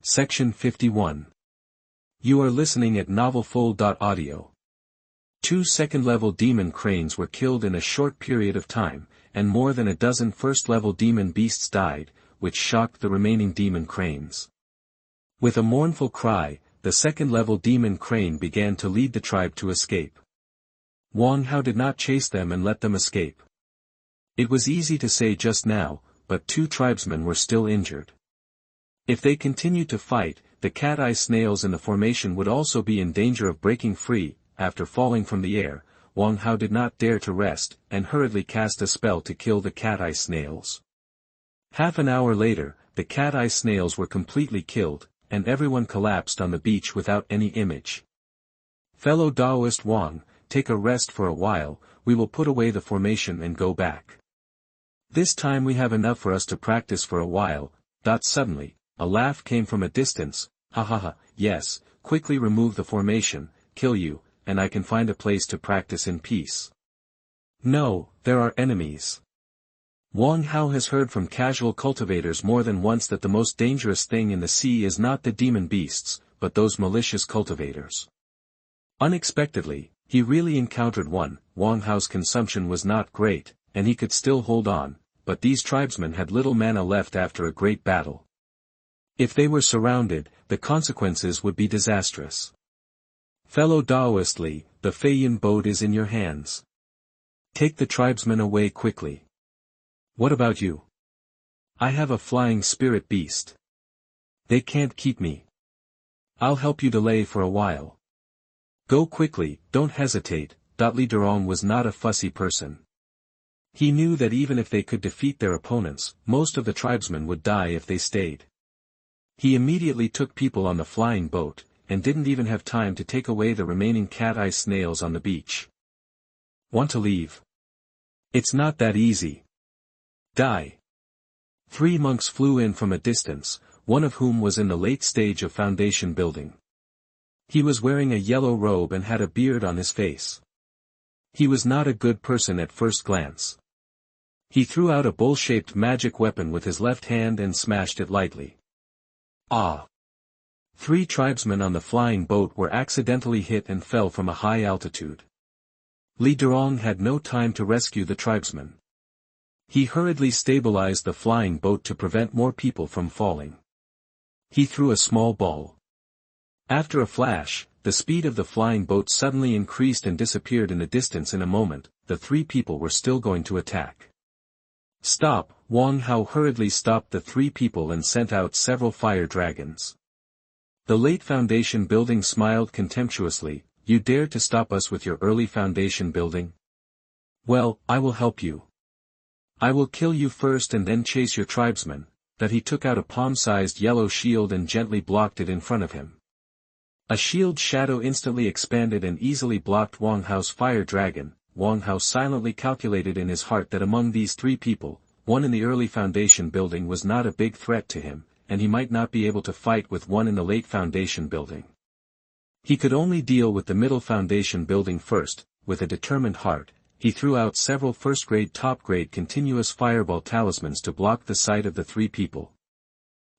Section 51. You are listening at novelfull.audio. 2 second-level demon cranes were killed in a short period of time, and more than a dozen first-level demon beasts died, which shocked the remaining demon cranes. With a mournful cry, the second-level demon crane began to lead the tribe to escape. Wang Hao did not chase them and let them escape. It was easy to say just now, but 2 tribesmen were still injured. If they continued to fight, the cat-eye snails in the formation would also be in danger of breaking free. After falling from the air, Wang Hao did not dare to rest, and hurriedly cast a spell to kill the cat-eye snails. Half an hour later, the cat-eye snails were completely killed, and everyone collapsed on the beach without any image. Fellow Taoist Wang, take a rest for a while, we will put away the formation and go back. This time we have enough for us to practice for a while. Suddenly, a laugh came from a distance. Ha ha ha, yes, quickly remove the formation, kill you, and I can find a place to practice in peace. No, there are enemies. Wang Hao has heard from casual cultivators more than once that the most dangerous thing in the sea is not the demon beasts, but those malicious cultivators. Unexpectedly, he really encountered one. Wang Hao's consumption was not great, and he could still hold on, but these tribesmen had little mana left after a great battle. If they were surrounded, the consequences would be disastrous. Fellow Taoist Li, the Feiyin boat is in your hands. Take the tribesmen away quickly. What about you? I have a flying spirit beast. They can't keep me. I'll help you delay for a while. Go quickly, don't hesitate. Li Durong was not a fussy person. He knew that even if they could defeat their opponents, most of the tribesmen would die if they stayed. He immediately took people on the flying boat, and didn't even have time to take away the remaining cat-eye snails on the beach. Want to leave? It's not that easy. Die. 3 monks flew in from a distance, one of whom was in the late stage of foundation building. He was wearing a yellow robe and had a beard on his face. He was not a good person at first glance. He threw out a bowl-shaped magic weapon with his left hand and smashed it lightly. Ah! 3 tribesmen on the flying boat were accidentally hit and fell from a high altitude. Li Durong had no time to rescue the tribesmen. He hurriedly stabilized the flying boat to prevent more people from falling. He threw a small ball. After a flash, the speed of the flying boat suddenly increased and disappeared in the distance in a moment. The 3 people were still going to attack. Stop! Wang Hao hurriedly stopped the 3 people and sent out several fire dragons. The late foundation building smiled contemptuously. You dare to stop us with your early foundation building? Well, I will help you. I will kill you first and then chase your tribesmen. That he took out a palm-sized yellow shield and gently blocked it in front of him. A shield shadow instantly expanded and easily blocked Wang Hao's fire dragon. Wang Hao silently calculated in his heart that among these 3 people, one in the early foundation building was not a big threat to him, and he might not be able to fight with one in the late foundation building. He could only deal with the middle foundation building first. With a determined heart, he threw out several first-grade top-grade continuous fireball talismans to block the sight of the 3 people.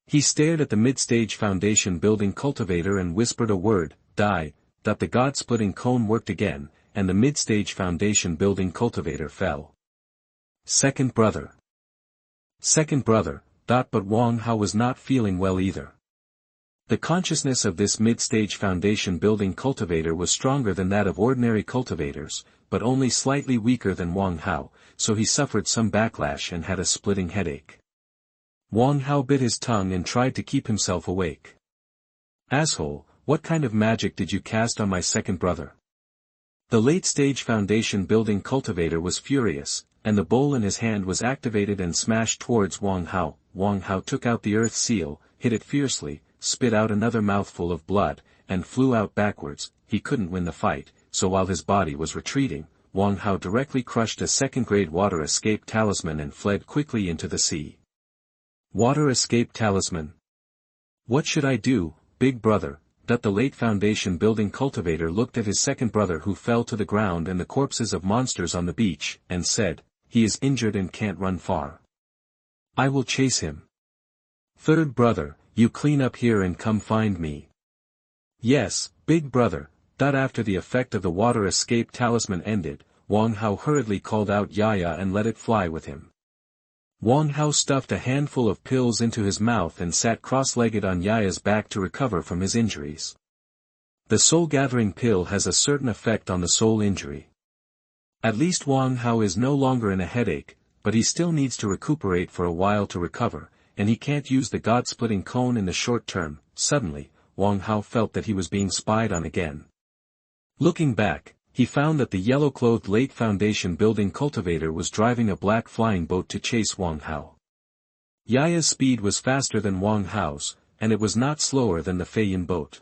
He stared at the mid-stage foundation building cultivator and whispered a word, die. The god-splitting cone worked again, and the mid-stage foundation building cultivator fell. Second brother. But Wang Hao was not feeling well either. The consciousness of this mid-stage foundation building cultivator was stronger than that of ordinary cultivators, but only slightly weaker than Wang Hao, so he suffered some backlash and had a splitting headache. Wang Hao bit his tongue and tried to keep himself awake. Asshole, what kind of magic did you cast on my second brother? The late-stage foundation building cultivator was furious, and the bowl in his hand was activated and smashed towards Wang Hao. Wang Hao took out the earth seal, hit it fiercely, spit out another mouthful of blood, and flew out backwards. He couldn't win the fight, so while his body was retreating, Wang Hao directly crushed a second-grade water escape talisman and fled quickly into the sea. Water escape talisman. What should I do, big brother? The late foundation building cultivator looked at his second brother who fell to the ground and the corpses of monsters on the beach, and said, he is injured and can't run far. I will chase him. Third brother, you clean up here and come find me. Yes, big brother. After the effect of the water escape talisman ended, Wang Hao hurriedly called out Yaya and let it fly with him. Wang Hao stuffed a handful of pills into his mouth and sat cross-legged on Yaya's back to recover from his injuries. The soul-gathering pill has a certain effect on the soul injury. At least Wang Hao is no longer in a headache, but he still needs to recuperate for a while to recover, and he can't use the God-splitting cone in the short term. Suddenly, Wang Hao felt that he was being spied on again. Looking back, he found that the yellow-clothed late Foundation building cultivator was driving a black flying boat to chase Wang Hao. Yaya's speed was faster than Wang Hao's, and it was not slower than the Feiyin boat.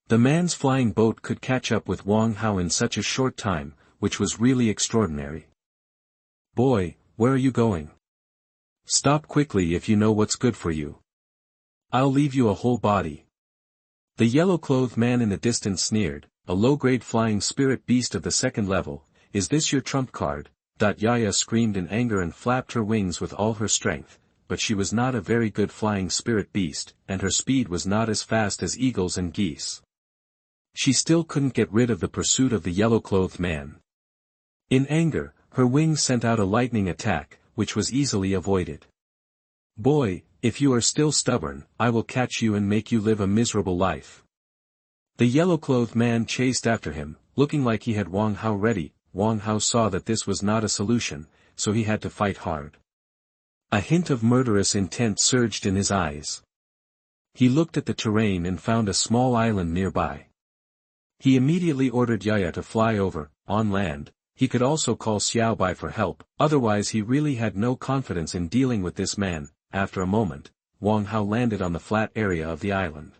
The man's flying boat could catch up with Wang Hao in such a short time, which was really extraordinary. Boy, where are you going? Stop quickly if you know what's good for you. I'll leave you a whole body. The yellow-clothed man in the distance sneered, a low-grade flying spirit beast of the second level. Is this your trump card? Yaya screamed in anger and flapped her wings with all her strength, but she was not a very good flying spirit beast, and her speed was not as fast as eagles and geese. She still couldn't get rid of the pursuit of the yellow-clothed man. In anger, her wings sent out a lightning attack, which was easily avoided. Boy, if you are still stubborn, I will catch you and make you live a miserable life. The yellow-clothed man chased after him, looking like he had Wang Hao ready. Wang Hao saw that this was not a solution, so he had to fight hard. A hint of murderous intent surged in his eyes. He looked at the terrain and found a small island nearby. He immediately ordered Yaya to fly over. On land, he could also call Xiaobai for help, otherwise he really had no confidence in dealing with this man. After a moment, Wang Hao landed on the flat area of the island.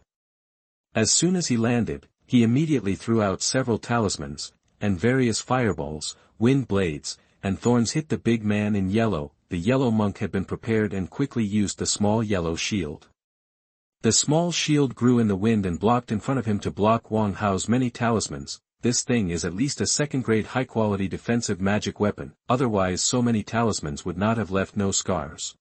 As soon as he landed, he immediately threw out several talismans, and various fireballs, wind blades, and thorns hit the big man in yellow. The yellow monk had been prepared and quickly used the small yellow shield. The small shield grew in the wind and blocked in front of him to block Wang Hao's many talismans. This thing is at least a second-grade high-quality defensive magic weapon, otherwise so many talismans would not have left no scars.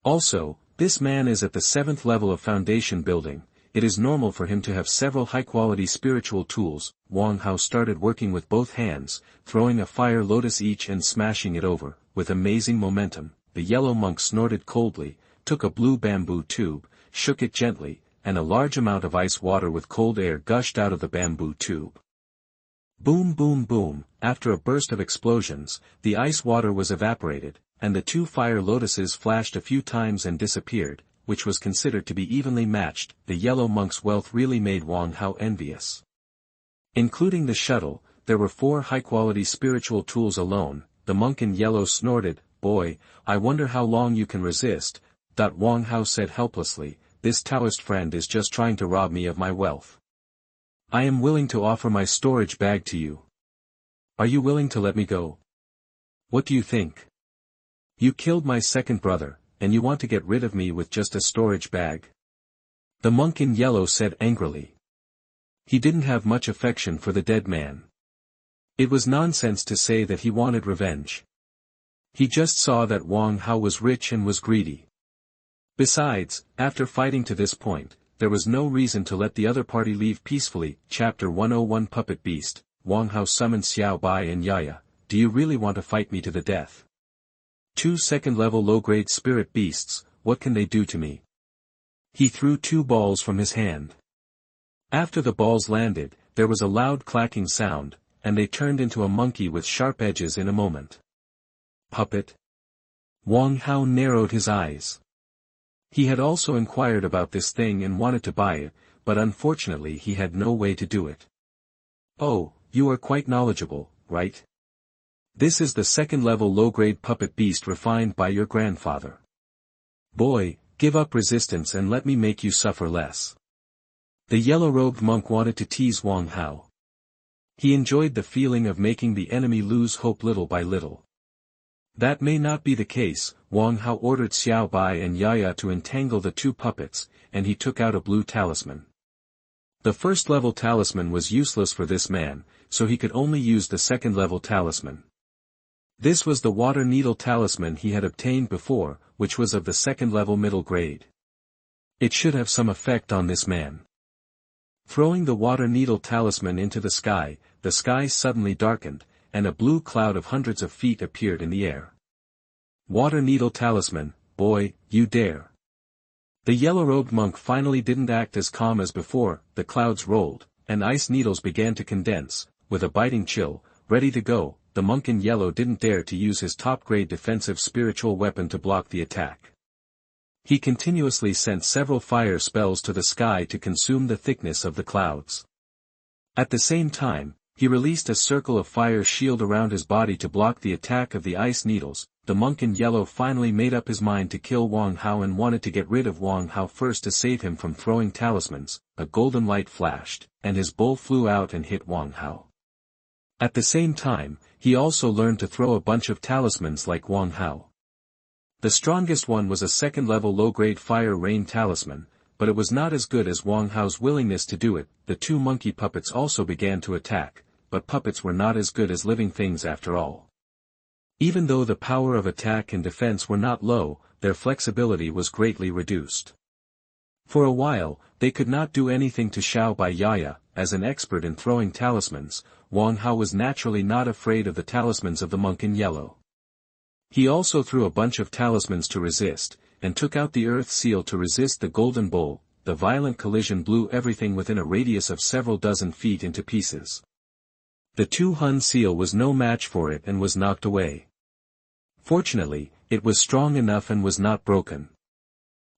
Also, this man is at the 7th level of Foundation building. It is normal for him to have several high-quality spiritual tools. Wang Hao started working with both hands, throwing a fire lotus each and smashing it over, with amazing momentum. The yellow monk snorted coldly, took a blue bamboo tube, shook it gently, and a large amount of ice water with cold air gushed out of the bamboo tube. Boom boom boom, after a burst of explosions, the ice water was evaporated, and the two fire lotuses flashed a few times and disappeared, which was considered to be evenly matched. The yellow monk's wealth really made Wang Hao envious. Including the shuttle, there were 4 high-quality spiritual tools alone. The monk in yellow snorted, "Boy, I wonder how long you can resist." Wang Hao said helplessly, "This Taoist friend is just trying to rob me of my wealth. I am willing to offer my storage bag to you. Are you willing to let me go? What do you think? You killed my second brother, and you want to get rid of me with just a storage bag?" The monk in yellow said angrily. He didn't have much affection for the dead man. It was nonsense to say that he wanted revenge. He just saw that Wang Hao was rich and was greedy. Besides, after fighting to this point, there was no reason to let the other party leave peacefully. Chapter 101 Puppet Beast. Wang Hao summoned Xiao Bai and Yaya. "Do you really want to fight me to the death? 2 second-level low-grade spirit beasts, what can they do to me?" He threw 2 balls from his hand. After the balls landed, there was a loud clacking sound, and they turned into a monkey with sharp edges in a moment. Puppet? Wang Hao narrowed his eyes. He had also inquired about this thing and wanted to buy it, but unfortunately he had no way to do it. "Oh, you are quite knowledgeable, right? This is the second-level low-grade puppet beast refined by your grandfather. Boy, give up resistance and let me make you suffer less." The yellow-robed monk wanted to tease Wang Hao. He enjoyed the feeling of making the enemy lose hope little by little. That may not be the case. Wang Hao ordered Xiao Bai and Yaya to entangle the 2 puppets, and he took out a blue talisman. The first-level talisman was useless for this man, so he could only use the second-level talisman. This was the water needle talisman he had obtained before, which was of the second-level middle grade. It should have some effect on this man. Throwing the water needle talisman into the sky suddenly darkened, and a blue cloud of hundreds of feet appeared in the air. Water needle talisman, boy, you dare. The yellow-robed monk finally didn't act as calm as before. The clouds rolled, and ice needles began to condense. With a biting chill, ready to go, the monk in yellow didn't dare to use his top-grade defensive spiritual weapon to block the attack. He continuously sent several fire spells to the sky to consume the thickness of the clouds. At the same time, he released a circle of fire shield around his body to block the attack of the ice needles. The monk in yellow finally made up his mind to kill Wang Hao and wanted to get rid of Wang Hao first to save him from throwing talismans. A golden light flashed, and his bow flew out and hit Wang Hao. At the same time, he also learned to throw a bunch of talismans like Wang Hao. The strongest one was a second-level low-grade fire rain talisman, but it was not as good as Wang Hao's willingness to do it. The two monkey puppets also began to attack, but puppets were not as good as living things after all. Even though the power of attack and defense were not low, their flexibility was greatly reduced. For a while, they could not do anything to Xiao Bai Yaya. As an expert in throwing talismans, Wang Hao was naturally not afraid of the talismans of the monk in yellow. He also threw a bunch of talismans to resist, and took out the earth seal to resist the golden bowl. The violent collision blew everything within a radius of several dozen feet into pieces. The two-hun seal was no match for it and was knocked away. Fortunately, it was strong enough and was not broken.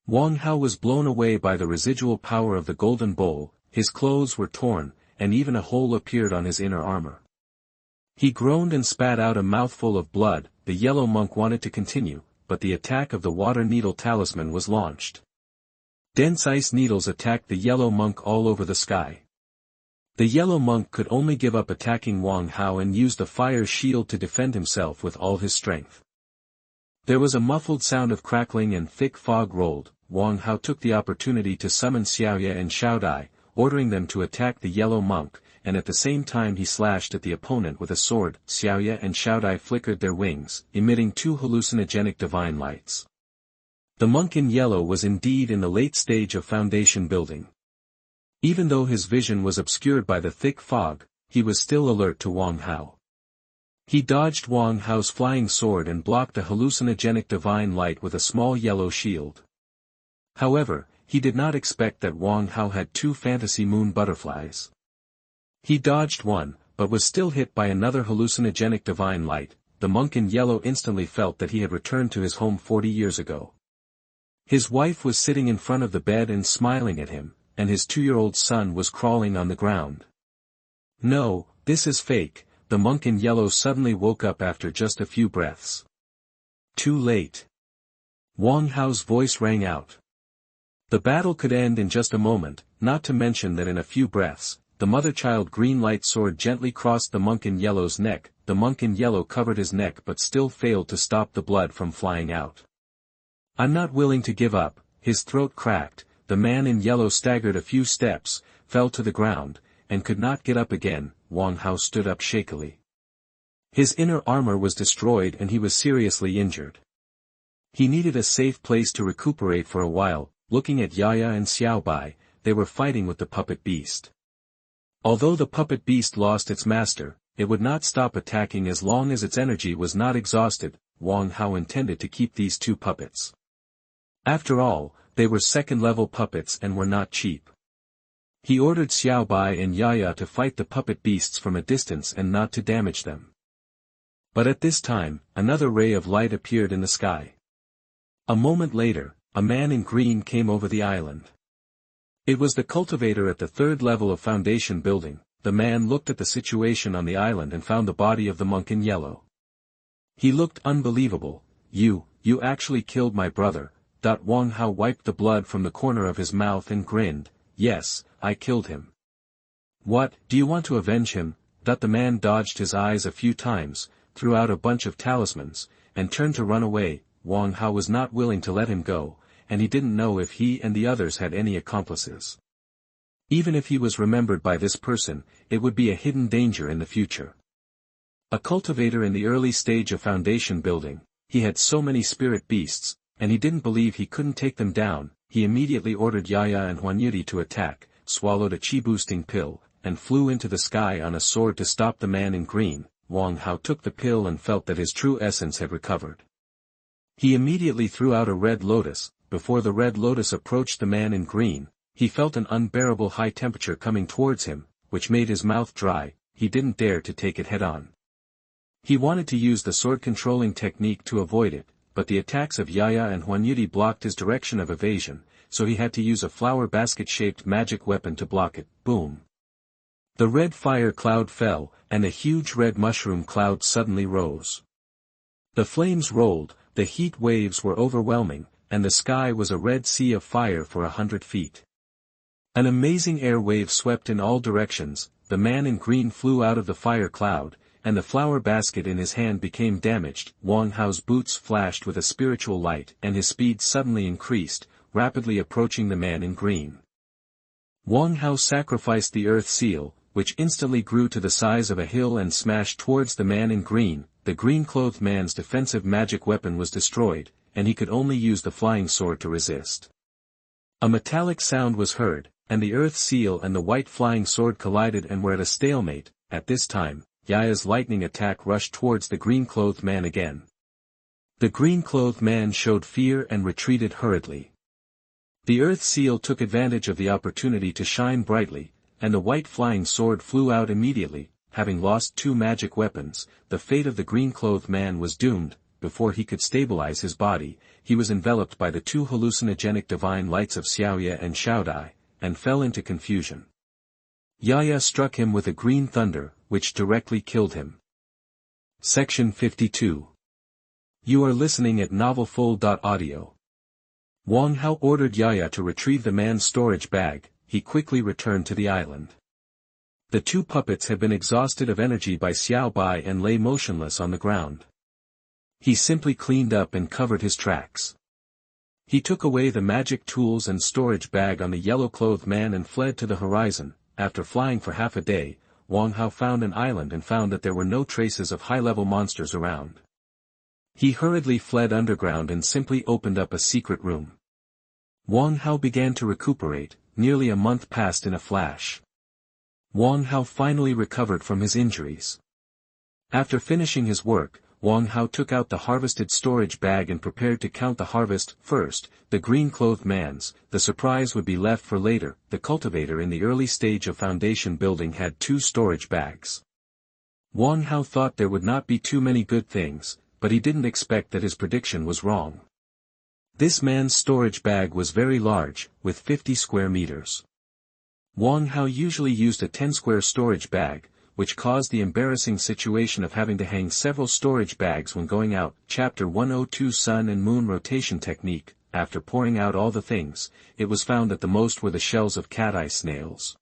Wang Hao was blown away by the residual power of the golden bowl. His clothes were torn, and even a hole appeared on his inner armor. He groaned and spat out a mouthful of blood. The yellow monk wanted to continue, but the attack of the water needle talisman was launched. Dense ice needles attacked the yellow monk all over the sky. The yellow monk could only give up attacking Wang Hao and use the fire shield to defend himself with all his strength. There was a muffled sound of crackling and thick fog rolled. Wang Hao took the opportunity to summon Xiaoya and Xiaodai, ordering them to attack the yellow monk, and at the same time he slashed at the opponent with a sword. Xiaoya and Xiaodai flickered their wings, emitting two hallucinogenic divine lights. The monk in yellow was indeed in the late stage of foundation building. Even though his vision was obscured by the thick fog, he was still alert to Wang Hao. He dodged Wang Hao's flying sword and blocked the hallucinogenic divine light with a small yellow shield. However, he did not expect that Wang Hao had two fantasy moon butterflies. He dodged one, but was still hit by another hallucinogenic divine light. The monk in yellow instantly felt that he had returned to his home 40 years ago. His wife was sitting in front of the bed and smiling at him, and his 2-year-old son was crawling on the ground. No, this is fake. The monk in yellow suddenly woke up after just a few breaths. Too late. Wang Hao's voice rang out. The battle could end in just a moment, not to mention that in a few breaths, the mother-child green light sword gently crossed the monk in yellow's neck. The monk in yellow covered his neck but still failed to stop the blood from flying out. I'm not willing to give up. His throat cracked. The man in yellow staggered a few steps, fell to the ground, and could not get up again. Wang Hao stood up shakily. His inner armor was destroyed and he was seriously injured. He needed a safe place to recuperate for a while. Looking at Yaya and Xiaobai, they were fighting with the puppet beast. Although the puppet beast lost its master, it would not stop attacking as long as its energy was not exhausted. Wang Hao intended to keep these two puppets. After all, they were second-level puppets and were not cheap. He ordered Xiaobai and Yaya to fight the puppet beasts from a distance and not to damage them. But at this time, another ray of light appeared in the sky. A moment later, a man in green came over the island. It was the cultivator at the 3rd level of foundation building. The man looked at the situation on the island and found the body of the monk in yellow. He looked unbelievable. You actually killed my brother. Wang Hao wiped the blood from the corner of his mouth and grinned. Yes, I killed him. What, do you want to avenge him? The man dodged his eyes a few times, threw out a bunch of talismans, and turned to run away. Wang Hao was not willing to let him go, and he didn't know if he and the others had any accomplices. Even if he was remembered by this person, it would be a hidden danger in the future. A cultivator in the early stage of foundation building, he had so many spirit beasts, and he didn't believe he couldn't take them down. he immediately ordered Yaya and Huanyuti to attack, swallowed a chi-boosting pill, and flew into the sky on a sword to stop the man in green. Wang Hao took the pill and felt that his true essence had recovered. He immediately threw out a red lotus. Before the red lotus approached the man in green, he felt an unbearable high temperature coming towards him, which made his mouth dry. He didn't dare to take it head-on. He wanted to use the sword-controlling technique to avoid it, but the attacks of Yaya and Huanyuti blocked his direction of evasion, so he had to use a flower basket-shaped magic weapon to block it. Boom! The red fire cloud fell, and a huge red mushroom cloud suddenly rose. The flames rolled, the heat waves were overwhelming, and the sky was a red sea of fire for 100 feet. An amazing air wave swept in all directions. The man in green flew out of the fire cloud, and the flower basket in his hand became damaged. Wang Hao's boots flashed with a spiritual light and his speed suddenly increased, rapidly approaching the man in green. Wang Hao sacrificed the earth seal, which instantly grew to the size of a hill and smashed towards the man in green. The green-clothed man's defensive magic weapon was destroyed, and he could only use the flying sword to resist. A metallic sound was heard, and the earth seal and the white flying sword collided and were at a stalemate. At this time, Yaya's lightning attack rushed towards the green-clothed man again. The green-clothed man showed fear and retreated hurriedly. The earth seal took advantage of the opportunity to shine brightly, and the white flying sword flew out immediately. Having lost 2 magic weapons, the fate of the green-clothed man was doomed. Before he could stabilize his body, he was enveloped by the 2 hallucinogenic divine lights of Xiaoya and Xiaodai, and fell into confusion. Yaya struck him with a green thunder, which directly killed him. Section 52. You are listening at novelfull.audio. Wang Hao ordered Yaya to retrieve the man's storage bag. He quickly returned to the island. The 2 puppets had been exhausted of energy by Xiao Bai and lay motionless on the ground. He simply cleaned up and covered his tracks. He took away the magic tools and storage bag on the yellow-clothed man and fled to the horizon. After flying for half a day, Wang Hao found an island and found that there were no traces of high-level monsters around. He hurriedly fled underground and simply opened up a secret room. Wang Hao began to recuperate. Nearly a month passed in a flash. Wang Hao finally recovered from his injuries. After finishing his work, Wang Hao took out the harvested storage bag and prepared to count the harvest. First, the green-clothed man's. The surprise would be left for later. The cultivator in the early stage of foundation building had 2 storage bags. Wang Hao thought there would not be too many good things, but he didn't expect that his prediction was wrong. This man's storage bag was very large, with 50 square meters. Wang Hao usually used a 10-square storage bag, which caused the embarrassing situation of having to hang several storage bags when going out. Chapter 102 Sun and Moon Rotation Technique. After pouring out all the things, it was found that the most were the shells of cat-eye snails.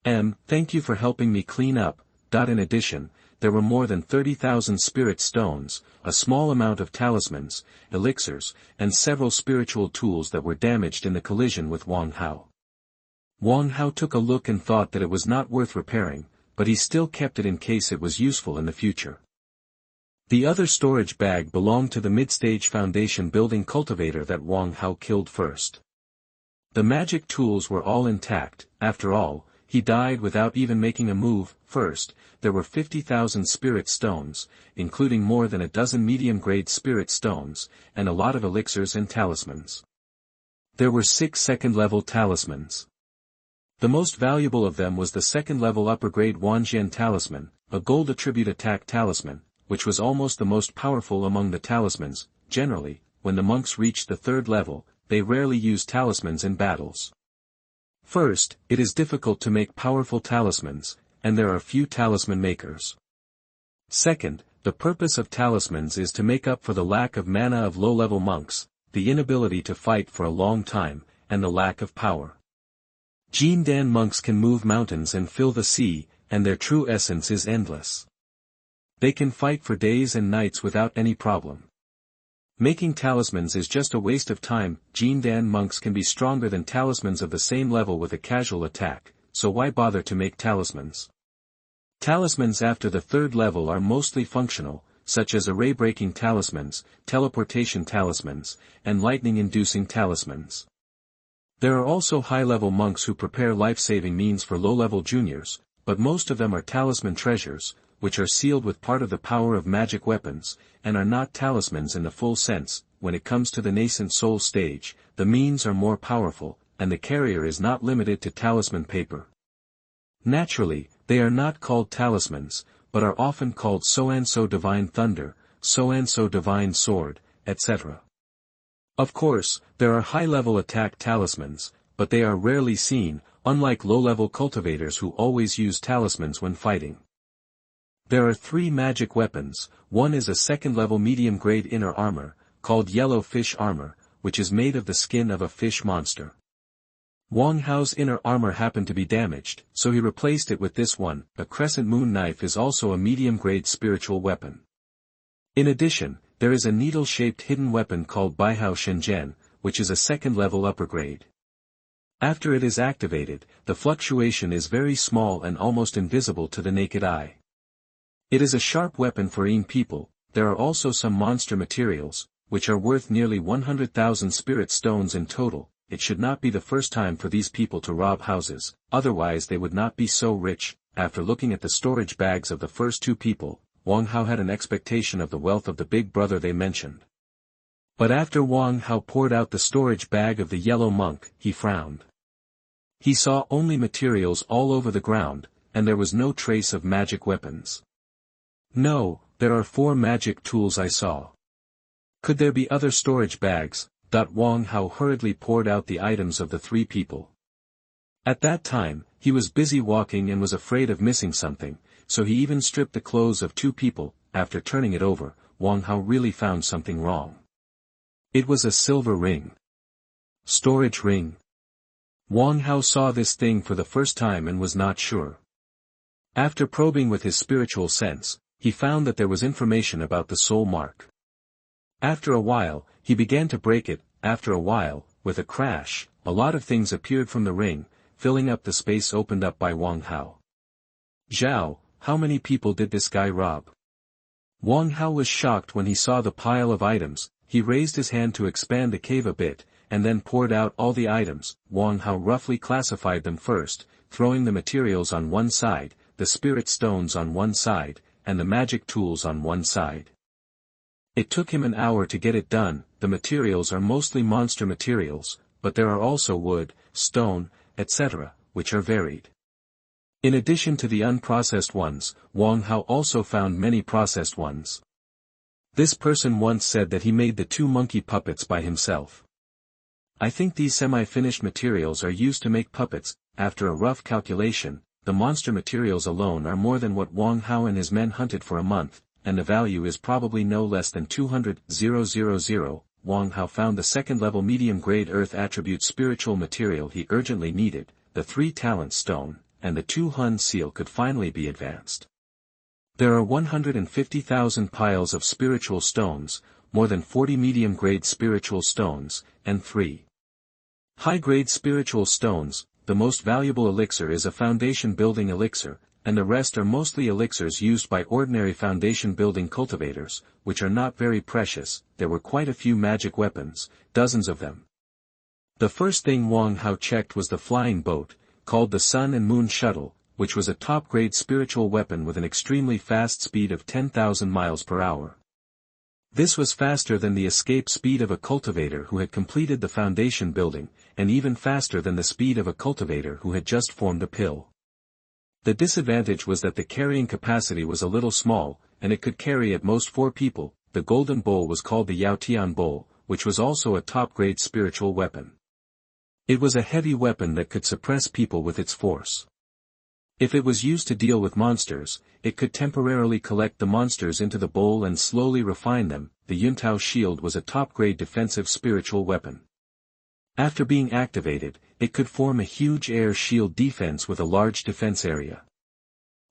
Thank you for helping me clean up. In addition, there were more than 30,000 spirit stones, a small amount of talismans, elixirs, and several spiritual tools that were damaged in the collision with Wang Hao. Wang Hao took a look and thought that it was not worth repairing, but he still kept it in case it was useful in the future. The other storage bag belonged to the mid-stage foundation building cultivator that Wang Hao killed first. The magic tools were all intact. After all, he died without even making a move. First, there were 50,000 spirit stones, including more than a dozen medium-grade spirit stones, and a lot of elixirs and talismans. There were 6 second-level talismans. The most valuable of them was the second-level upper-grade Wanjian talisman, a gold attribute attack talisman, which was almost the most powerful among the talismans. Generally, when the monks reached the 3rd level, they rarely used talismans in battles. First, it is difficult to make powerful talismans, and there are few talisman makers. Second, the purpose of talismans is to make up for the lack of mana of low-level monks, the inability to fight for a long time, and the lack of power. Jindan monks can move mountains and fill the sea, and their true essence is endless. They can fight for days and nights without any problem. Making talismans is just a waste of time. Jindan monks can be stronger than talismans of the same level with a casual attack, so why bother to make talismans? Talismans after the 3rd level are mostly functional, such as array-breaking talismans, teleportation talismans, and lightning-inducing talismans. There are also high-level monks who prepare life-saving means for low-level juniors, but most of them are talisman treasures, which are sealed with part of the power of magic weapons, and are not talismans in the full sense. When it comes to the nascent soul stage, the means are more powerful, and the carrier is not limited to talisman paper. Naturally, they are not called talismans, but are often called so-and-so divine thunder, so-and-so divine sword, etc. Of course, there are high-level attack talismans, but they are rarely seen, unlike low-level cultivators who always use talismans when fighting. There are 3 magic weapons. One is a second-level medium-grade inner armor, called yellow fish armor, which is made of the skin of a fish monster. Wang Hao's inner armor happened to be damaged, so he replaced it with this one. A crescent moon knife is also a medium-grade spiritual weapon. In addition, there is a needle-shaped hidden weapon called Baihao Shenzhen, which is a second-level upper grade. After it is activated, the fluctuation is very small and almost invisible to the naked eye. It is a sharp weapon for Yin people. There are also some monster materials, which are worth nearly 100,000 spirit stones in total. It should not be the first time for these people to rob houses, otherwise they would not be so rich. After looking at the storage bags of the first 2 people, Wang Hao had an expectation of the wealth of the big brother they mentioned. But after Wang Hao poured out the storage bag of the yellow monk, he frowned. He saw only materials all over the ground, and there was no trace of magic weapons. No, there are 4 magic tools I saw. Could there be other storage bags? Wang Hao hurriedly poured out the items of the 3 people. At that time, he was busy walking and was afraid of missing something, so he even stripped the clothes of 2 people. After turning it over, Wang Hao really found something wrong. It was a silver ring. Storage ring. Wang Hao saw this thing for the first time and was not sure. After probing with his spiritual sense, he found that there was information about the soul mark. After a while, he began to break it. After a while, with a crash, a lot of things appeared from the ring, filling up the space opened up by Wang Hao. Zhao, how many people did this guy rob? Wang Hao was shocked when he saw the pile of items. He raised his hand to expand the cave a bit, and then poured out all the items. Wang Hao roughly classified them first, throwing the materials on one side, the spirit stones on one side, and the magic tools on one side. It took him an hour to get it done. The materials are mostly monster materials, but there are also wood, stone, etc., which are varied. In addition to the unprocessed ones, Wang Hao also found many processed ones. This person once said that he made the 2 monkey puppets by himself. I think these semi-finished materials are used to make puppets. After a rough calculation, the monster materials alone are more than what Wang Hao and his men hunted for a month, and the value is probably no less than 200,000. Wang Hao found the second-level medium-grade earth attribute spiritual material he urgently needed. The 3 talent stone, and the 2 Hun seal could finally be advanced. There are 150,000 piles of spiritual stones, more than 40 medium-grade spiritual stones, and 3 high-grade spiritual stones. The most valuable elixir is a foundation-building elixir, and the rest are mostly elixirs used by ordinary foundation-building cultivators, which are not very precious. There were quite a few magic weapons, dozens of them. The first thing Wang Hao checked was the flying boat, called the Sun and Moon Shuttle, which was a top-grade spiritual weapon with an extremely fast speed of 10,000 miles per hour. This was faster than the escape speed of a cultivator who had completed the foundation building, and even faster than the speed of a cultivator who had just formed a pill. The disadvantage was that the carrying capacity was a little small, and it could carry at most 4 people. The golden bowl was called the Yao Tian bowl, which was also a top-grade spiritual weapon. It was a heavy weapon that could suppress people with its force. If it was used to deal with monsters, it could temporarily collect the monsters into the bowl and slowly refine them. The Yuntao shield was a top-grade defensive spiritual weapon. After being activated, it could form a huge air shield defense with a large defense area.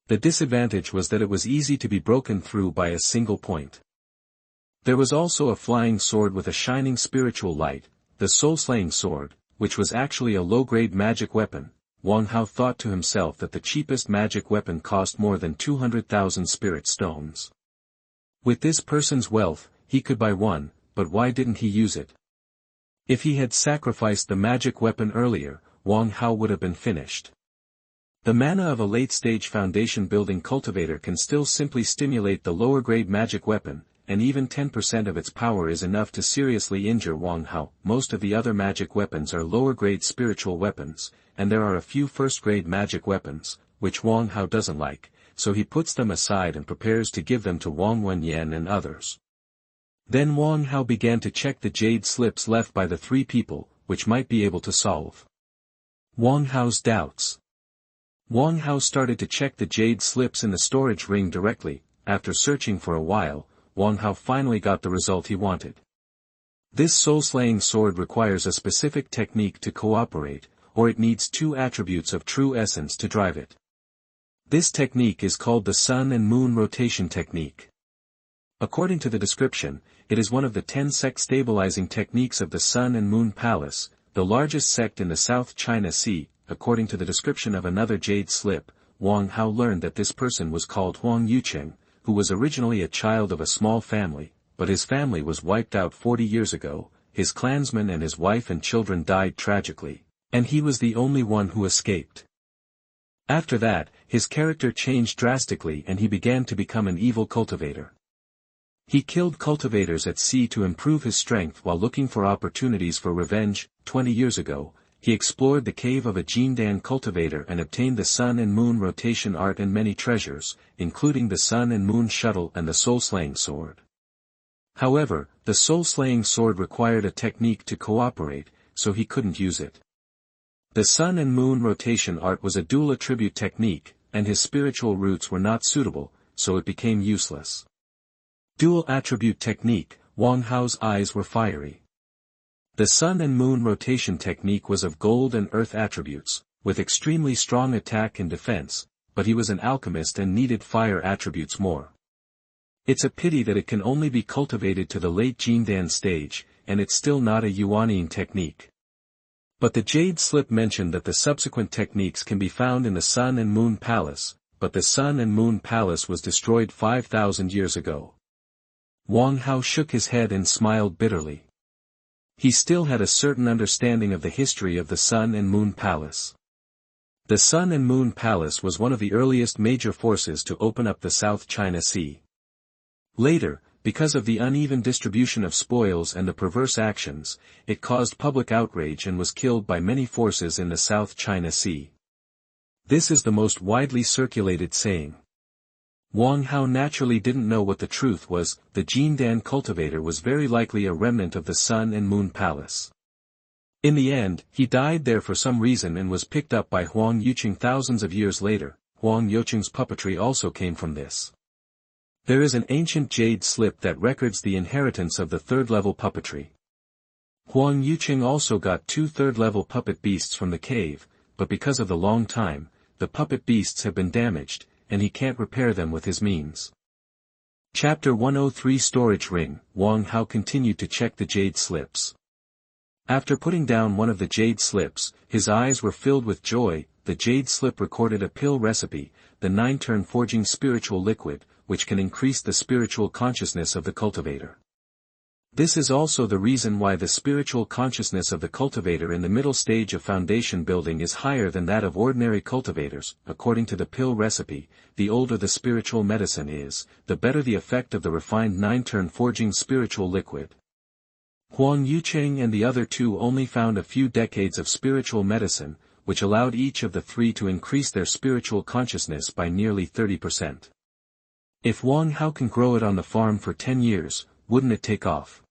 The disadvantage was that it was easy to be broken through by a single point. There was also a flying sword with a shining spiritual light, the soul-slaying sword, which was actually a low-grade magic weapon. Wang Hao thought to himself that the cheapest magic weapon cost more than 200,000 spirit stones. With this person's wealth, he could buy one, but why didn't he use it? If he had sacrificed the magic weapon earlier, Wang Hao would have been finished. The mana of a late-stage foundation building cultivator can still simply stimulate the lower-grade magic weapon, and even 10% of its power is enough to seriously injure Wang Hao. Most of the other magic weapons are lower-grade spiritual weapons, and there are a few first-grade magic weapons, which Wang Hao doesn't like, so he puts them aside and prepares to give them to Wang Wenyan and others. Then Wang Hao began to check the jade slips left by the three people, which might be able to solve Wang Hao's doubts. Wang Hao started to check the jade slips in the storage ring directly. After searching for a while, Wang Hao finally got the result he wanted. This soul-slaying sword requires a specific technique to cooperate, or it needs two attributes of true essence to drive it. This technique is called the Sun and Moon Rotation Technique. According to the description, it is one of the 10 sect stabilizing techniques of the Sun and Moon Palace, the largest sect in the South China Sea. According to the description of another jade slip, Wang Hao learned that this person was called Huang Yuqing, who was originally a child of a small family, but his family was wiped out 40 years ago, his clansmen and his wife and children died tragically, and he was the only one who escaped. After that, his character changed drastically and he began to become an evil cultivator. He killed cultivators at sea to improve his strength while looking for opportunities for revenge. 20 years ago, he explored the cave of a Jindan cultivator and obtained the Sun and Moon rotation art and many treasures, including the Sun and Moon shuttle and the soul-slaying sword. However, the soul-slaying sword required a technique to cooperate, so he couldn't use it. The Sun and Moon rotation art was a dual attribute technique, and his spiritual roots were not suitable, so it became useless. Dual attribute technique, Wang Hao's eyes were fiery. The Sun and Moon rotation technique was of gold and earth attributes, with extremely strong attack and defense, but he was an alchemist and needed fire attributes more. It's a pity that it can only be cultivated to the late Jindan stage, and it's still not a Yuanian technique. But the jade slip mentioned that the subsequent techniques can be found in the Sun and Moon Palace, but the Sun and Moon Palace was destroyed 5,000 years ago. Wang Hao shook his head and smiled bitterly. He still had a certain understanding of the history of the Sun and Moon Palace. The Sun and Moon Palace was one of the earliest major forces to open up the South China Sea. Later, because of the uneven distribution of spoils and the perverse actions, it caused public outrage and was killed by many forces in the South China Sea. This is the most widely circulated saying. Wang Hao naturally didn't know what the truth was. The Jindan cultivator was very likely a remnant of the Sun and Moon Palace. In the end, he died there for some reason and was picked up by Huang Yuqing thousands of years later. Huang Yuqing's puppetry also came from this. There is an ancient jade slip that records the inheritance of the third-level puppetry. Huang Yuqing also got 2 third-level puppet beasts from the cave, but because of the long time, the puppet beasts have been damaged, and he can't repair them with his means. Chapter 103 Storage Ring. Wang Hao continued to check the jade slips. After putting down one of the jade slips, his eyes were filled with joy. The jade slip recorded a pill recipe, the 9-turn forging spiritual liquid, which can increase the spiritual consciousness of the cultivator. This is also the reason why the spiritual consciousness of the cultivator in the middle stage of foundation building is higher than that of ordinary cultivators. According to the pill recipe, the older the spiritual medicine is, the better the effect of the refined 9-turn forging spiritual liquid. Huang Yuqing and the other two only found a few decades of spiritual medicine, which allowed each of the three to increase their spiritual consciousness by nearly 30%. If Wang Hao can grow it on the farm for 10 years, wouldn't it take off?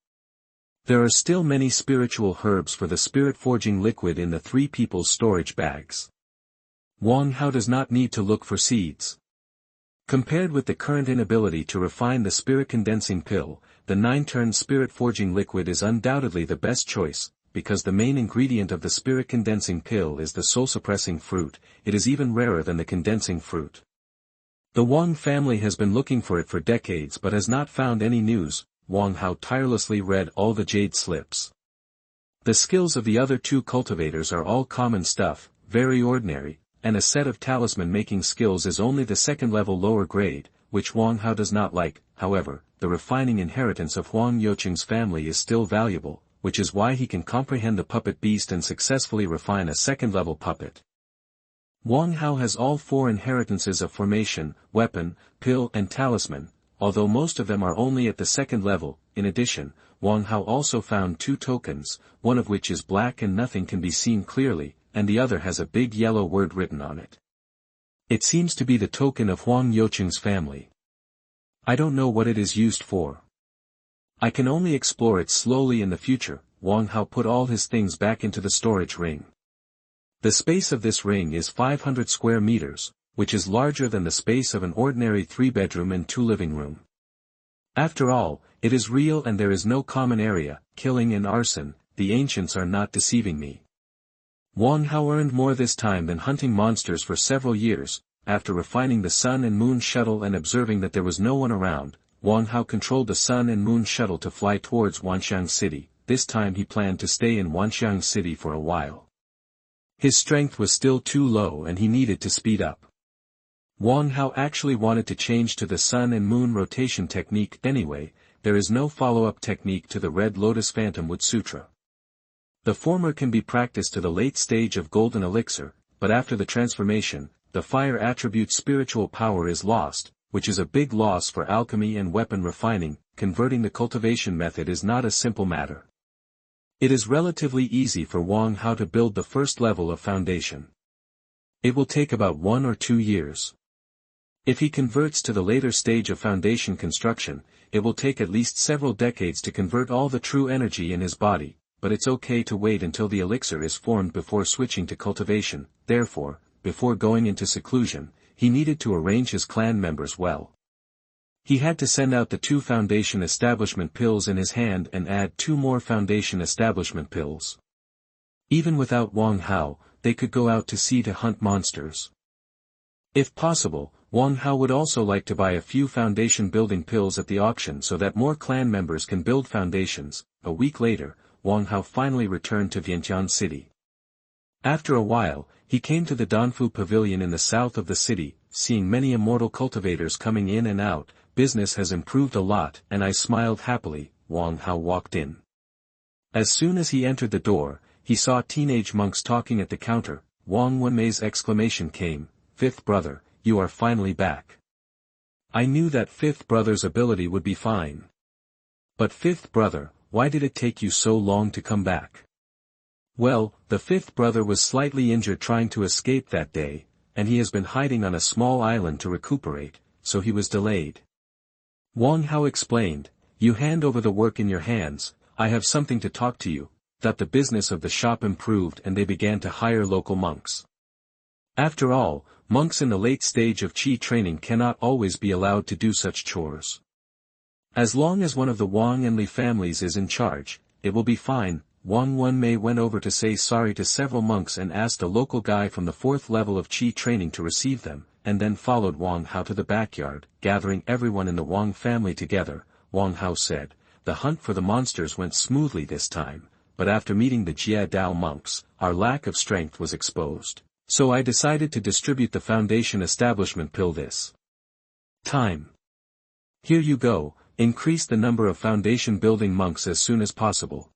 There are still many spiritual herbs for the spirit forging liquid in the 3 people's storage bags. Wang Hao does not need to look for seeds. Compared with the current inability to refine the spirit condensing pill, the 9-turn spirit forging liquid is undoubtedly the best choice, because the main ingredient of the spirit condensing pill is the soul suppressing fruit. It is even rarer than the condensing fruit. The Wang family has been looking for it for decades but has not found any news. Wang Hao tirelessly read all the jade slips. The skills of the other 2 cultivators are all common stuff, very ordinary, and a set of talisman-making skills is only the 2nd-level lower grade, which Wang Hao does not like. However, the refining inheritance of Huang Yuqing's family is still valuable, which is why he can comprehend the puppet beast and successfully refine a second-level puppet. Wang Hao has all 4 inheritances of formation, weapon, pill and talisman, although most of them are only at the second level. In addition, Wang Hao also found 2 tokens, one of which is black and nothing can be seen clearly, and the other has a big yellow word written on it. It seems to be the token of Huang Youqing's family. I don't know what it is used for. I can only explore it slowly in the future. Wang Hao put all his things back into the storage ring. The space of this ring is 500 square meters, which is larger than the space of an ordinary 3-bedroom and 2 living room. After all, it is real and there is no common area. Killing and arson, the ancients are not deceiving me. Wang Hao earned more this time than hunting monsters for several years. After refining the Sun and Moon shuttle and observing that there was no one around, Wang Hao controlled the Sun and Moon shuttle to fly towards Wanxiang City. This time he planned to stay in Wanxiang City for a while. His strength was still too low and he needed to speed up. Wang Hao actually wanted to change to the Sun and Moon rotation technique anyway. There is no follow-up technique to the Red Lotus Phantom Wood Sutra. The former can be practiced to the late stage of Golden Elixir, but after the transformation, the fire attribute spiritual power is lost, which is a big loss for alchemy and weapon refining. Converting the cultivation method is not a simple matter. It is relatively easy for Wang Hao to build the first level of foundation. It will take about 1 or 2 years. If he converts to the later stage of foundation construction, it will take at least several decades to convert all the true energy in his body. But it's okay to wait until the elixir is formed before switching to cultivation. Therefore, before going into seclusion, he needed to arrange his clan members well. He had to send out the 2 foundation establishment pills in his hand and add 2 more foundation establishment pills. Even without Wang Hao, they could go out to sea to hunt monsters. If possible, Wang Hao would also like to buy a few foundation building pills at the auction so that more clan members can build foundations. A week later, Wang Hao finally returned to Vientiane City. After a while, he came to the Danfu Pavilion in the south of the city. Seeing many immortal cultivators coming in and out, business has improved a lot, and I smiled happily. Wang Hao walked in. As soon as he entered the door, he saw teenage monks talking at the counter. Wang Wenmei's exclamation came, "Fifth brother, you are finally back." I knew that fifth brother's ability would be fine. But fifth brother, why did it take you so long to come back? Well, the fifth brother was slightly injured trying to escape that day, and he has been hiding on a small island to recuperate, so he was delayed. Wang Hao explained, "You hand over the work in your hands, I have something to talk to you." That the business of the shop improved and they began to hire local monks. After all, monks in the late stage of Qi training cannot always be allowed to do such chores. As long as one of the Wang and Li families is in charge, it will be fine. Wang Wenmei went over to say sorry to several monks and asked a local guy from the 4th level of Qi training to receive them, and then followed Wang Hao to the backyard. Gathering everyone in the Wang family together, Wang Hao said, "The hunt for the monsters went smoothly this time, but after meeting the Jia Dao monks, our lack of strength was exposed. So I decided to distribute the foundation establishment pill this time. Here you go. Increase the number of foundation building monks as soon as possible."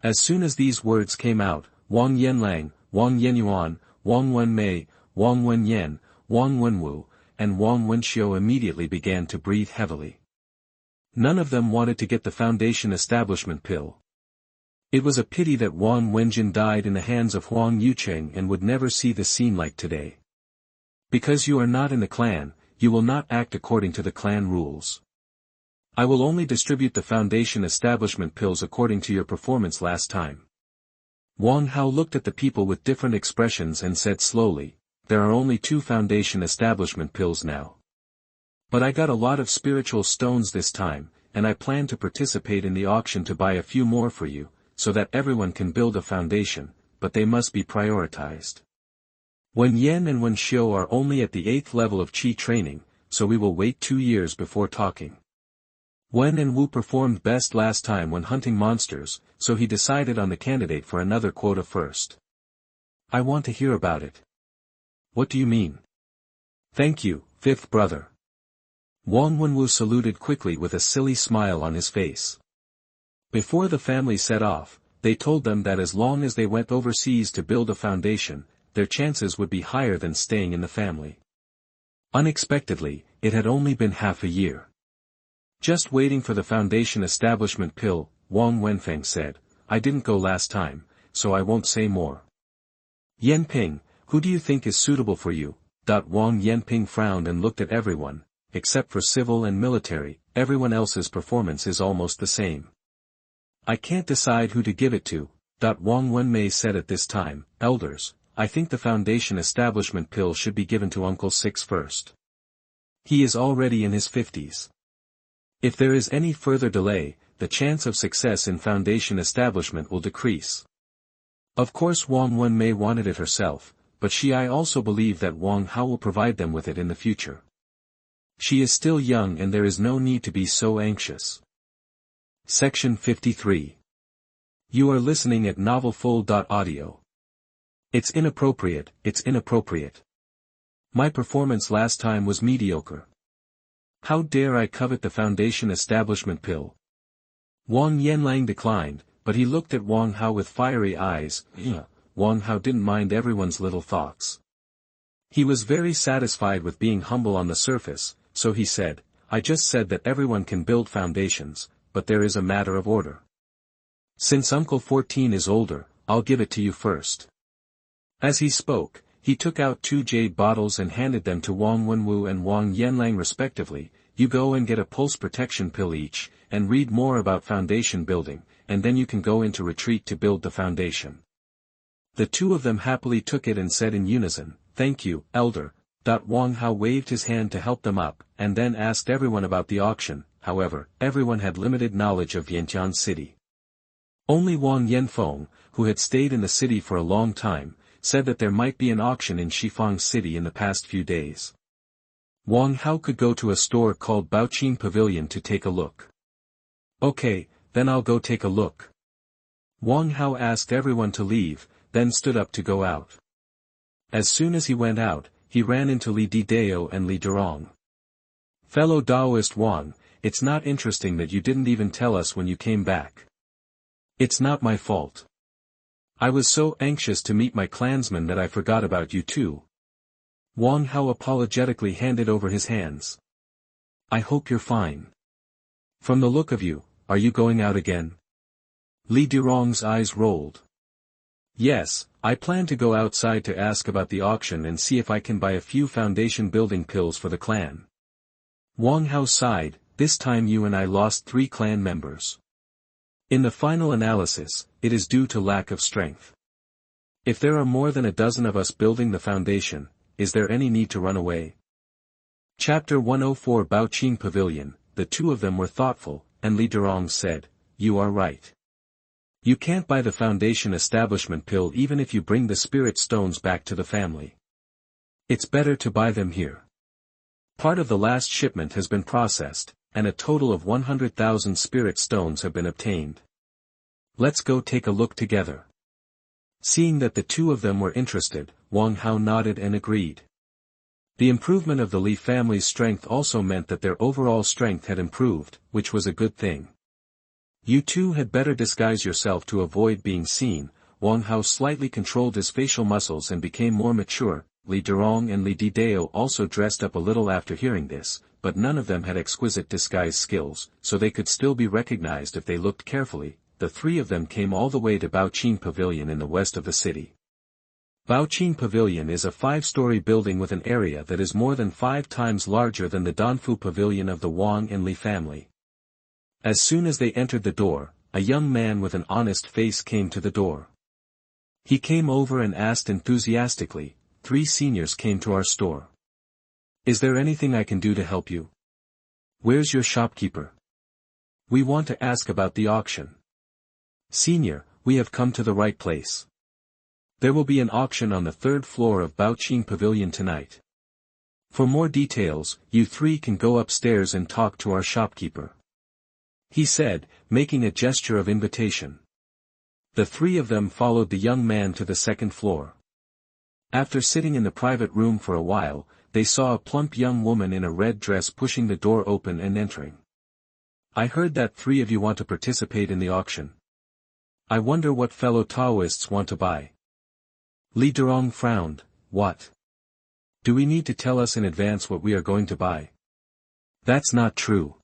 As soon as these words came out, Wang Yanlang, Wang Yenyuan, Wang Wenmei, Wang Wenyan, Wang Wenwu, and Wang Wenxiu immediately began to breathe heavily. None of them wanted to get the foundation establishment pill. It was a pity that Wang Wenjin died in the hands of Huang Yucheng and would never see the scene like today. Because you are not in the clan, you will not act according to the clan rules. I will only distribute the foundation establishment pills according to your performance last time. Wang Hao looked at the people with different expressions and said slowly, "There are only 2 foundation establishment pills now. But I got a lot of spiritual stones this time, and I plan to participate in the auction to buy a few more for you, so that everyone can build a foundation, but they must be prioritized. Wen Yan and Wen Xiu are only at the 8th level of Qi training, so we will wait 2 years before talking. Wen and Wu performed best last time when hunting monsters, so he decided on the candidate for another quota first. I want to hear about it." "What do you mean?" "Thank you, fifth brother." Wang Wenwu saluted quickly with a silly smile on his face. Before the family set off, they told them that as long as they went overseas to build a foundation, their chances would be higher than staying in the family. Unexpectedly, it had only been half a year. Just waiting for the foundation establishment pill, Wang Wenfeng said, I didn't go last time, so I won't say more. Yanping, who do you think is suitable for you? Wang Yanping frowned and looked at everyone, except for civil and military, everyone else's performance is almost the same. I can't decide who to give it to, Wang Wenmei said at this time, elders, I think the foundation establishment pill should be given to Uncle Six first. He is already in his 50s. If there is any further delay, the chance of success in foundation establishment will decrease. Of course Wang Wenmei wanted it herself, but I also believe that Wang Hao will provide them with it in the future. She is still young and there is no need to be so anxious. Section 53. You are listening at novelfull.audio. It's inappropriate, it's inappropriate. My performance last time was mediocre. How dare I covet the foundation establishment pill? Wang Yanlang declined, but he looked at Wang Hao with fiery eyes. Wang Hao didn't mind everyone's little thoughts. He was very satisfied with being humble on the surface, so he said, I just said that everyone can build foundations, but there is a matter of order. Since Uncle 14 is older, I'll give it to you first. As he spoke, he took out 2 jade bottles and handed them to Wang Wenwu and Wang Yanlang respectively. You go and get a pulse protection pill each, and read more about foundation building, and then you can go into retreat to build the foundation. The 2 of them happily took it and said in unison, Thank you, elder. Wang Hao waved his hand to help them up, and then asked everyone about the auction. However, everyone had limited knowledge of Yantian city. Only Wang Yanfeng, who had stayed in the city for a long time, said that there might be an auction in Shifang City in the past few days. Wang Hao could go to a store called Baoqing Pavilion to take a look. Okay, then I'll go take a look. Wang Hao asked everyone to leave, then stood up to go out. As soon as he went out, he ran into Li Didao and Li Durong. Fellow Daoist Wang, it's not interesting that you didn't even tell us when you came back. It's not my fault. I was so anxious to meet my clansmen that I forgot about you too. Wang Hao apologetically handed over his hands. I hope you're fine. From the look of you, are you going out again? Li Durong's eyes rolled. Yes, I plan to go outside to ask about the auction and see if I can buy a few foundation building pills for the clan. Wang Hao sighed, this time you and I lost 3 clan members. In the final analysis, it is due to lack of strength. If there are more than a dozen of us building the foundation, is there any need to run away? Chapter 104 Baoqing Pavilion, the 2 of them were thoughtful, and Li Durong said, You are right. You can't buy the foundation establishment pill even if you bring the spirit stones back to the family. It's better to buy them here. Part of the last shipment has been processed, and a total of 100,000 spirit stones have been obtained. Let's go take a look together. Seeing that the 2 of them were interested, Wang Hao nodded and agreed. The improvement of the Li family's strength also meant that their overall strength had improved, which was a good thing. You 2 had better disguise yourself to avoid being seen. Wang Hao slightly controlled his facial muscles and became more mature. Li Durong and Li Didao also dressed up a little after hearing this, but none of them had exquisite disguise skills, so they could still be recognized if they looked carefully. The 3 of them came all the way to Baoqing Pavilion in the west of the city. Baoqing Pavilion is a 5-story building with an area that is more than 5 times larger than the Danfu Pavilion of the Wang and Li family. As soon as they entered the door, a young man with an honest face came to the door. He came over and asked enthusiastically, 3 seniors came to our store. Is there anything I can do to help you? Where's your shopkeeper? We want to ask about the auction. Senior, we have come to the right place. There will be an auction on the 3rd floor of Baoqing Pavilion tonight. For more details, you 3 can go upstairs and talk to our shopkeeper. He said, making a gesture of invitation. The 3 of them followed the young man to the 2nd floor. After sitting in the private room for a while, they saw a plump young woman in a red dress pushing the door open and entering. I heard that 3 of you want to participate in the auction. I wonder what fellow Taoists want to buy. Li Durong frowned. What? Do we need to tell us in advance what we are going to buy? That's not true.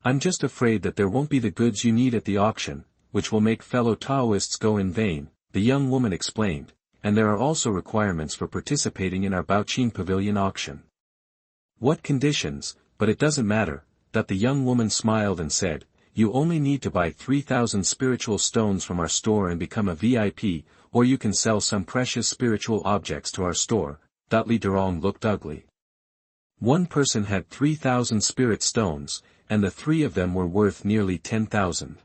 I'm just afraid that there won't be the goods you need at the auction, which will make fellow Taoists go in vain, the young woman explained, and there are also requirements for participating in our Baoqing Pavilion auction. What conditions? But it doesn't matter, that the young woman smiled and said, you only need to buy 3,000 spiritual stones from our store and become a VIP, or you can sell some precious spiritual objects to our store. Li Durong looked ugly. One person had 3,000 spirit stones, and the 3 of them were worth nearly 10,000.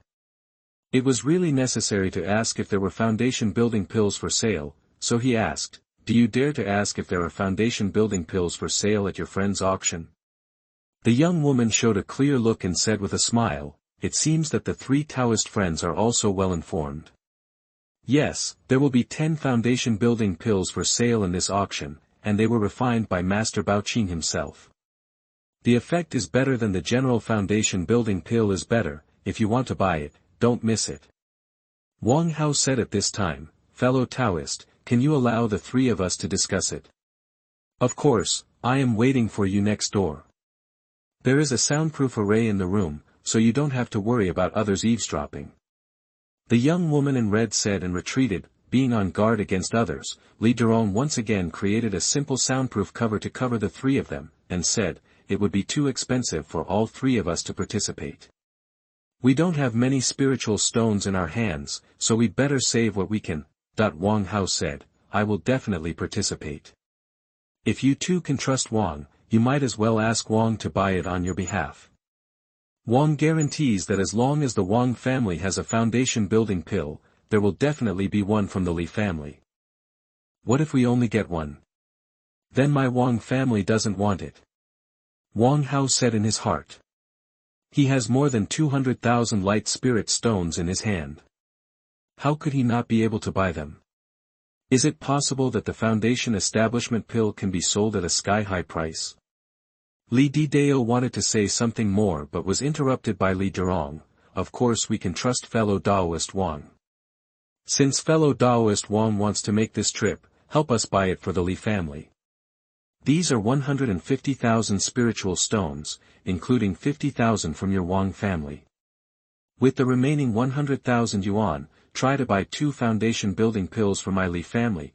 It was really necessary to ask if there were foundation building pills for sale, so he asked, do you dare to ask if there are foundation building pills for sale at your friend's auction? The young woman showed a clear look and said with a smile, it seems that the 3 Taoist friends are also well informed. Yes, there will be 10 foundation building pills for sale in this auction, and they were refined by Master Baoqing himself. The effect is better than the general foundation building pill is better. If you want to buy it, don't miss it. Wang Hao said at this time, fellow Taoist, can you allow the 3 of us to discuss it? Of course, I am waiting for you next door. There is a soundproof array in the room, so you don't have to worry about others eavesdropping. The young woman in red said and retreated, being on guard against others. Li Durong once again created a simple soundproof cover to cover the 3 of them, and said, it would be too expensive for all 3 of us to participate. We don't have many spiritual stones in our hands, so we'd better save what we can. Wang Hao said, I will definitely participate. If you 2 can trust Wang, you might as well ask Wang to buy it on your behalf. Wang guarantees that as long as the Wang family has a foundation building pill, there will definitely be one from the Li family. What if we only get one? Then my Wang family doesn't want it. Wang Hao said in his heart. He has more than 200,000 light spirit stones in his hand. How could he not be able to buy them? Is it possible that the foundation establishment pill can be sold at a sky-high price? Li Didao wanted to say something more but was interrupted by Li Durong. Of course we can trust fellow Daoist Wang. Since fellow Daoist Wang wants to make this trip, help us buy it for the Li family. These are 150,000 spiritual stones, including 50,000 from your Wang family. With the remaining 100,000 yuan, try to buy 2 foundation building pills for my Li family.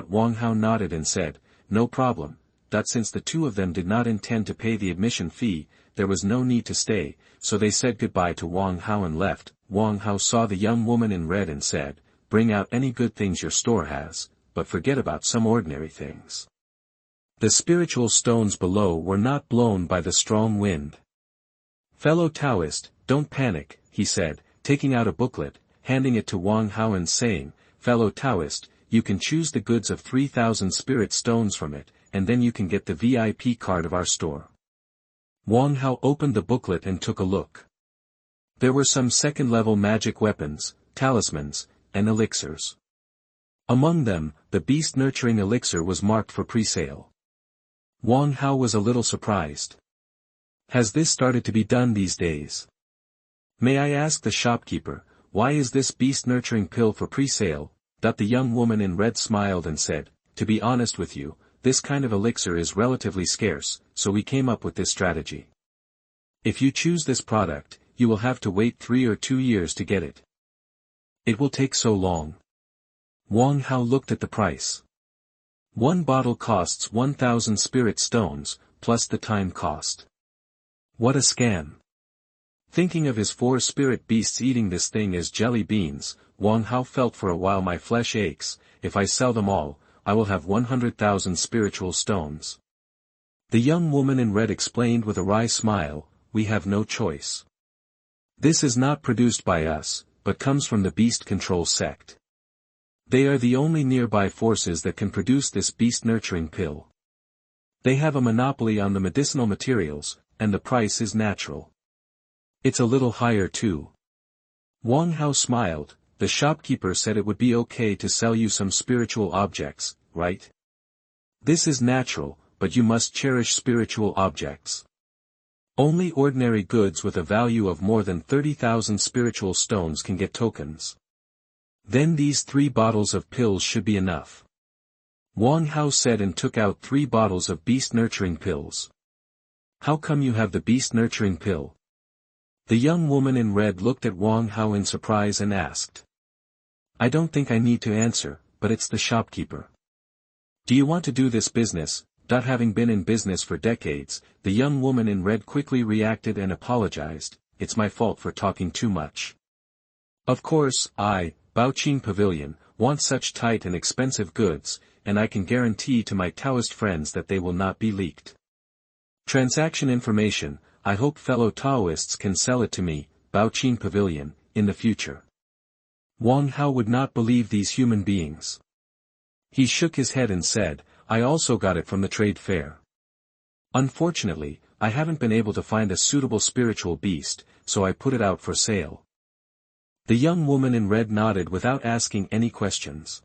Wang Hao nodded and said, no problem. Since the 2 of them did not intend to pay the admission fee, there was no need to stay, so they said goodbye to Wang Hao and left. Wang Hao saw the young woman in red and said, bring out any good things your store has, but forget about some ordinary things. The spiritual stones below were not blown by the strong wind. Fellow Taoist, don't panic, he said, taking out a booklet, handing it to Wang Hao and saying, fellow Taoist, you can choose the goods of 3,000 spirit stones from it, and then you can get the VIP card of our store. Wang Hao opened the booklet and took a look. There were some second-level magic weapons, talismans, and elixirs. Among them, the beast-nurturing elixir was marked for pre-sale. Wang Hao was a little surprised. Has this started to be done these days? May I ask the shopkeeper, why is this beast-nurturing pill for pre-sale? The young woman in red smiled and said, to be honest with you, this kind of elixir is relatively scarce, so we came up with this strategy. If you choose this product, you will have to wait 3 or 2 years to get it. It will take so long. Wang Hao looked at the price. 1 bottle costs 1,000 spirit stones, plus the time cost. What a scam. Thinking of his 4 spirit beasts eating this thing as jelly beans, Wang Hao felt for a while my flesh aches. If I sell them all, I will have 100,000 spiritual stones. The young woman in red explained with a wry smile, we have no choice. This is not produced by us, but comes from the beast control sect. They are the only nearby forces that can produce this beast-nurturing pill. They have a monopoly on the medicinal materials, and the price is natural. It's a little higher too. Wang Hao smiled. The shopkeeper said it would be okay to sell you some spiritual objects, right? This is natural, but you must cherish spiritual objects. Only ordinary goods with a value of more than 30,000 spiritual stones can get tokens. Then these 3 bottles of pills should be enough. Wang Hao said and took out 3 bottles of beast-nurturing pills. How come you have the beast-nurturing pill? The young woman in red looked at Wang Hao in surprise and asked. I don't think I need to answer, but it's the shopkeeper. Do you want to do this business? Having been in business for decades, the young woman in red quickly reacted and apologized. It's my fault for talking too much. Of course, I, Baoqing Pavilion, want such tight and expensive goods, and I can guarantee to my Taoist friends that they will not be leaked. Transaction information, I hope fellow Taoists can sell it to me, Baoqing Pavilion, in the future. Wang Hao would not believe these human beings. He shook his head and said, I also got it from the trade fair. Unfortunately, I haven't been able to find a suitable spiritual beast, so I put it out for sale. The young woman in red nodded without asking any questions.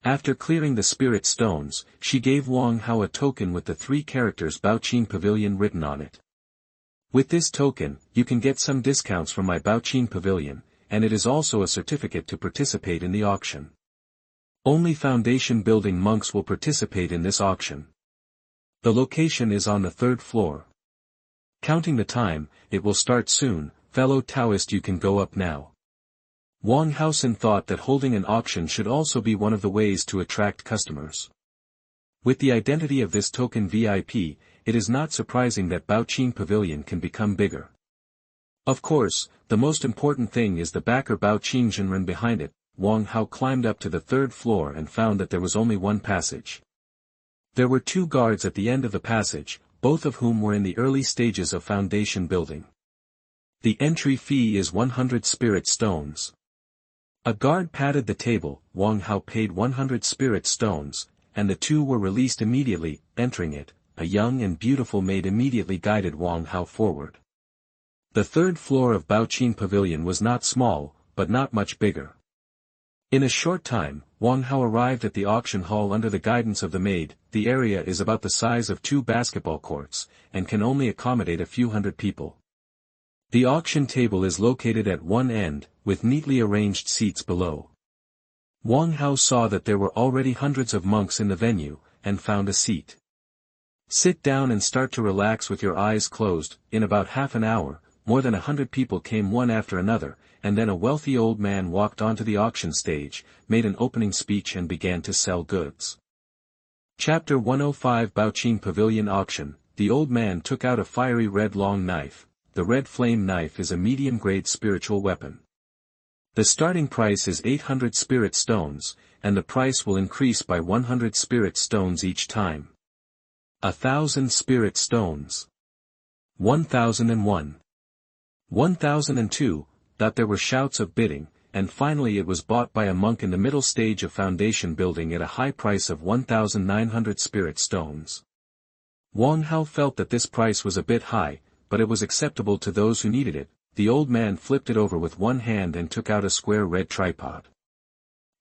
After clearing the spirit stones, she gave Wang Hao a token with the 3 characters Baoqing Pavilion written on it. With this token, you can get some discounts from my Baoqing Pavilion, and it is also a certificate to participate in the auction. Only foundation building monks will participate in this auction. The location is on the 3rd floor. Counting the time, it will start soon, fellow Taoist, you can go up now. Wang Haosen thought that holding an auction should also be one of the ways to attract customers. With the identity of this token VIP, it is not surprising that Baoqing Pavilion can become bigger. Of course, the most important thing is the backer Baoqing Zhenren behind it. Wang Hao climbed up to the 3rd floor and found that there was only one passage. There were 2 guards at the end of the passage, both of whom were in the early stages of foundation building. The entry fee is 100 spirit stones. A guard patted the table. Wang Hao paid 100 spirit stones, and the 2 were released immediately. Entering it, a young and beautiful maid immediately guided Wang Hao forward. The 3rd floor of Baoqing Pavilion was not small, but not much bigger. In a short time, Wang Hao arrived at the auction hall under the guidance of the maid. The area is about the size of 2 basketball courts, and can only accommodate a few hundred people. The auction table is located at one end, with neatly arranged seats below. Wang Hao saw that there were already hundreds of monks in the venue, and found a seat. Sit down and start to relax with your eyes closed. In about half an hour, more than 100 people came one after another, and then a wealthy old man walked onto the auction stage, made an opening speech and began to sell goods. Chapter 105 Baoqing Pavilion Auction. The old man took out a fiery red long knife. The red flame knife is a medium-grade spiritual weapon. The starting price is 800 spirit stones, and the price will increase by 100 spirit stones each time. 1,000 spirit stones. 1,001. 1,002. There were shouts of bidding, and finally it was bought by a monk in the middle stage of foundation building at a high price of 1,900 spirit stones. Wang Hao felt that this price was a bit high, but it was acceptable to those who needed it. The old man flipped it over with one hand and took out a square red tripod.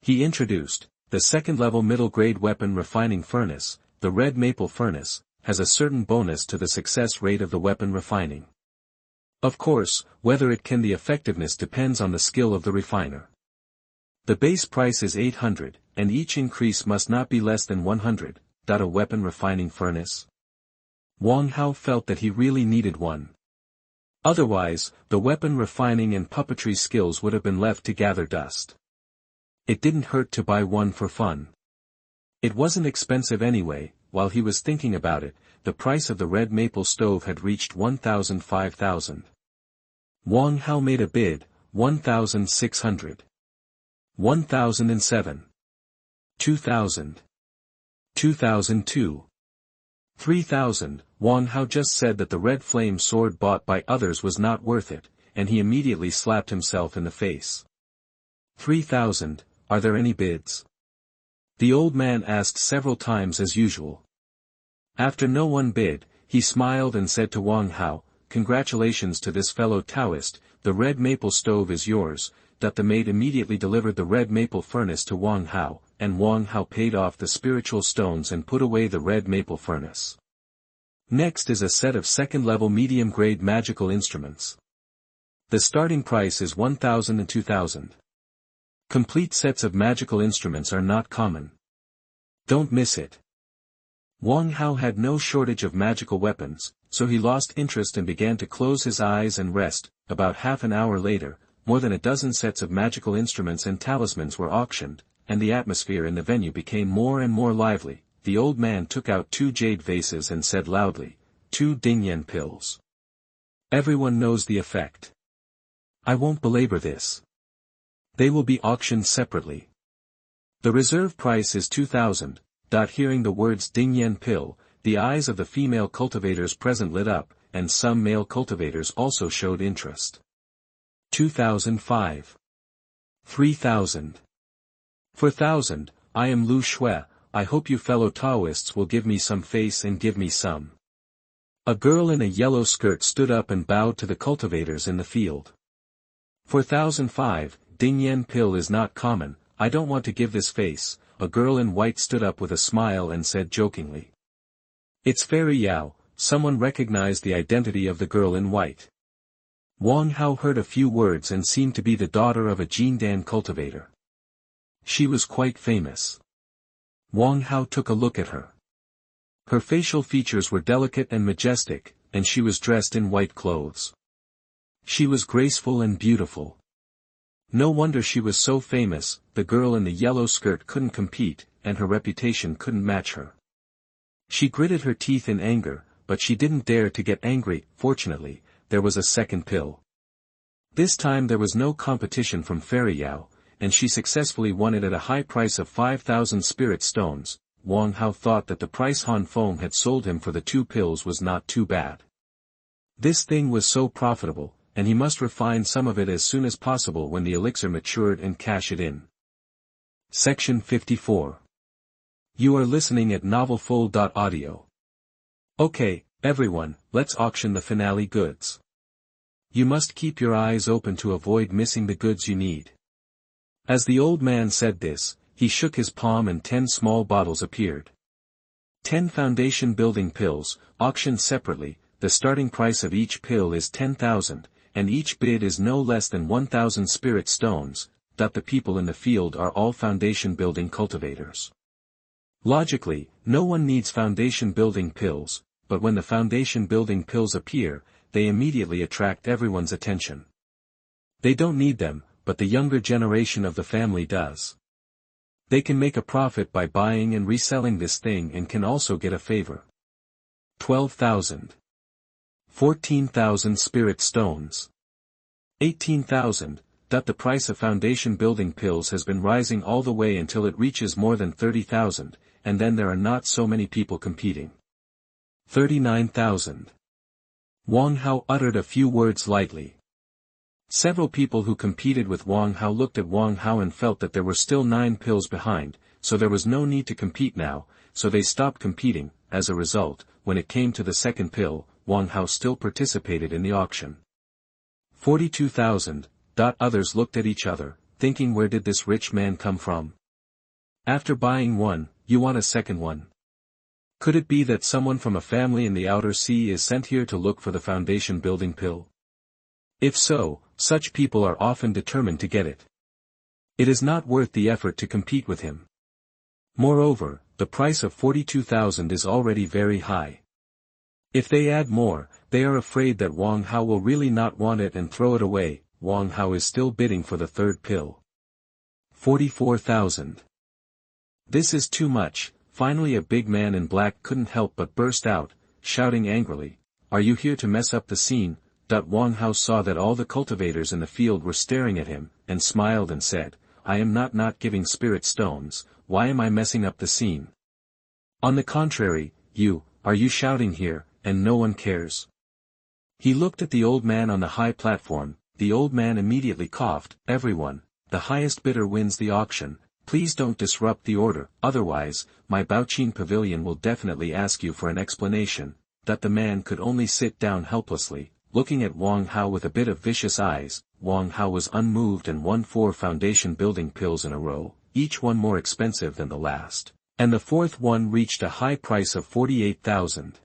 He introduced, the 2nd-level middle-grade weapon refining furnace. The red maple furnace has a certain bonus to the success rate of the weapon refining. Of course, whether it can the effectiveness depends on the skill of the refiner. The base price is 800, and each increase must not be less than 100. A weapon refining furnace? Wang Hao felt that he really needed one. Otherwise, the weapon refining and puppetry skills would have been left to gather dust. It didn't hurt to buy one for fun. It wasn't expensive anyway. While he was thinking about it, the price of the red maple stove had reached 5,000. Wang Hao made a bid, 1,600. 1,007. 2,000. 2,002. 3,000. Wang Hao just said that the red flame sword bought by others was not worth it, and he immediately slapped himself in the face. 3,000, are there any bids? The old man asked several times as usual. After no one bid, he smiled and said to Wang Hao, "Congratulations to this fellow Taoist, the red maple stove is yours." The maid immediately delivered the red maple furnace to Wang Hao, and Wang Hao paid off the spiritual stones and put away the red maple furnace. Next is a set of second-level medium-grade magical instruments. The starting price is 1,000 and 2,000. Complete sets of magical instruments are not common. Don't miss it. Wang Hao had no shortage of magical weapons, so he lost interest and began to close his eyes and rest. About half an hour later, more than a dozen sets of magical instruments and talismans were auctioned, and the atmosphere in the venue became more and more lively. The old man took out 2 jade vases and said loudly, 2 Dingyan pills. Everyone knows the effect. I won't belabor this. They will be auctioned separately. The reserve price is 2,000. Hearing the words Dingyan pill, the eyes of the female cultivators present lit up, and some male cultivators also showed interest. 2,005. 3,000. 4,000, I am Lu Shui, I hope you fellow Taoists will give me some face and give me some. A girl in a yellow skirt stood up and bowed to the cultivators in the field. 4,005, Dingyan pill is not common, I don't want to give this face. A girl in white stood up with a smile and said jokingly. It's Fairy Yao. Someone recognized the identity of the girl in white. Wang Hao heard a few words and seemed to be the daughter of a Jindan cultivator. She was quite famous. Wang Hao took a look at her. Her facial features were delicate and majestic, and she was dressed in white clothes. She was graceful and beautiful. No wonder she was so famous. The girl in the yellow skirt couldn't compete, and her reputation couldn't match her. She gritted her teeth in anger, but she didn't dare to get angry. Fortunately, there was a second pill. This time there was no competition from Fairy Yao, and she successfully won it at a high price of 5,000 spirit stones. Wang Hao thought that the price Han Feng had sold him for the 2 pills was not too bad. This thing was so profitable, and he must refine some of it as soon as possible when the elixir matured and cash it in. Section 54. You are listening at novelfull.audio. Okay, everyone, let's auction the finale goods. You must keep your eyes open to avoid missing the goods you need. As the old man said this, he shook his palm and 10 small bottles appeared. 10 foundation building pills, auctioned separately. The starting price of each pill is 10,000, and each bid is no less than 1,000 spirit stones. The people in the field are all foundation building cultivators. Logically, no one needs foundation building pills, but when the foundation building pills appear, they immediately attract everyone's attention. They don't need them, but the younger generation of the family does. They can make a profit by buying and reselling this thing and can also get a favor. 12,000. 14,000 spirit stones. 18,000. The price of foundation building pills has been rising all the way until it reaches more than 30,000, and then there are not so many people competing. 39,000. Wang Hao uttered a few words lightly. Several people who competed with Wang Hao looked at Wang Hao and felt that there were still 9 pills behind, so there was no need to compete now, so they stopped competing. As a result, when it came to the second pill, Wang Hao still participated in the auction. 42,000. Others looked at each other, thinking, where did this rich man come from? After buying one, you want a second one. Could it be that someone from a family in the outer sea is sent here to look for the foundation building pill? If so, such people are often determined to get it. It is not worth the effort to compete with him. Moreover, the price of 42,000 is already very high. If they add more, they are afraid that Wang Hao will really not want it and throw it away. Wang Hao is still bidding for the third pill. 44,000. This is too much. Finally a big man in black couldn't help but burst out, shouting angrily, "Are you here to mess up the scene?" Wang Hao saw that all the cultivators in the field were staring at him, and smiled and said, "I am not giving spirit stones, why am I messing up the scene? On the contrary, are you shouting here, and no one cares?" He looked at the old man on the high platform. The old man immediately coughed, "Everyone, the highest bidder wins the auction, please don't disrupt the order, otherwise, my Baoqin pavilion will definitely ask you for an explanation." The man could only sit down helplessly, looking at Wang Hao with a bit of vicious eyes. Wang Hao was unmoved and won 4 foundation building pills in a row, each one more expensive than the last, and the fourth one reached a high price of 48,000.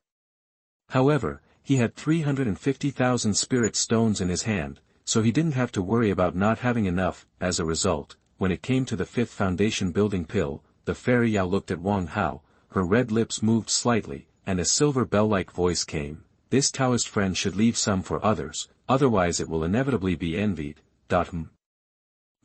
However, he had 350,000 spirit stones in his hand, so he didn't have to worry about not having enough. As a result, when it came to the fifth foundation building pill, the fairy Yao looked at Wang Hao, her red lips moved slightly, and a silver bell-like voice came, "This Taoist friend should leave some for others, otherwise it will inevitably be envied."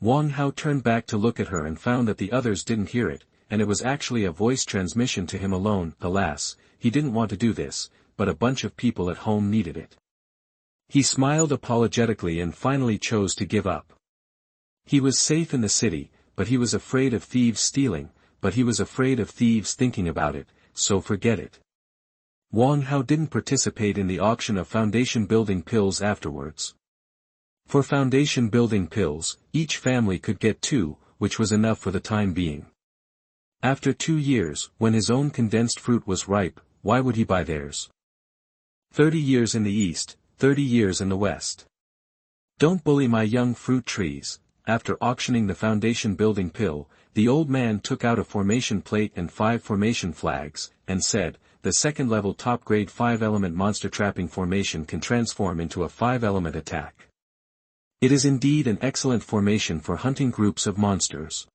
Wang Hao turned back to look at her and found that the others didn't hear it, and it was actually a voice transmission to him alone. Alas, he didn't want to do this, but a bunch of people at home needed it. He smiled apologetically and finally chose to give up. He was safe in the city, but he was afraid of thieves stealing, but he was afraid of thieves thinking about it, so forget it. Wang Hao didn't participate in the auction of foundation building pills afterwards. For foundation building pills, each family could get 2, which was enough for the time being. After 2 years, when his own condensed fruit was ripe, why would he buy theirs? 30 years in the east, 30 years in the west. Don't bully my young fruit trees. After auctioning the foundation building pill, the old man took out a formation plate and 5 formation flags, and said, "The second level top grade 5-element monster trapping formation can transform into a 5-element attack. It is indeed an excellent formation for hunting groups of monsters.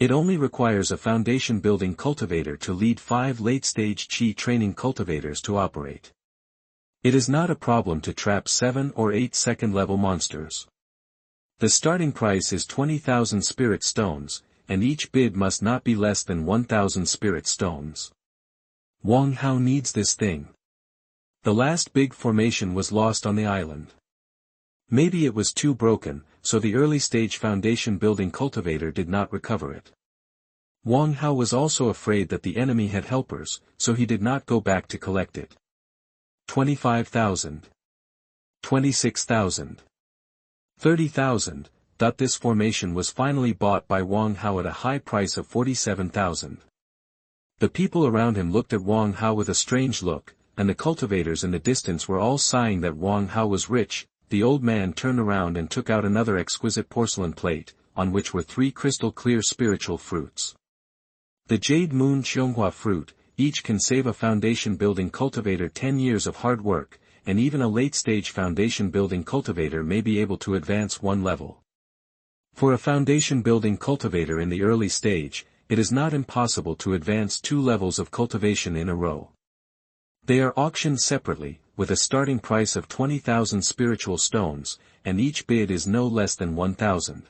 It only requires a foundation building cultivator to lead 5 late-stage chi training cultivators to operate. It is not a problem to trap 7 or 8 second-level monsters. The starting price is 20,000 spirit stones, and each bid must not be less than 1,000 spirit stones. Wang Hao needs this thing. The last big formation was lost on the island. Maybe it was too broken, so the early-stage foundation building cultivator did not recover it. Wang Hao was also afraid that the enemy had helpers, so he did not go back to collect it. 25,000. 26,000. 30,000. This formation was finally bought by Wang Hao at a high price of 47,000. The people around him looked at Wang Hao with a strange look, and the cultivators in the distance were all sighing that Wang Hao was rich. The old man turned around and took out another exquisite porcelain plate, on which were 3 crystal-clear spiritual fruits. The Jade Moon Xuanhuan fruit, each can save a foundation-building cultivator 10 years of hard work, and even a late-stage foundation-building cultivator may be able to advance 1 level. For a foundation-building cultivator in the early stage, it is not impossible to advance 2 levels of cultivation in a row. They are auctioned separately, with a starting price of 20,000 spiritual stones, and each bid is no less than 1,000.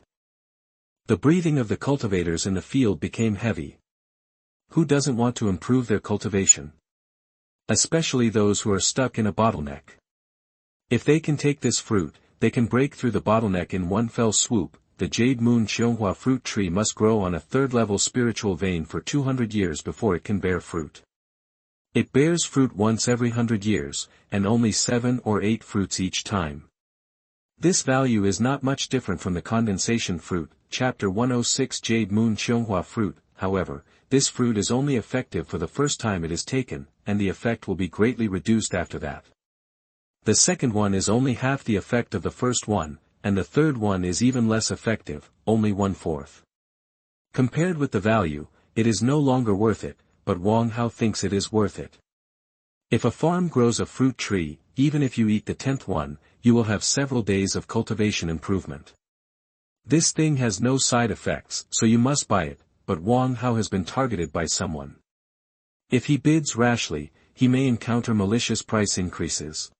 The breathing of the cultivators in the field became heavy. Who doesn't want to improve their cultivation? Especially those who are stuck in a bottleneck. If they can take this fruit, they can break through the bottleneck in one fell swoop. The Jade Moon Xuanhuan fruit tree must grow on a 3rd-level spiritual vein for 200 years before it can bear fruit. It bears fruit once every 100 years, and only 7 or 8 fruits each time. This value is not much different from the condensation fruit, Chapter 106 Jade Moon Xuanhuan fruit. However, this fruit is only effective for the first time it is taken, and the effect will be greatly reduced after that. The second one is only half the effect of the first one, and the third one is even less effective, only 1/4. Compared with the value, it is no longer worth it, but Wang Hao thinks it is worth it. If a farm grows a fruit tree, even if you eat the 10th one, you will have several days of cultivation improvement. This thing has no side effects, so you must buy it, but Wang Hao has been targeted by someone. If he bids rashly, he may encounter malicious price increases.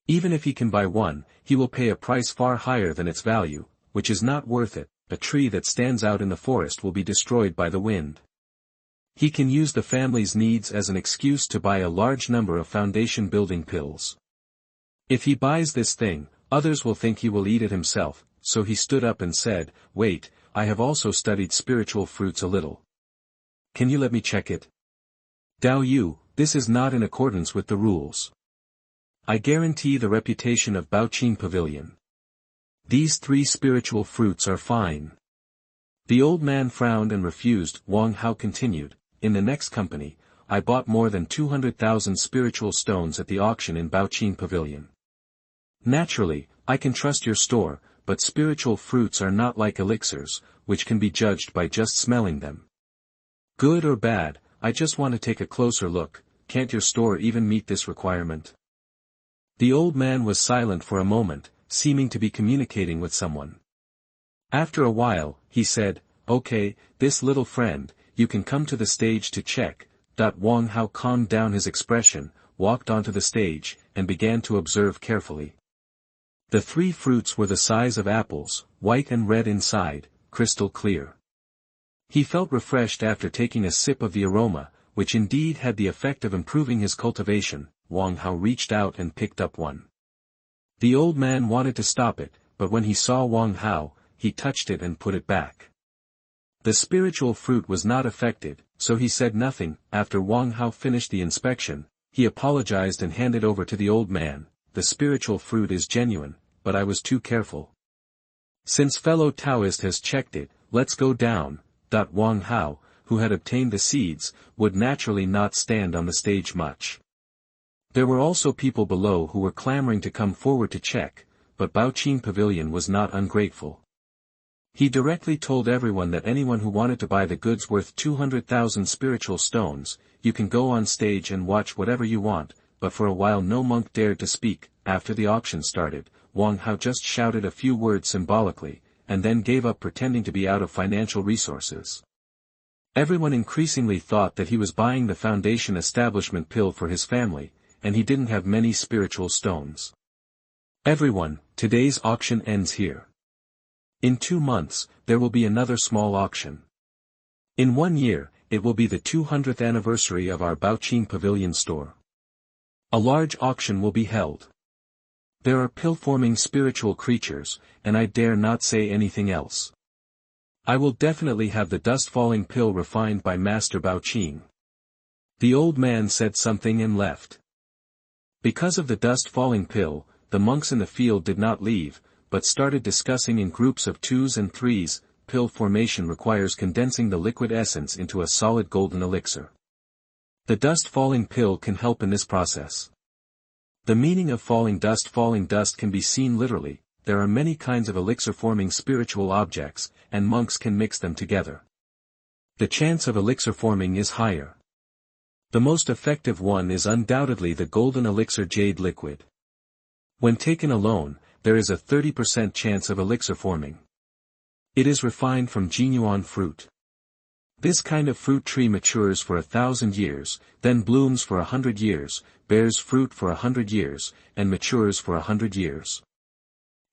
Even if he can buy one, he will pay a price far higher than its value, which is not worth it. A tree that stands out in the forest will be destroyed by the wind. He can use the family's needs as an excuse to buy a large number of foundation building pills. If he buys this thing, others will think he will eat it himself, so he stood up and said, "Wait, I have also studied spiritual fruits a little. Can you let me check it?" "Dao Yu, this is not in accordance with the rules. I guarantee the reputation of Baoqin Pavilion. These 3 spiritual fruits are fine." The old man frowned and refused. Wang Hao continued, "In the next company, I bought more than 200,000 spiritual stones at the auction in Baoqin Pavilion. Naturally, I can trust your store, but spiritual fruits are not like elixirs, which can be judged by just smelling them. Good or bad, I just want to take a closer look. can't your store even meet this requirement? The old man was silent for a moment, seeming to be communicating with someone. After a while, he said, "Okay, this little friend, you can come to the stage to check." Wang Hao calmed down his expression, walked onto the stage, and began to observe carefully. The 3 fruits were the size of apples, white and red inside, crystal clear. He felt refreshed after taking a sip of the aroma, which indeed had the effect of improving his cultivation. Wang Hao reached out and picked up one. The old man wanted to stop it, but when he saw Wang Hao, he touched it and put it back. The spiritual fruit was not affected, so he said nothing. After Wang Hao finished the inspection, he apologized and handed over to the old man. "The spiritual fruit is genuine, but I was too careful. Since fellow Taoist has checked it, let's go down." Wang Hao, who had obtained the seeds, would naturally not stand on the stage much. There were also people below who were clamoring to come forward to check, but Baoqing Pavilion was not ungrateful. He directly told everyone that anyone who wanted to buy the goods worth 200,000 spiritual stones, "You can go on stage and watch whatever you want," but for a while no monk dared to speak. After the auction started, Wang Hao just shouted a few words symbolically, and then gave up pretending to be out of financial resources. Everyone increasingly thought that he was buying the foundation establishment pill for his family, and he didn't have many spiritual stones. Everyone, today's auction ends here. In 2 months, there will be another small auction. In 1 year, it will be the 200th anniversary of our Baoqing Pavilion store. A large auction will be held. There are pill-forming spiritual creatures, and I dare not say anything else. I will definitely have the dust-falling pill refined by Master Baoqing. The old man said something and left. Because of the dust-falling pill, the monks in the field did not leave, but started discussing in groups of 2s and 3s. Pill formation requires condensing the liquid essence into a solid golden elixir. The dust-falling pill can help in this process. The meaning of falling dust can be seen literally. There are many kinds of elixir-forming spiritual objects, and monks can mix them together. The chance of elixir forming is higher. The most effective one is undoubtedly the golden elixir jade liquid. When taken alone, there is a 30% chance of elixir forming. It is refined from Xuanhuan fruit. This kind of fruit tree matures for 1,000 years, then blooms for 100 years, bears fruit for 100 years, and matures for 100 years.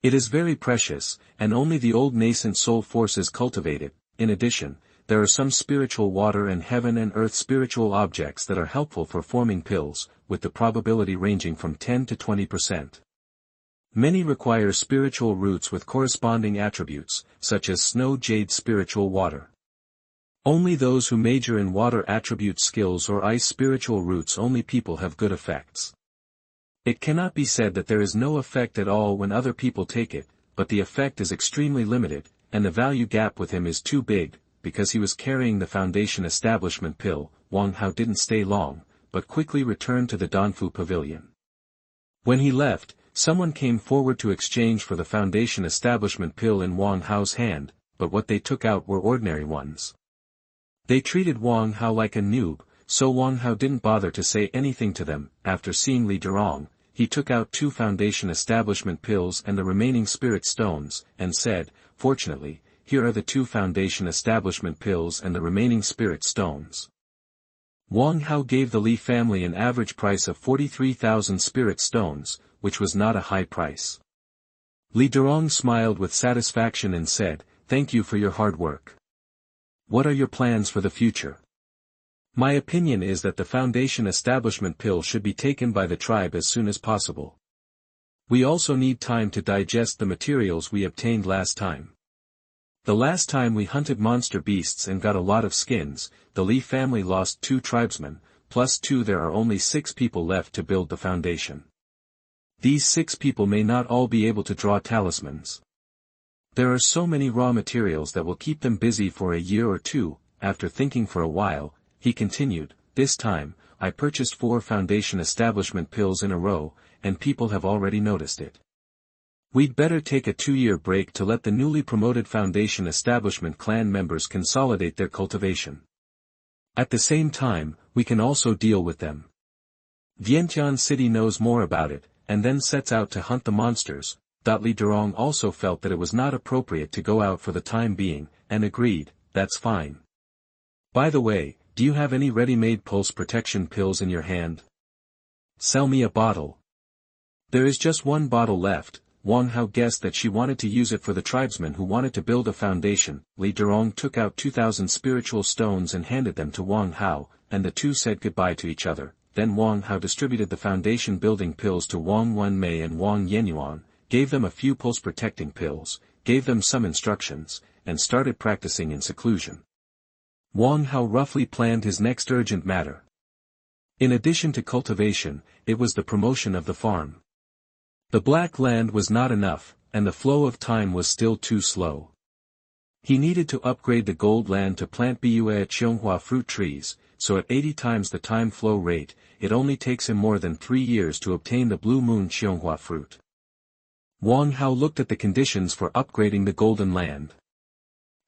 It is very precious, and only the old nascent soul forces cultivate it. In addition, there are some spiritual water and heaven and earth spiritual objects that are helpful for forming pills, with the probability ranging from 10 to 20%. Many require spiritual roots with corresponding attributes, such as snow jade spiritual water. Only those who major in water attribute skills or ice spiritual roots only people have good effects. It cannot be said that there is no effect at all when other people take it, but the effect is extremely limited, and the value gap with him is too big, because he was carrying the foundation establishment pill. Wang Hao didn't stay long, but quickly returned to the Danfu Pavilion. When he left, someone came forward to exchange for the foundation establishment pill in Wang Hao's hand, but what they took out were ordinary ones. They treated Wang Hao like a noob, so Wang Hao didn't bother to say anything to them. After seeing Li Durong, he took out 2 foundation establishment pills and the remaining spirit stones, and said, "Fortunately, here are the 2 foundation establishment pills and the remaining spirit stones." Wang Hao gave the Li family an average price of 43,000 spirit stones, which was not a high price. Li Durong smiled with satisfaction and said, "Thank you for your hard work. What are your plans for the future?" "My opinion is that the foundation establishment pill should be taken by the tribe as soon as possible. We also need time to digest the materials we obtained last time. The last time we hunted monster beasts and got a lot of skins, the Li family lost 2 tribesmen, plus 2 there are only 6 people left to build the foundation. These 6 people may not all be able to draw talismans. There are so many raw materials that will keep them busy for a year or 2. After thinking for a while, he continued, "This time, I purchased 4 foundation establishment pills in a row, and people have already noticed it. We'd better take a 2-year break to let the newly promoted foundation establishment clan members consolidate their cultivation. At the same time, we can also deal with them. Vientiane City knows more about it, and then sets out to hunt the monsters. Li Durong also felt that it was not appropriate to go out for the time being, and agreed, that's fine. By the way, do you have any ready-made pulse protection pills in your hand? Sell me a bottle. There is just one bottle left. Wang Hao guessed that she wanted to use it for the tribesmen who wanted to build a foundation. Li Durong took out 2,000 spiritual stones and handed them to Wang Hao, and the two said goodbye to each other. Then Wang Hao distributed the foundation building pills to Wang Wenmei and Wang Yenyuan, gave them a few pulse protecting pills, gave them some instructions, and started practicing in seclusion. Wang Hao roughly planned his next urgent matter. In addition to cultivation, it was the promotion of the farm. The black land was not enough, and the flow of time was still too slow. He needed to upgrade the gold land to plant Bua at Xuanhuan fruit trees, so at 80 times the time flow rate, it only takes him more than 3 years to obtain the blue moon Xuanhuan fruit. Wang Hao looked at the conditions for upgrading the golden land.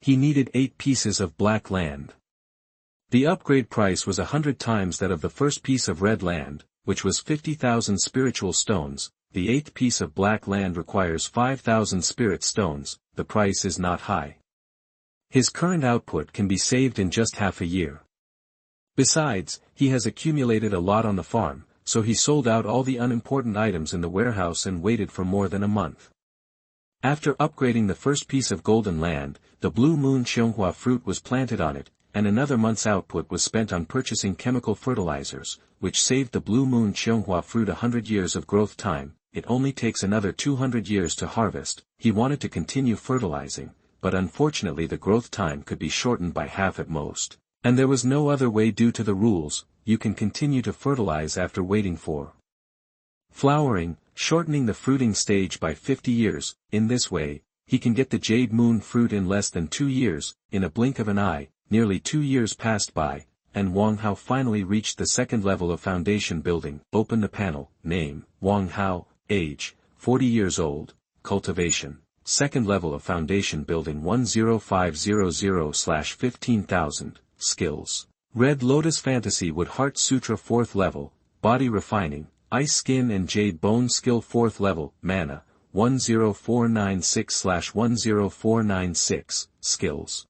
He needed 8 pieces of black land. The upgrade price was 100 times that of the first piece of red land, which was 50,000 spiritual stones. The 8th piece of black land requires 5,000 spirit stones. The price is not high. His current output can be saved in just half a year. Besides, he has accumulated a lot on the farm, so he sold out all the unimportant items in the warehouse and waited for more than a month. After upgrading the first piece of golden land, the blue moon Xuanhuan fruit was planted on it, and another month's output was spent on purchasing chemical fertilizers, which saved the blue moon Xuanhuan fruit 100 years of growth time. It only takes another 200 years to harvest. He wanted to continue fertilizing, but unfortunately the growth time could be shortened by half at most. And there was no other way due to the rules. You can continue to fertilize after waiting for flowering, shortening the fruiting stage by 50 years. In this way, he can get the jade moon fruit in less than 2 years. In a blink of an eye, nearly 2 years passed by, and Wang Hao finally reached the second level of foundation building. Open the panel. Name, Wang Hao. Age, 40 years old. Cultivation, second level of foundation building 10500/15,000. Skills, Red Lotus Fantasy Wood Heart Sutra 4th level. Body Refining, Ice Skin and Jade Bone Skill 4th level. Mana, 10496/10496. Skills,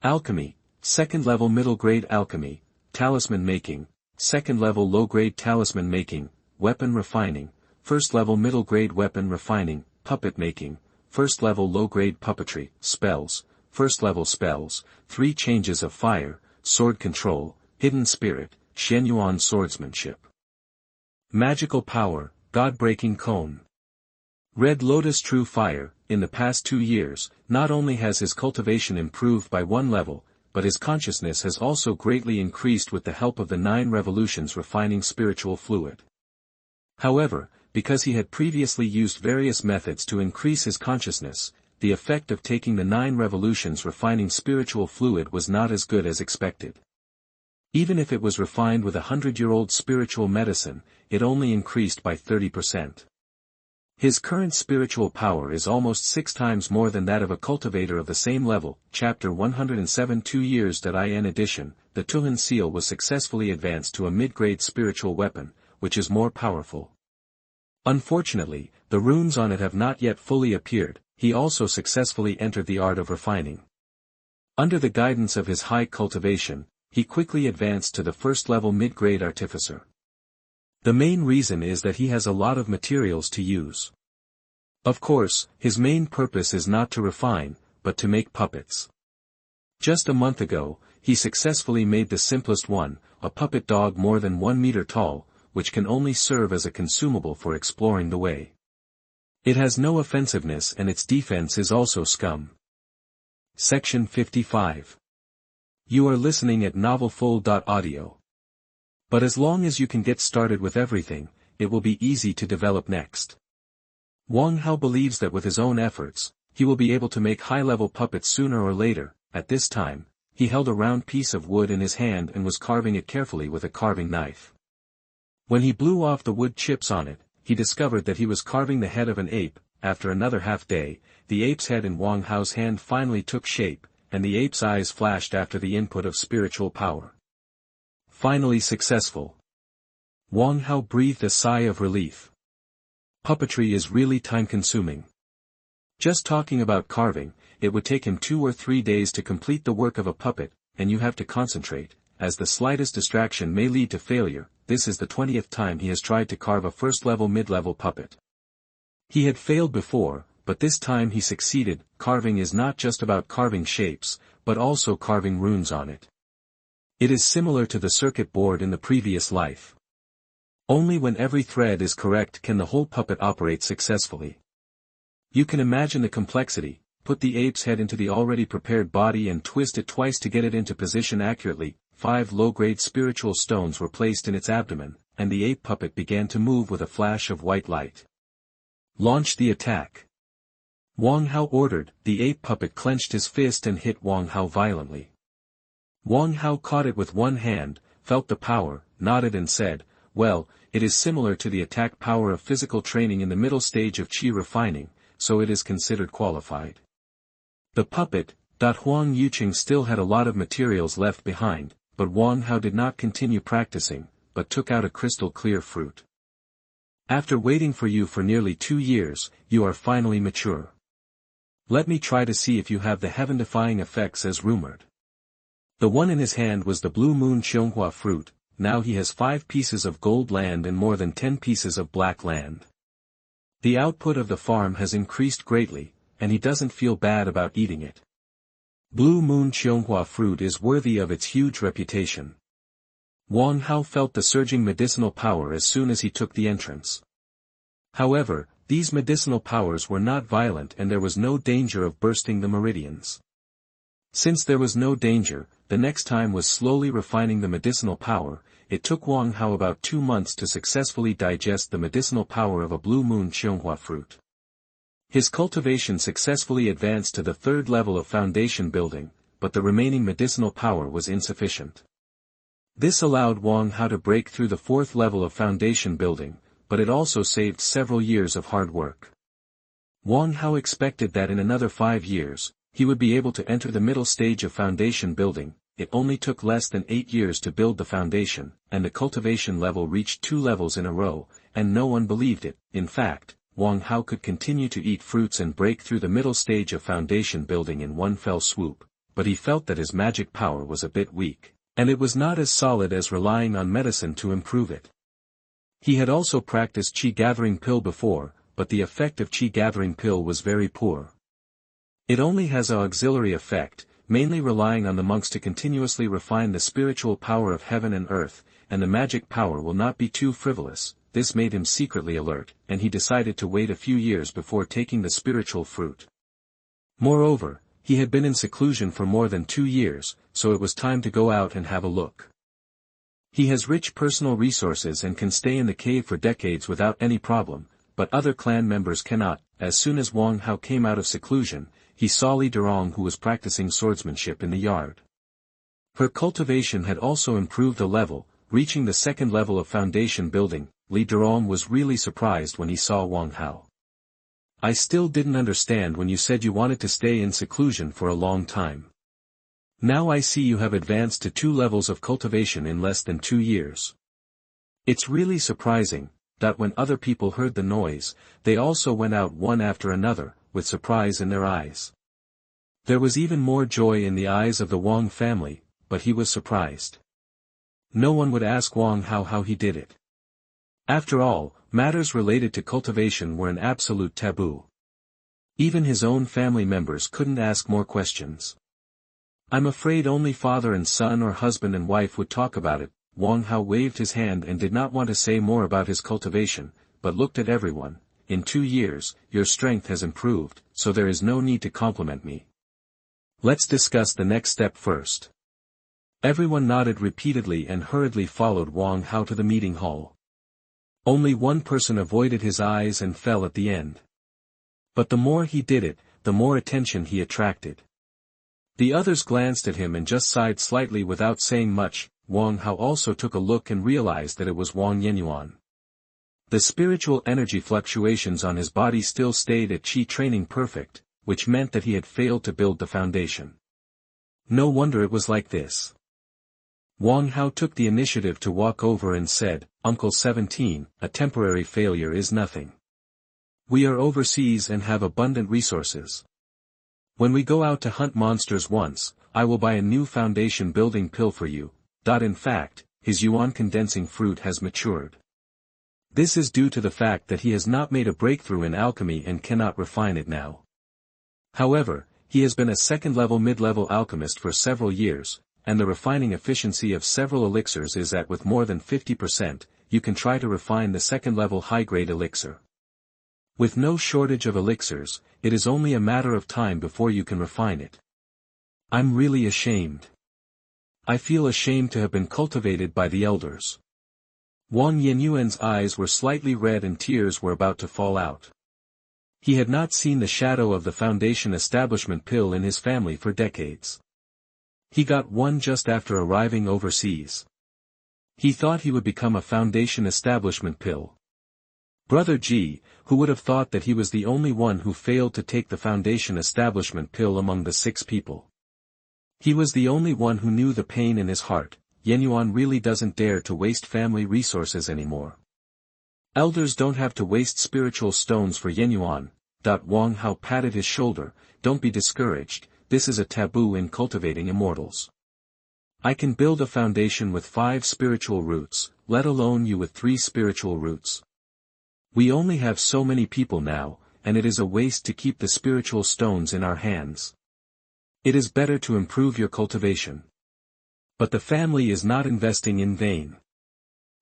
Alchemy, second level middle grade Alchemy. Talisman Making, second level low grade Talisman Making. Weapon Refining, first level middle grade Weapon Refining. Puppet Making, first level low grade Puppetry. Spells, first level spells, 3 changes of fire, sword control, hidden spirit, Xuanhuan swordsmanship. Magical power, God-breaking cone. Red Lotus True Fire. In the past 2 years, not only has his cultivation improved by 1 level, but his consciousness has also greatly increased with the help of the 9 revolutions refining spiritual fluid. However, because he had previously used various methods to increase his consciousness, the effect of taking the 9 revolutions refining spiritual fluid was not as good as expected. Even if it was refined with 100-year-old spiritual medicine, it only increased by 30%. His current spiritual power is almost 6 times more than that of a cultivator of the same level. Chapter 107 2 years. In addition, the Tuhan seal was successfully advanced to a mid-grade spiritual weapon, which is more powerful. Unfortunately, the runes on it have not yet fully appeared. He also successfully entered the art of refining. Under the guidance of his high cultivation, he quickly advanced to the first-level mid-grade artificer. The main reason is that he has a lot of materials to use. Of course, his main purpose is not to refine, but to make puppets. Just a month ago, he successfully made the simplest one, a puppet dog more than 1 meter tall, which can only serve as a consumable for exploring the way. It has no offensiveness and its defense is also scum. Section 55. You are listening at novelfull.audio. But as long as you can get started with everything, it will be easy to develop next. Wang Hao believes that with his own efforts, he will be able to make high-level puppets sooner or later. At this time, he held a round piece of wood in his hand and was carving it carefully with a carving knife. When he blew off the wood chips on it, he discovered that he was carving the head of an ape. After another half-day, the ape's head in Wang Hao's hand finally took shape, and the ape's eyes flashed after the input of spiritual power. Finally successful. Wang Hao breathed a sigh of relief. Puppetry is really time-consuming. Just talking about carving, it would take him 2 or 3 days to complete the work of a puppet, and you have to concentrate, as the slightest distraction may lead to failure. This is the 20th time he has tried to carve a first-level mid-level puppet. He had failed before, but this time he succeeded. Carving is not just about carving shapes, but also carving runes on it. It is similar to the circuit board in the previous life. Only when every thread is correct can the whole puppet operate successfully. You can imagine the complexity. Put the ape's head into the already prepared body and twist it twice to get it into position accurately. 5 low-grade spiritual stones were placed in its abdomen, and the ape puppet began to move with a flash of white light. Launch the attack. Wang Hao ordered. The ape puppet clenched his fist and hit Wang Hao violently. Wang Hao caught it with one hand, felt the power, nodded and said, "Well, it is similar to the attack power of physical training in the middle stage of qi refining, so it is considered qualified." The puppet, Huang Yuqing still had a lot of materials left behind, but Wang Hao did not continue practicing, but took out a crystal-clear fruit. "After waiting for you for nearly 2 years, you are finally mature. Let me try to see if you have the heaven-defying effects as rumored." The one in his hand was the blue moon Xuanhuan fruit. Now he has 5 pieces of gold land and more than 10 pieces of black land. The output of the farm has increased greatly, and he doesn't feel bad about eating it. Blue moon Xuanhuan fruit is worthy of its huge reputation. Wang Hao felt the surging medicinal power as soon as he took the entrance. However, these medicinal powers were not violent and there was no danger of bursting the meridians. Since there was no danger, the next time was slowly refining the medicinal power. It took Wang Hao about 2 months to successfully digest the medicinal power of a blue moon Xuanhuan fruit. His cultivation successfully advanced to the 3rd level of foundation building, but the remaining medicinal power was insufficient. This allowed Wang Hao to break through the 4th level of foundation building, but it also saved several years of hard work. Wang Hao expected that in another 5 years, he would be able to enter the middle stage of foundation building. It only took less than 8 years to build the foundation, and the cultivation level reached 2 levels in a row, and no one believed it. In fact, Wang Hao could continue to eat fruits and break through the middle stage of foundation building in one fell swoop, but he felt that his magic power was a bit weak, and it was not as solid as relying on medicine to improve it. He had also practiced Qi Gathering Pill before, but the effect of Qi Gathering Pill was very poor. It only has an auxiliary effect, mainly relying on the monks to continuously refine the spiritual power of heaven and earth, and the magic power will not be too frivolous. This made him secretly alert, and he decided to wait a few years before taking the spiritual fruit. Moreover, he had been in seclusion for more than 2 years, so it was time to go out and have a look. He has rich personal resources and can stay in the cave for decades without any problem, but other clan members cannot. As soon as Wang Hao came out of seclusion, he saw Li Durong who was practicing swordsmanship in the yard. Her cultivation had also improved a level, reaching the 2nd level of foundation building. Li Durong was really surprised when he saw Wang Hao. "I still didn't understand when you said you wanted to stay in seclusion for a long time. Now I see you have advanced to 2 levels of cultivation in less than 2 years. It's really surprising." When other people heard the noise, they also went out one after another, with surprise in their eyes. There was even more joy in the eyes of the Wang family, but he was surprised. No one would ask Wang Hao how he did it. After all, matters related to cultivation were an absolute taboo. Even his own family members couldn't ask more questions. "I'm afraid only father and son or husband and wife would talk about it." Wang Hao waved his hand and did not want to say more about his cultivation, but looked at everyone. "In 2 years, your strength has improved, so there is no need to compliment me. Let's discuss the next step first." Everyone nodded repeatedly and hurriedly followed Wang Hao to the meeting hall. Only one person avoided his eyes and fell at the end. But the more he did it, the more attention he attracted. The others glanced at him and just sighed slightly without saying much. Wang Hao also took a look and realized that it was Wang Yenyuan. The spiritual energy fluctuations on his body still stayed at Qi training perfect, which meant that he had failed to build the foundation. No wonder it was like this. Wang Hao took the initiative to walk over and said, Uncle 17, a temporary failure is nothing. We are overseas and have abundant resources. When we go out to hunt monsters once, I will buy a new foundation building pill for you. In fact, his yuan condensing fruit has matured. This is due to the fact that he has not made a breakthrough in alchemy and cannot refine it now. However, he has been a second-level mid-level alchemist for several years, and the refining efficiency of several elixirs is at with more than 50%, you can try to refine the second-level high-grade elixir. With no shortage of elixirs, it is only a matter of time before you can refine it. I'm really ashamed. I feel ashamed to have been cultivated by the elders. Wang Yenyuan's eyes were slightly red and tears were about to fall out. He had not seen the shadow of the foundation establishment pill in his family for decades. He got one just after arriving overseas. He thought he would become a foundation establishment pill. Brother G, who would have thought that he was the only one who failed to take the foundation establishment pill among the 6 people. He was the only one who knew the pain in his heart. Yenyuan really doesn't dare to waste family resources anymore. Elders don't have to waste spiritual stones for Yenyuan. Wang Hao patted his shoulder, don't be discouraged, this is a taboo in cultivating immortals. I can build a foundation with 5 spiritual roots, let alone you with 3 spiritual roots. We only have so many people now, and it is a waste to keep the spiritual stones in our hands. It is better to improve your cultivation. But the family is not investing in vain.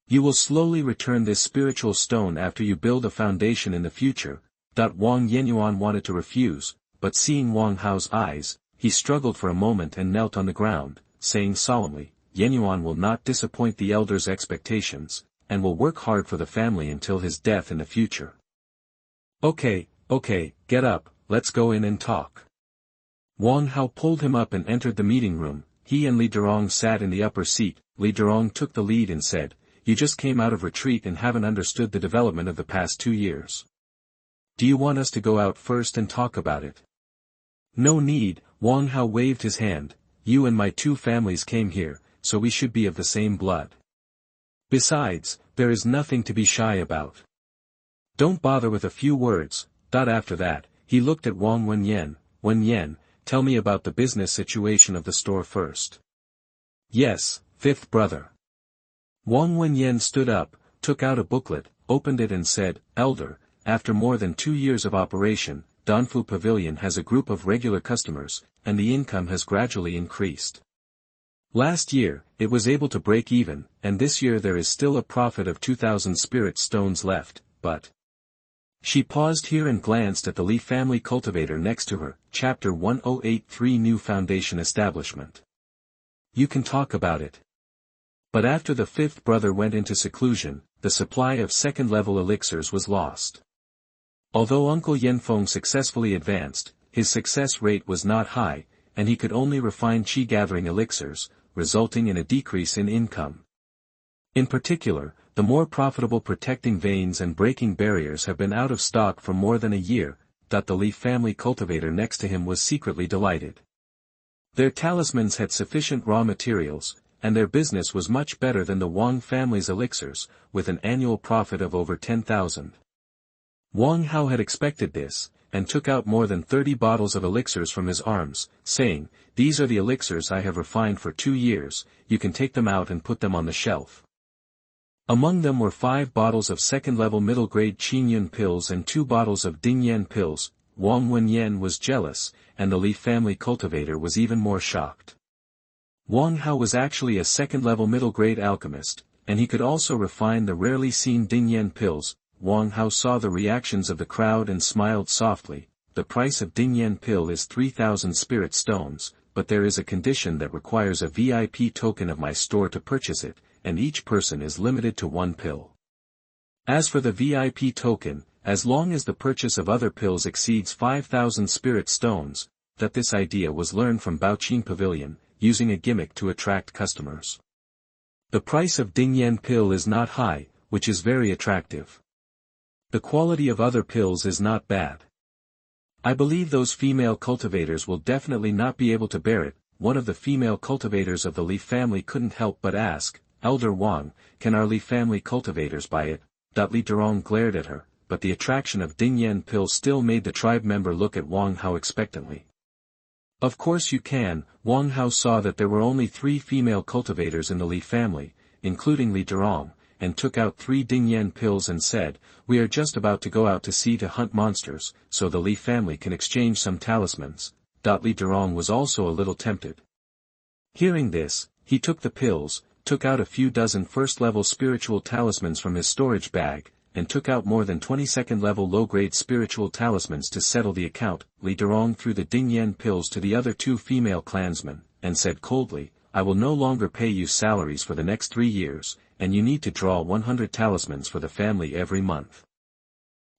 You will slowly return this spiritual stone after you build a foundation in the future. Wang Yenyuan wanted to refuse, but seeing Wang Hao's eyes, he struggled for a moment and knelt on the ground, saying solemnly, Yenyuan will not disappoint the elders' expectations, and will work hard for the family until his death in the future. Okay, get up, let's go in and talk. Wang Hao pulled him up and entered the meeting room. He and Li Durong sat in the upper seat. Li Durong took the lead and said, you just came out of retreat and haven't understood the development of the past 2 years. Do you want us to go out first and talk about it? No need, Wang Hao waved his hand, you and my 2 families came here, so we should be of the same blood. Besides, there is nothing to be shy about. Don't bother with a few words. After that, he looked at Wang Wenyan, tell me about the business situation of the store first. Yes, 5th brother. Wang Wenyan stood up, took out a booklet, opened it and said, Elder, after more than 2 years of operation, Danfu Pavilion has a group of regular customers, and the income has gradually increased. Last year, it was able to break even, and this year there is still a profit of 2,000 spirit stones left, but... She paused here and glanced at the Li family cultivator next to her, Chapter 1083 New Foundation Establishment. You can talk about it. But after the 5th brother went into seclusion, the supply of second-level elixirs was lost. Although Uncle Yanfeng successfully advanced, his success rate was not high, and he could only refine qi-gathering elixirs, resulting in a decrease in income. In particular, the more profitable protecting veins and breaking barriers have been out of stock for more than a year. The Li family cultivator next to him was secretly delighted. Their talismans had sufficient raw materials, and their business was much better than the Wang family's elixirs, with an annual profit of over 10,000. Wang Hao had expected this, and took out more than 30 bottles of elixirs from his arms, saying, these are the elixirs I have refined for 2 years, you can take them out and put them on the shelf. Among them were 5 bottles of second-level middle-grade Qingyun pills and 2 bottles of Dingyan pills. Wang Wenyan was jealous, and the Li family cultivator was even more shocked. Wang Hao was actually a second-level middle-grade alchemist, and he could also refine the rarely seen Dingyan pills. Wang Hao saw the reactions of the crowd and smiled softly. The price of Dingyan pill is 3,000 spirit stones, but there is a condition that requires a VIP token of my store to purchase it, and each person is limited to 1 pill. As for the VIP token, as long as the purchase of other pills exceeds 5,000 spirit stones, this idea was learned from Baoqing Pavilion, using a gimmick to attract customers. The price of Dingyan pill is not high, which is very attractive. The quality of other pills is not bad. I believe those female cultivators will definitely not be able to bear it. one of the female cultivators of the Li family couldn't help but ask, "Elder Wang, can our Li family cultivators buy it?" Li Durong glared at her, but the attraction of Dingyan pills still made the tribe member look at Wang Hao expectantly. "Of course you can." Wang Hao saw that there were only 3 female cultivators in the Li family, including Li Durong, and took out 3 Dingyan pills and said, "We are just about to go out to sea to hunt monsters, so the Li family can exchange some talismans." Li Durong was also a little tempted. Hearing this, he took the pills, took out a few dozen first-level spiritual talismans from his storage bag, and took out more than 20 second-level low-grade spiritual talismans to settle the account. Li Durong threw the Dingyan pills to the other 2 female clansmen, and said coldly, "I will no longer pay you salaries for the next 3 years, and you need to draw 100 talismans for the family every month."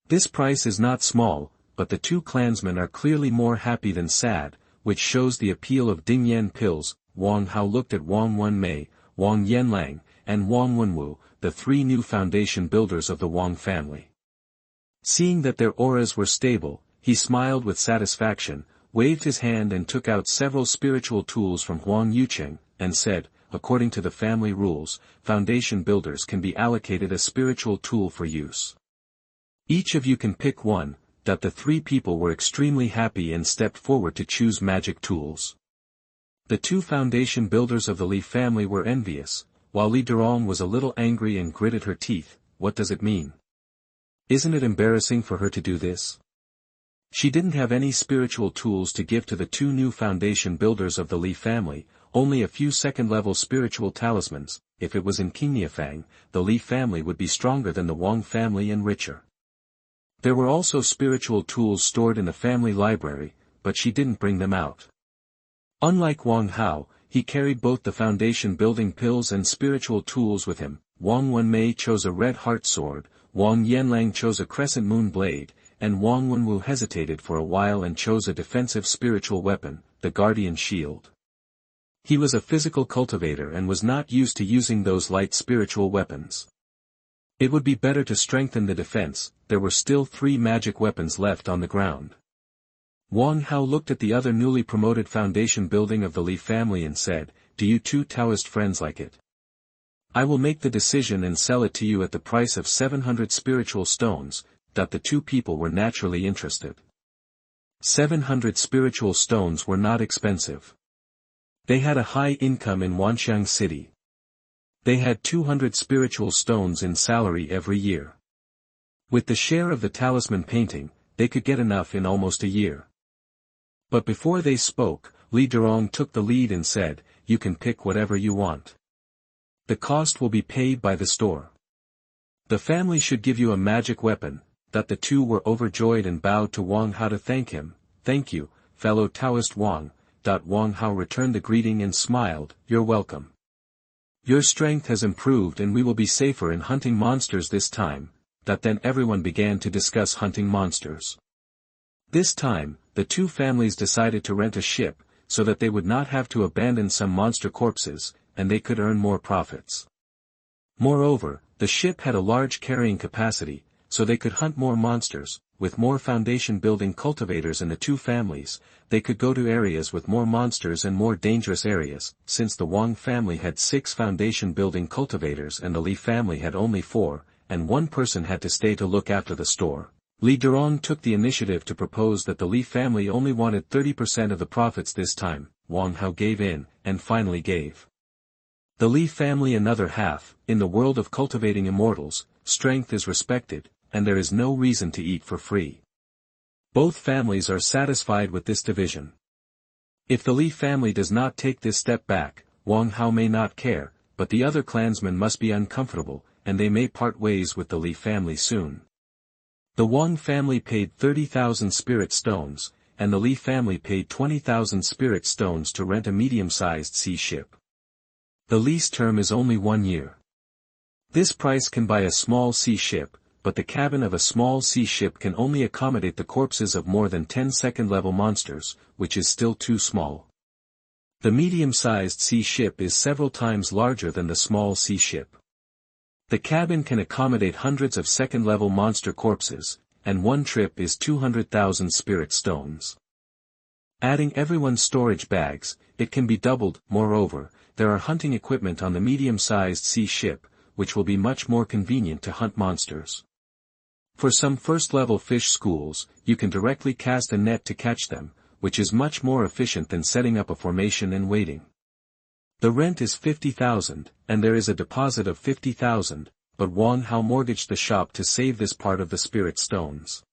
This price is not small, but the 2 clansmen are clearly more happy than sad, which shows the appeal of Dingyan pills. Wang Hao looked at Wang Wenmei, Wang Yanlang, and Wang Wenwu, the 3 new foundation builders of the Wang family. Seeing that their auras were stable, he smiled with satisfaction, waved his hand and took out several spiritual tools from Huang Yucheng, and said, "According to the family rules, foundation builders can be allocated a spiritual tool for use. Each of you can pick one." The 3 people were extremely happy and stepped forward to choose magic tools. The 2 foundation builders of the Li family were envious, while Li Durong was a little angry and gritted her teeth. What does it mean? Isn't it embarrassing for her to do this? She didn't have any spiritual tools to give to the 2 new foundation builders of the Li family, only a few second-level spiritual talismans. If it was in Qingyafang, the Li family would be stronger than the Wang family and richer. There were also spiritual tools stored in the family library, but she didn't bring them out. Unlike Wang Hao, he carried both the foundation building pills and spiritual tools with him. Wang Wenmei chose a red heart sword, Wang Yanlang chose a crescent moon blade, and Wang Wenwu hesitated for a while and chose a defensive spiritual weapon, the guardian shield. He was a physical cultivator and was not used to using those light spiritual weapons. It would be better to strengthen the defense. There were still 3 magic weapons left on the ground. Wang Hao looked at the other newly promoted foundation building of the Li family and said, "Do you 2 Taoist friends like it? I will make the decision and sell it to you at the price of 700 spiritual stones." The 2 people were naturally interested. 700 spiritual stones were not expensive. They had a high income in Wanxiang City. They had 200 spiritual stones in salary every year. With the share of the talisman painting, they could get enough in almost a year. But before they spoke, Li Durong took the lead and said, "You can pick whatever you want. The cost will be paid by the store. The family should give you a magic weapon." The 2 were overjoyed and bowed to Wang Hao to thank him. "Thank you, fellow Taoist Wang." Wang Hao returned the greeting and smiled, "You're welcome. Your strength has improved and we will be safer in hunting monsters this time." Then everyone began to discuss hunting monsters. This time, the 2 families decided to rent a ship, so that they would not have to abandon some monster corpses, and they could earn more profits. Moreover, the ship had a large carrying capacity, so they could hunt more monsters. With more foundation building cultivators in the 2 families, they could go to areas with more monsters and more dangerous areas. Since the Wang family had 6 foundation building cultivators and the Li family had only 4, and 1 person had to stay to look after the store, Li Durong took the initiative to propose that the Li family only wanted 30% of the profits this time. Wang Hao gave in, and finally gave the Li family another half. In the world of cultivating immortals, strength is respected, and there is no reason to eat for free. Both families are satisfied with this division. If the Li family does not take this step back, Wang Hao may not care, but the other clansmen must be uncomfortable, and they may part ways with the Li family soon. The Wang family paid 30,000 spirit stones, and the Li family paid 20,000 spirit stones to rent a medium-sized sea ship. The lease term is only 1 year. This price can buy a small sea ship, but the cabin of a small sea ship can only accommodate the corpses of more than 10 second-level monsters, which is still too small. The medium-sized sea ship is several times larger than the small sea ship. The cabin can accommodate hundreds of second-level monster corpses, and 1 trip is 200,000 spirit stones. Adding everyone's storage bags, it can be doubled. Moreover, there are hunting equipment on the medium-sized sea ship, which will be much more convenient to hunt monsters. For some first-level fish schools, you can directly cast a net to catch them, which is much more efficient than setting up a formation and waiting. The rent is 50,000, and there is a deposit of 50,000, but Wang Hao mortgaged the shop to save this part of the spirit stones.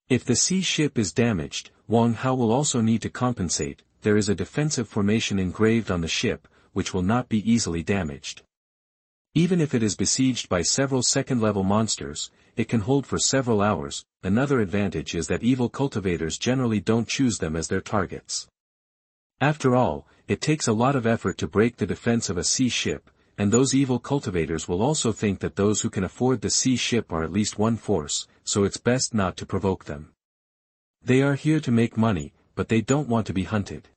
If the sea ship is damaged, Wang Hao will also need to compensate. There is a defensive formation engraved on the ship, which will not be easily damaged. Even if it is besieged by several second-level monsters, it can hold for several hours. Another advantage is that evil cultivators generally don't choose them as their targets. After all, it takes a lot of effort to break the defense of a sea ship, and those evil cultivators will also think that those who can afford the sea ship are at least one force, so it's best not to provoke them. They are here to make money, but they don't want to be hunted.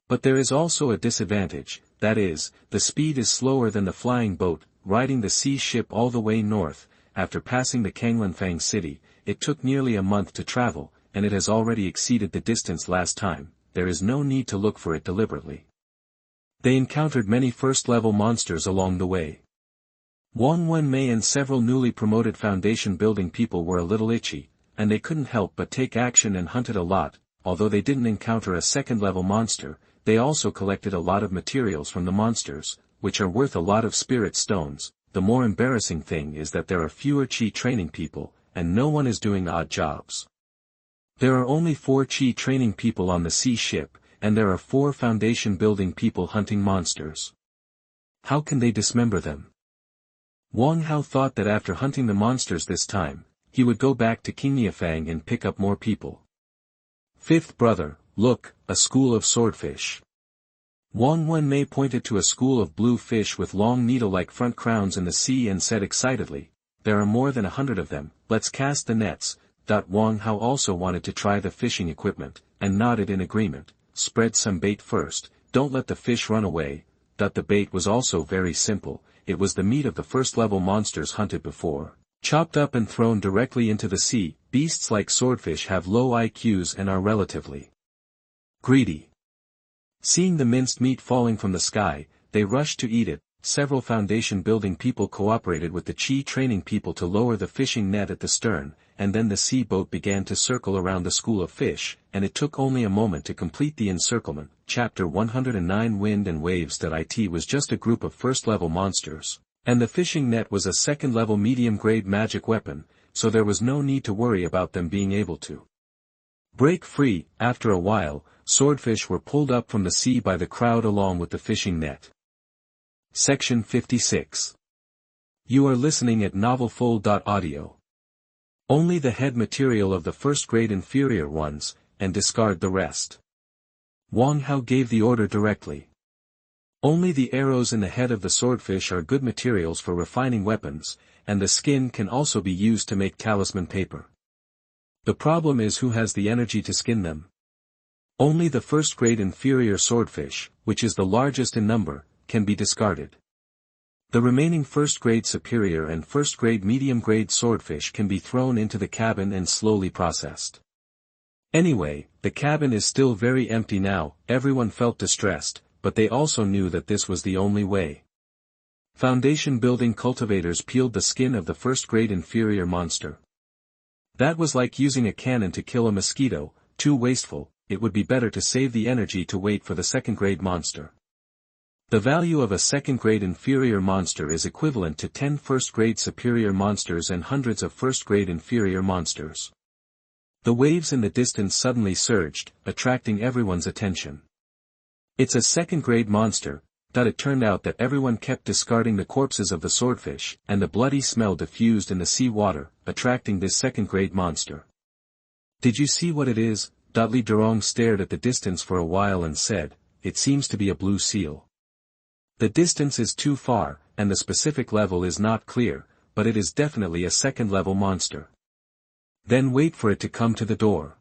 But there is also a disadvantage, that is, the speed is slower than the flying boat. Riding the sea ship all the way north, after passing the Kanglanfang city, it took nearly a month to travel, and it has already exceeded the distance last time. There is no need to look for it deliberately. They encountered many first-level monsters along the way. Xuanhuan and several newly promoted foundation building people were a little itchy, and they couldn't help but take action and hunted a lot. Although they didn't encounter a second-level monster, they also collected a lot of materials from the monsters, which are worth a lot of spirit stones. The more embarrassing thing is that there are fewer Qi training people, and no one is doing odd jobs. There are only 4 Qi training people on the sea ship, and there are 4 foundation building people hunting monsters. How can they dismember them? Wang Hao thought that after hunting the monsters this time, he would go back to Qingyafang and pick up more people. Fifth brother, look, a school of swordfish. Xuanhuan pointed to a school of blue fish with long needle-like front crowns in the sea and said excitedly, "There are more than 100 of them, let's cast the nets." Wang Hao also wanted to try the fishing equipment, and nodded in agreement. Spread some bait first, don't let the fish run away. The bait was also very simple, it was the meat of the first-level monsters hunted before, chopped up and thrown directly into the sea. Beasts like swordfish have low IQs and are relatively greedy. Seeing the minced meat falling from the sky, they rushed to eat it. Several foundation building people cooperated with the Qi training people to lower the fishing net at the stern, and then the sea boat began to circle around the school of fish, and it took only a moment to complete the encirclement. Chapter 109 Wind and Waves. It was just a group of first-level monsters, and the fishing net was a second-level medium-grade magic weapon, so there was no need to worry about them being able to break free. After a while, swordfish were pulled up from the sea by the crowd along with the fishing net. Section 56. You are listening at MaleProtagonist. Only the head material of the first-grade inferior ones, and discard the rest. Wang Hao gave the order directly. Only the arrows in the head of the swordfish are good materials for refining weapons, and the skin can also be used to make talisman paper. The problem is who has the energy to skin them. Only the first-grade inferior swordfish, which is the largest in number, can be discarded. The remaining first-grade superior and first-grade medium-grade swordfish can be thrown into the cabin and slowly processed. Anyway, the cabin is still very empty now. Everyone felt distressed, but they also knew that this was the only way. Foundation building cultivators peeled the skin of the first-grade inferior monster. That was like using a cannon to kill a mosquito, too wasteful. It would be better to save the energy to wait for the second-grade monster. The value of a second-grade inferior monster is equivalent to 10 first-grade superior monsters and hundreds of first-grade inferior monsters. The waves in the distance suddenly surged, attracting everyone's attention. It's a second-grade monster. It turned out that everyone kept discarding the corpses of the swordfish, and the bloody smell diffused in the sea water, attracting this second-grade monster. Did you see what it is? Li Durong stared at the distance for a while and said, "It seems to be a blue seal. The distance is too far, and the specific level is not clear, but it is definitely a second-level monster. Then wait for it to come to the door."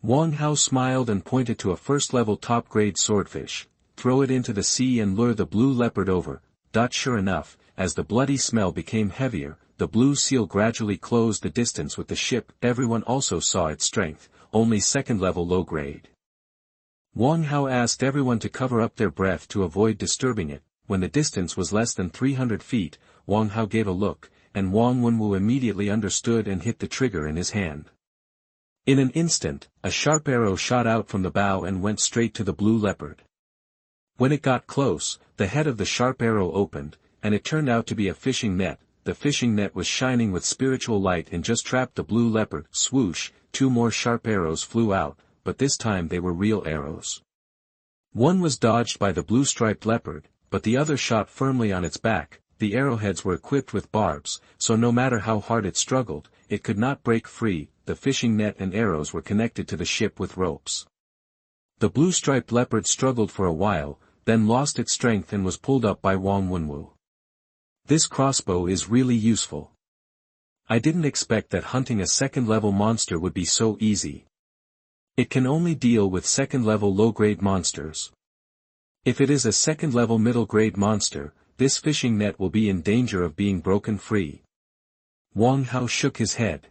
Wang Hao smiled and pointed to a first-level top-grade swordfish. "Throw it into the sea and lure the blue leopard over." Sure enough, as the bloody smell became heavier, the blue seal gradually closed the distance with the ship. Everyone also saw its strength, only second-level low-grade. Wang Hao asked everyone to cover up their breath to avoid disturbing it. When the distance was less than 300 feet, Wang Hao gave a look, and Wang Wenwu immediately understood and hit the trigger in his hand. In an instant, a sharp arrow shot out from the bow and went straight to the blue leopard. When it got close, the head of the sharp arrow opened, and it turned out to be a fishing net. The fishing net was shining with spiritual light and just trapped the blue leopard. Swoosh, 2 more sharp arrows flew out, but this time they were real arrows. One was dodged by the blue-striped leopard, but the other shot firmly on its back. The arrowheads were equipped with barbs, so no matter how hard it struggled, it could not break free. The fishing net and arrows were connected to the ship with ropes. The blue-striped leopard struggled for a while, then lost its strength and was pulled up by Wang Wenwu. This crossbow is really useful. I didn't expect that hunting a second-level monster would be so easy. It can only deal with second-level low-grade monsters. If it is a second-level middle-grade monster, this fishing net will be in danger of being broken free. Wang Hao shook his head.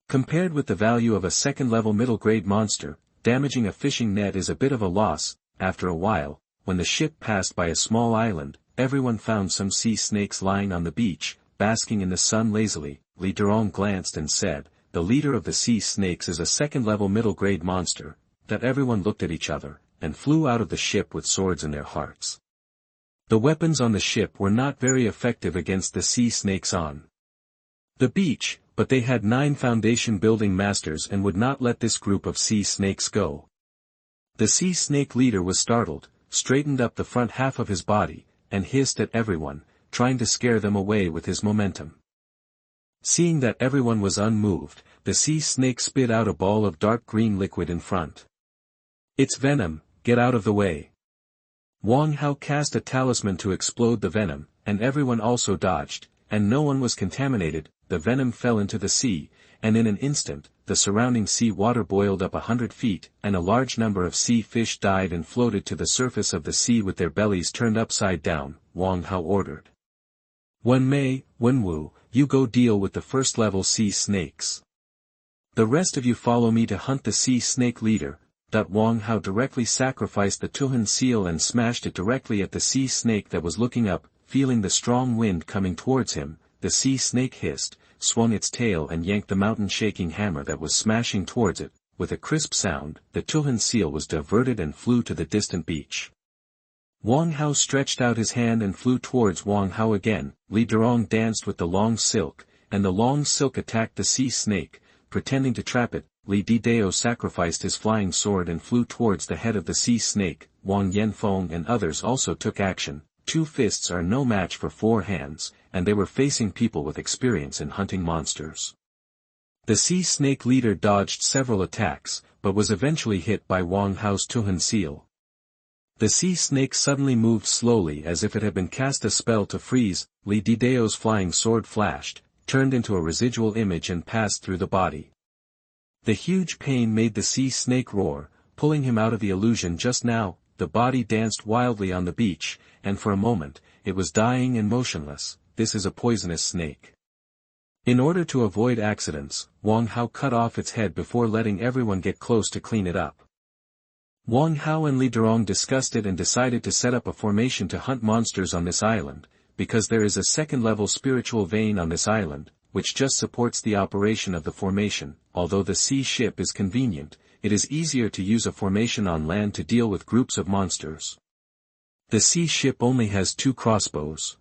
Compared with the value of a second-level middle-grade monster, damaging a fishing net is a bit of a loss. After a while, when the ship passed by a small island, everyone found some sea snakes lying on the beach, basking in the sun lazily. Li Durong glanced and said, "The leader of the sea snakes is a second-level middle-grade monster." That everyone looked at each other, and flew out of the ship with swords in their hearts. The weapons on the ship were not very effective against the sea snakes on the beach, but they had 9 foundation building masters and would not let this group of sea snakes go. The sea snake leader was startled, straightened up the front half of his body, and hissed at everyone, trying to scare them away with his momentum. Seeing that everyone was unmoved, the sea snake spit out a ball of dark green liquid in front. "It's venom, get out of the way." Wang Hao cast a talisman to explode the venom, and everyone also dodged, and no one was contaminated. The venom fell into the sea, and in an instant, the surrounding sea water boiled up 100 feet, and a large number of sea fish died and floated to the surface of the sea with their bellies turned upside down. Wang Hao ordered. Wenwu, you go deal with the first-level sea snakes. The rest of you follow me to hunt the sea snake leader. Wang Hao directly sacrificed the Xuanhuan seal and smashed it directly at the sea snake that was looking up. Feeling the strong wind coming towards him, the sea snake hissed, swung its tail and yanked the mountain-shaking hammer that was smashing towards it. With a crisp sound, the Xuanhuan seal was diverted and flew to the distant beach. Wang Hao stretched out his hand and flew towards Wang Hao again. Li Durong danced with the long silk, and the long silk attacked the sea snake, pretending to trap it. Li Didao sacrificed his flying sword and flew towards the head of the sea snake. Wang Yanfeng and others also took action. 2 fists are no match for 4 hands, and they were facing people with experience in hunting monsters. The sea snake leader dodged several attacks, but was eventually hit by Wang Hao's Xuanhuan seal. The sea snake suddenly moved slowly as if it had been cast a spell to freeze. Li Didao's flying sword flashed, turned into a residual image and passed through the body. The huge pain made the sea snake roar, pulling him out of the illusion just now. The body danced wildly on the beach, and for a moment, it was dying and motionless. This is a poisonous snake. In order to avoid accidents, Wang Hao cut off its head before letting everyone get close to clean it up. Wang Hao and Li Durong discussed it and decided to set up a formation to hunt monsters on this island, because there is a second-level spiritual vein on this island, which just supports the operation of the formation. Although the sea ship is convenient, it is easier to use a formation on land to deal with groups of monsters. The sea ship only has 2 crossbows.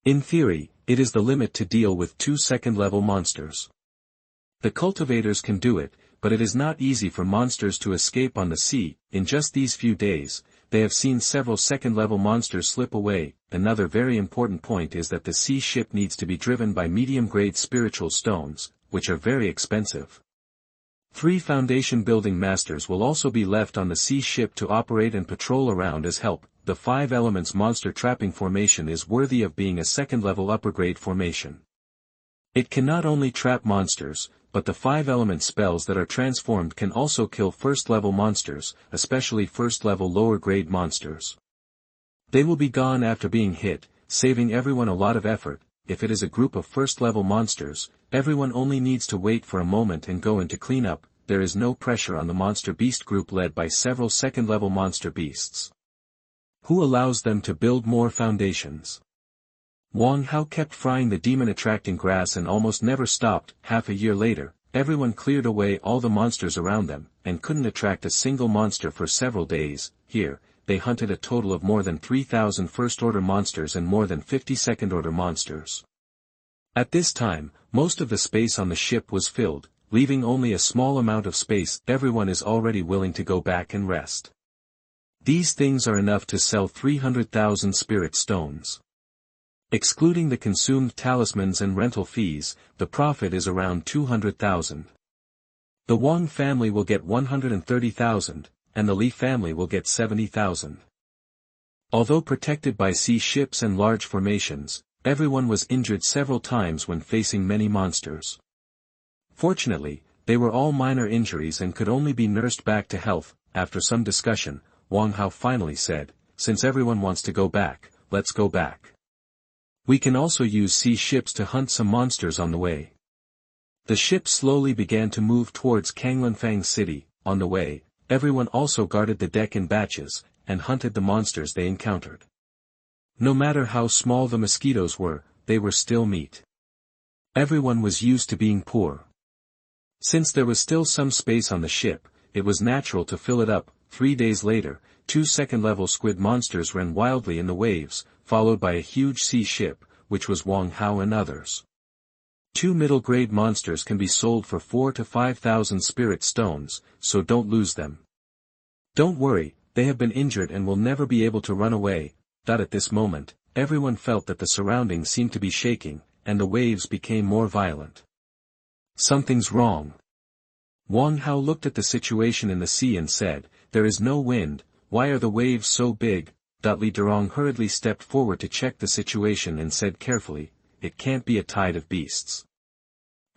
In theory, it is the limit to deal with 2 second-level monsters. The cultivators can do it, but it is not easy for monsters to escape on the sea. In just these few days, they have seen several second-level monsters slip away. Another very important point is that the sea ship needs to be driven by medium-grade spiritual stones, which are very expensive. 3 foundation building masters will also be left on the sea ship to operate and patrol around as help. The 5 elements monster trapping formation is worthy of being a second-level upper-grade formation. It can not only trap monsters, but the 5 element spells that are transformed can also kill first-level monsters, especially first-level lower-grade monsters. They will be gone after being hit, saving everyone a lot of effort. If it is a group of first-level monsters, everyone only needs to wait for a moment and go into cleanup. there is no pressure on the monster beast group led by several second-level monster beasts. Who allows them to build more foundations? Wang Hao kept frying the demon-attracting grass and almost never stopped. Half a year later, everyone cleared away all the monsters around them, and couldn't attract a single monster for several days. Here, they hunted a total of more than 3,000 first-order monsters and more than 50 second-order monsters. At this time, most of the space on the ship was filled, leaving only a small amount of space. Everyone is already willing to go back and rest. These things are enough to sell 300,000 spirit stones. Excluding the consumed talismans and rental fees, the profit is around 200,000. The Wang family will get 130,000, and the Li family will get 70,000. Although protected by sea ships and large formations, everyone was injured several times when facing many monsters. Fortunately, they were all minor injuries and could only be nursed back to health. After some discussion, Wang Hao finally said, "Since everyone wants to go back, let's go back. We can also use sea ships to hunt some monsters on the way." The ship slowly began to move towards Kanglanfang city. On the way, everyone also guarded the deck in batches, and hunted the monsters they encountered. No matter how small the mosquitoes were, they were still meat. Everyone was used to being poor. Since there was still some space on the ship, it was natural to fill it up. 3 days later, 2 second-level squid monsters ran wildly in the waves, followed by a huge sea ship, which was Wang Hao and others. 2 middle-grade monsters can be sold for 4,000 to 5,000 spirit stones, so don't lose them. Don't worry, they have been injured and will never be able to run away. At this moment, everyone felt that the surroundings seemed to be shaking, and the waves became more violent. Something's wrong. Wang Hao looked at the situation in the sea and said, "There is no wind, why are the waves so big?" Li Durong hurriedly stepped forward to check the situation and said carefully, "It can't be a tide of beasts.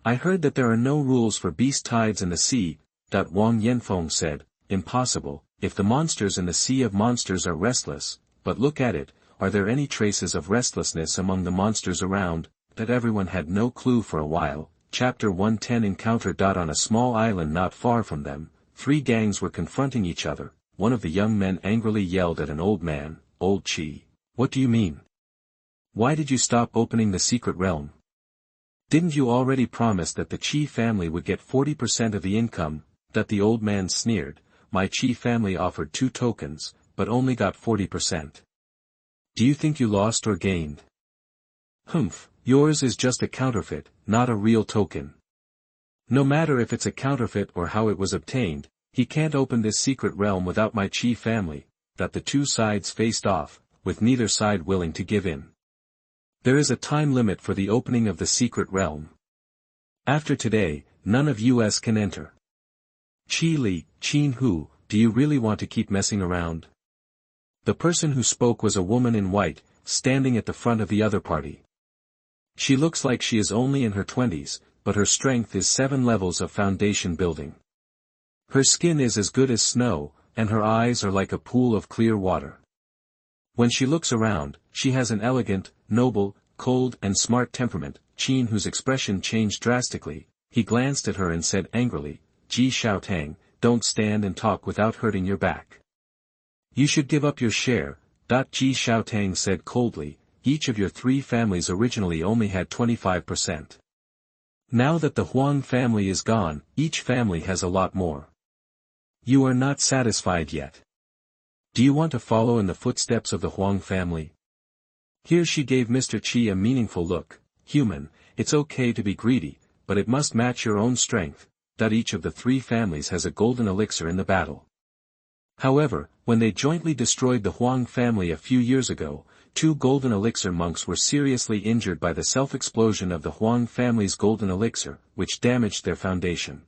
I heard that there are no rules for beast tides in the sea." Wang Yanfeng said, "Impossible, if the monsters in the Sea of Monsters are restless, but look at it, are there any traces of restlessness among the monsters around?" Everyone had no clue for a while. Chapter 110 Encounter. On a small island not far from them, 3 gangs were confronting each other. One of the young men angrily yelled at an old man, "Old Chi, what do you mean? Why did you stop opening the secret realm? Didn't you already promise that the Chi family would get 40% of the income?" The old man sneered, "My Chi family offered 2 tokens, but only got 40%. Do you think you lost or gained? Humph, yours is just a counterfeit, not a real token. No matter if it's a counterfeit or how it was obtained, he can't open this secret realm without my Chi family." The 2 sides faced off, with neither side willing to give in. There is a time limit for the opening of the secret realm. After today, none of us can enter. Qi Li, Qin Hu, do you really want to keep messing around? The person who spoke was a woman in white, standing at the front of the other party. She looks like she is only in her 20s, but her strength is 7 levels of foundation building. Her skin is as good as snow, and her eyes are like a pool of clear water. When she looks around, she has an elegant, noble, cold and smart temperament. Qin Hu's expression changed drastically. He glanced at her and said angrily, "Ji Xiaotang, don't stand and talk without hurting your back. You should give up your share." Ji Xiaotang said coldly, "Each of your 3 families originally only had 25%. Now that the Huang family is gone, each family has a lot more. You are not satisfied yet. Do you want to follow in the footsteps of the Huang family?" Here she gave Mr. Qi a meaningful look. "Human, it's okay to be greedy, but it must match your own strength." Each of the 3 families has a golden elixir in the battle. However, when they jointly destroyed the Huang family a few years ago, 2 golden elixir monks were seriously injured by the self-explosion of the Huang family's golden elixir, which damaged their foundation.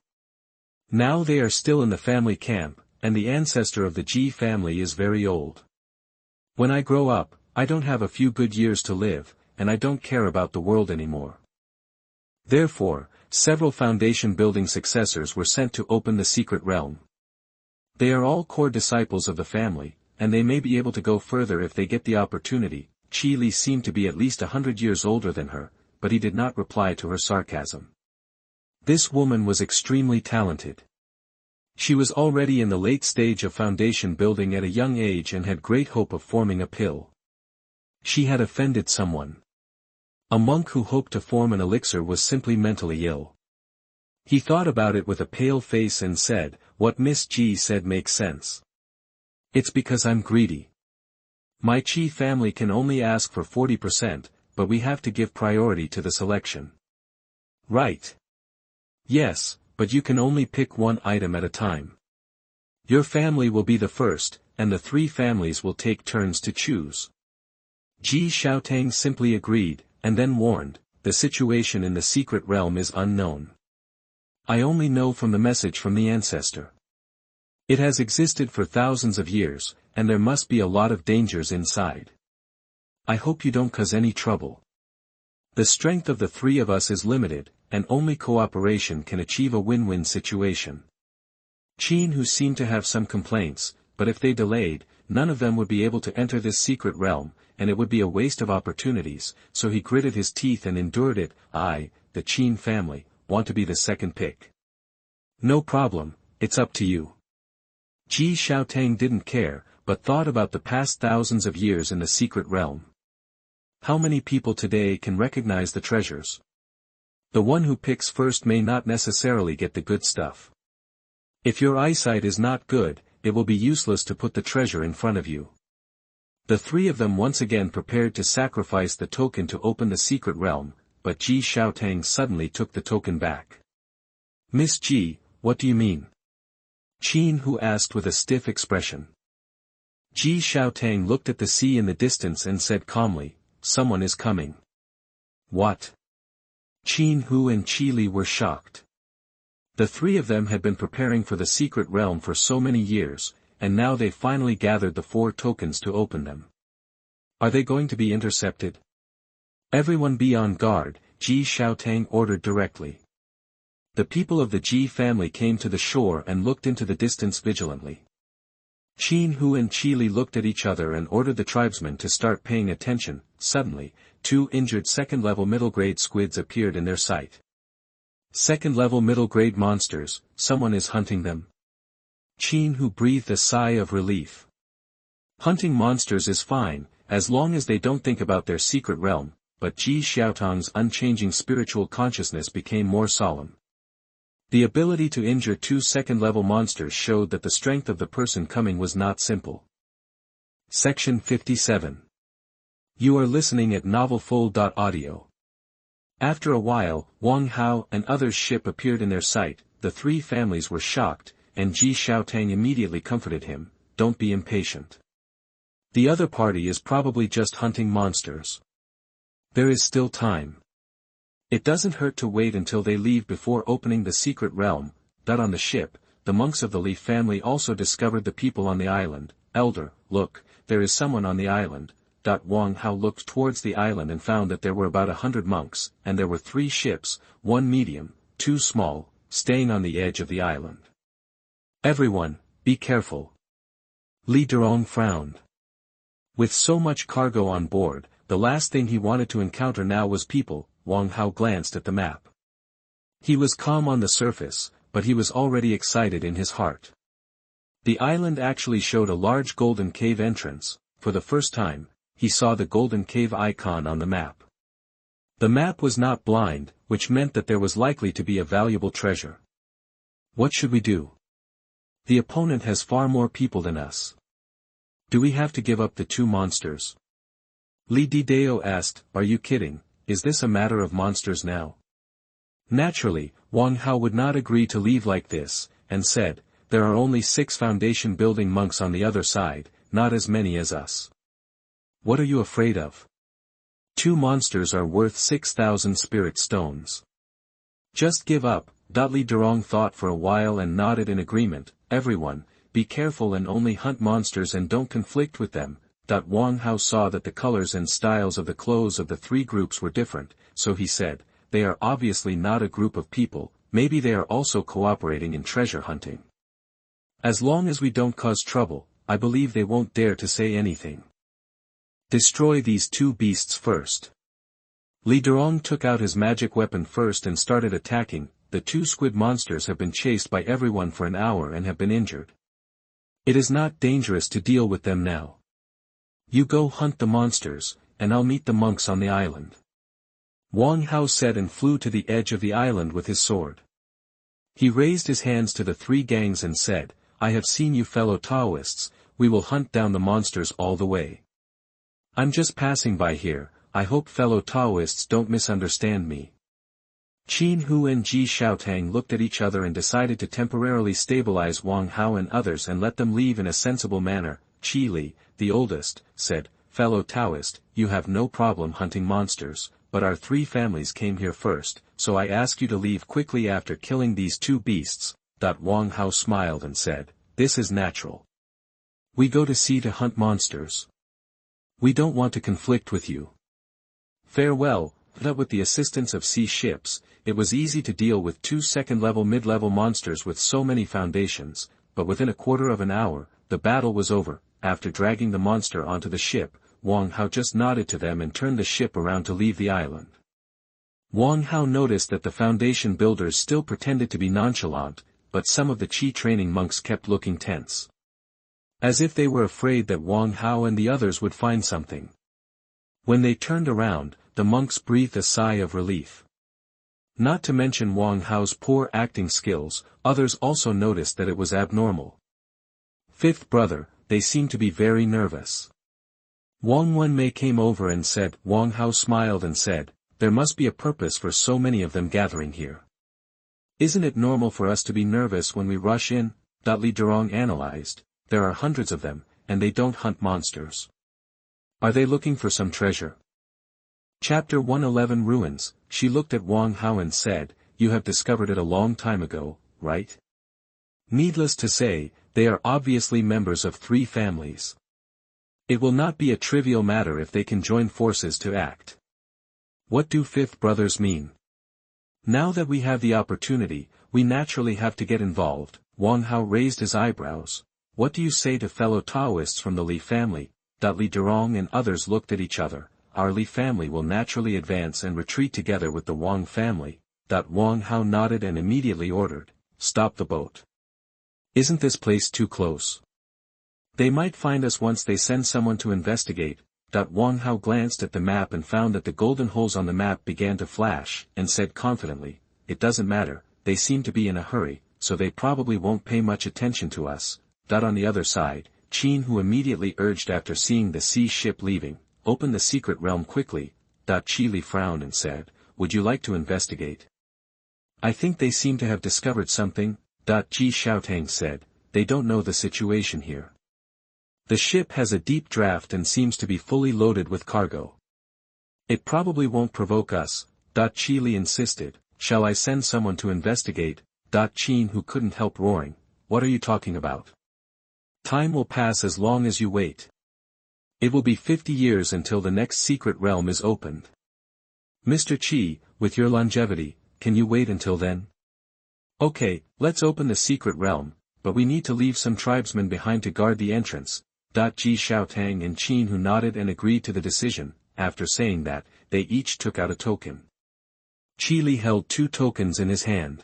Now they are still in the family camp, and the ancestor of the Ji family is very old. When I grow up, I don't have a few good years to live, and I don't care about the world anymore. Therefore, several foundation-building successors were sent to open the secret realm. They are all core disciples of the family, and they may be able to go further if they get the opportunity. Qi Li seemed to be at least 100 years older than her, but he did not reply to her sarcasm. This woman was extremely talented. She was already in the late stage of foundation building at a young age and had great hope of forming a pill. She had offended someone. A monk who hoped to form an elixir was simply mentally ill. He thought about it with a pale face and said, "What Miss G said makes sense. It's because I'm greedy. My Qi family can only ask for 40%, but we have to give priority to the selection." Right. Yes, but you can only pick one item at a time. Your family will be the first, and the 3 families will take turns to choose. Ji Xiaotang simply agreed, and then warned, "The situation in the secret realm is unknown. I only know from the message from the ancestor. It has existed for thousands of years, and there must be a lot of dangers inside. I hope you don't cause any trouble. The strength of the 3 of us is limited, and only cooperation can achieve a win-win situation." Qin who seemed to have some complaints, but if they delayed, none of them would be able to enter this secret realm, and it would be a waste of opportunities, so he gritted his teeth and endured it. "I, the Qin family, want to be the second pick." "No problem, it's up to you." Ji Xiaotang didn't care, but thought about the past thousands of years in the secret realm. How many people today can recognize the treasures? The one who picks first may not necessarily get the good stuff. If your eyesight is not good, it will be useless to put the treasure in front of you. The 3 of them once again prepared to sacrifice the token to open the secret realm, but Ji Xiaotang suddenly took the token back. "Miss Ji, what do you mean?" Qin who asked with a stiff expression. Ji Xiaotang looked at the sea in the distance and said calmly, "Someone is coming." "What?" Qin Hu and Qi Li were shocked. The 3 of them had been preparing for the secret realm for so many years, and now they finally gathered the 4 tokens to open them. Are they going to be intercepted? "Everyone be on guard," Ji Xiaotang ordered directly. The people of the Ji family came to the shore and looked into the distance vigilantly. Qin Hu and Qi Li looked at each other and ordered the tribesmen to start paying attention. Suddenly, 2 injured second-level middle-grade squids appeared in their sight. Second-level middle-grade monsters, someone is hunting them. Qin Hu breathed a sigh of relief. Hunting monsters is fine, as long as they don't think about their secret realm, but Ji Xiaotang's unchanging spiritual consciousness became more solemn. The ability to injure 2 second-level monsters showed that the strength of the person coming was not simple. Section 57. You are listening at novelfull.audio. After a while, Wang Hao and others' ship appeared in their sight. The 3 families were shocked, and Ji Xiaotang immediately comforted him, "Don't be impatient. The other party is probably just hunting monsters. There is still time. It doesn't hurt to wait until they leave before opening the secret realm." On the ship, the monks of the Li family also discovered the people on the island. "Elder, look, there is someone on the island." Wang Hao looked towards the island and found that there were about 100 monks, and there were 3 ships, 1 medium, 2 small, staying on the edge of the island. "Everyone, be careful." Li Durong frowned. With so much cargo on board, the last thing he wanted to encounter now was people. Wang Hao glanced at the map. He was calm on the surface, but he was already excited in his heart. The island actually showed a large golden cave entrance. For the first time, he saw the golden cave icon on the map. The map was not blind, which meant that there was likely to be a valuable treasure. What should we do? The opponent has far more people than us. Do we have to give up the 2 monsters? Li Didao asked, "Are you kidding? Is this a matter of monsters now?" Naturally, Wang Hao would not agree to leave like this, and said, "There are only 6 foundation building monks on the other side, not as many as us. What are you afraid of? 2 monsters are worth 6,000 spirit stones. Just give up." Li Durong thought for a while and nodded in agreement. "Everyone, be careful and only hunt monsters and don't conflict with them." Wang Hao saw that the colors and styles of the clothes of the 3 groups were different, so he said, "They are obviously not a group of people, maybe they are also cooperating in treasure hunting. As long as we don't cause trouble, I believe they won't dare to say anything. Destroy these 2 beasts first." Li Durong took out his magic weapon first and started attacking. the two squid monsters have been chased by everyone for an hour and have been injured. It is not dangerous to deal with them now. You go hunt the monsters, and I'll meet the monks on the island. Wang Hao said and flew to the edge of the island with his sword. He raised his hands to the three gangs and said, I have seen you fellow Taoists, we will hunt down the monsters all the way. I'm just passing by here, I hope fellow Taoists don't misunderstand me. Qin Hu and Ji Xiaotang looked at each other and decided to temporarily stabilize Wang Hao and others and let them leave in a sensible manner. Qi Li, the oldest, said, fellow Taoist, you have no problem hunting monsters, but our three families came here first, so I ask you to leave quickly after killing these two beasts. Wang Hao smiled and said, this is natural. We go to sea to hunt monsters. We don't want to conflict with you. Farewell. With the assistance of sea ships, it was easy to deal with two second-level mid-level monsters with so many foundations, but within a quarter of an hour, the battle was over. After dragging the monster onto the ship, Wang Hao just nodded to them and turned the ship around to leave the island. Wang Hao noticed that the foundation builders still pretended to be nonchalant, but some of the Qi training monks kept looking tense. As if they were afraid that Wang Hao and the others would find something. When they turned around, the monks breathed a sigh of relief. Not to mention Wang Hao's poor acting skills, others also noticed that it was abnormal. Fifth brother, they seemed to be very nervous. Xuanhuan came over and said, Wang Hao smiled and said, there must be a purpose for so many of them gathering here. Isn't it normal for us to be nervous when we rush in? Li Durong analyzed, there are hundreds of them, and they don't hunt monsters. Are they looking for some treasure? Chapter 111 Ruins. She looked at Wang Hao and said, you have discovered it a long time ago, right? Needless to say, they are obviously members of three families. It will not be a trivial matter if they can join forces to act. What do fifth brothers mean? Now that we have the opportunity, we naturally have to get involved. Wang Hao raised his eyebrows. What do you say to fellow Taoists from the Li family? Li Durong and others looked at each other. Our Li family will naturally advance and retreat together with the Wang family. Wang Hao nodded and immediately ordered, stop the boat. Isn't this place too close? They might find us once they send someone to investigate. Wang Hao glanced at the map and found that the golden holes on the map began to flash, and said confidently, it doesn't matter, they seem to be in a hurry, so they probably won't pay much attention to us. On the other side, Qin Hu immediately urged after seeing the sea ship leaving, open the secret realm quickly. Qi Li frowned and said, would you like to investigate? I think they seem to have discovered something. Ji Xiaotang said, they don't know the situation here. The ship has a deep draft and seems to be fully loaded with cargo. It probably won't provoke us. Qi Li insisted, shall I send someone to investigate? Qin Hu couldn't help roaring, what are you talking about? Time will pass as long as you wait. It will be 50 years until the next secret realm is opened. Mr. Qi, with your longevity, can you wait until then? Okay, let's open the secret realm, but we need to leave some tribesmen behind to guard the entrance. Ji Xiaotang and Qin Hu nodded and agreed to the decision. After saying that, they each took out a token. Qi Li held 2 tokens in his hand.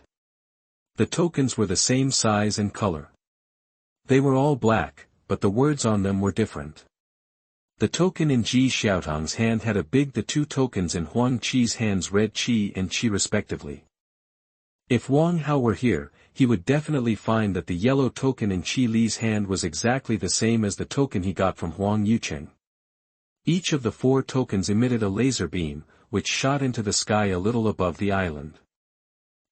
The tokens were the same size and color. They were all black, but the words on them were different. The token in Ji Xiaotang's hand had a big, the 2 tokens in Huang Qi's hands read Qi and Qi respectively. If Wang Hao were here, he would definitely find that the yellow token in Qi Li's hand was exactly the same as the token he got from Huang Yucheng. Each of the 4 tokens emitted a laser beam, which shot into the sky a little above the island.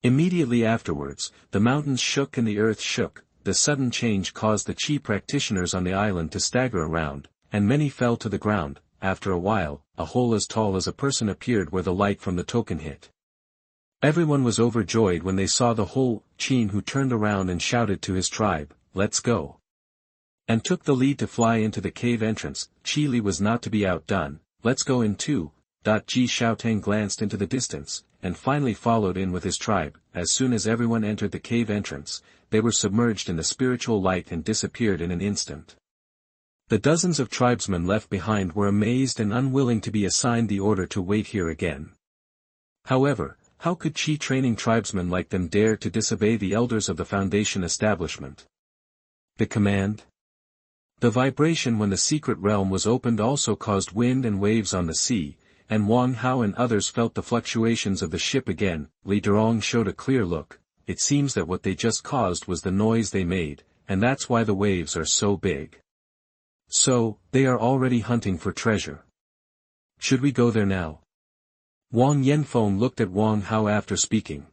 Immediately afterwards, the mountains shook and the earth shook. The sudden change caused the Qi practitioners on the island to stagger around, and many fell to the ground. After a while, a hole as tall as a person appeared where the light from the token hit. Everyone was overjoyed when they saw the hole. Qin Hu turned around and shouted to his tribe, let's go. And took the lead to fly into the cave entrance. Qi Li was not to be outdone, let's go in too. Ji Xiaotang glanced into the distance, and finally followed in with his tribe. As soon as everyone entered the cave entrance, they were submerged in the spiritual light and disappeared in an instant. The dozens of tribesmen left behind were amazed and unwilling to be assigned the order to wait here again. However, How could Qi training tribesmen like them dare to disobey the elders of the Foundation establishment? The command? The vibration when the secret realm was opened also caused wind and waves on the sea, and Wang Hao and others felt the fluctuations of the ship again. Li Durong showed a clear look. It seems that what they just caused was the noise they made, and that's why the waves are so big. So, they are already hunting for treasure. Should we go there now? Wang Yanfeng looked at Wang Hao after speaking.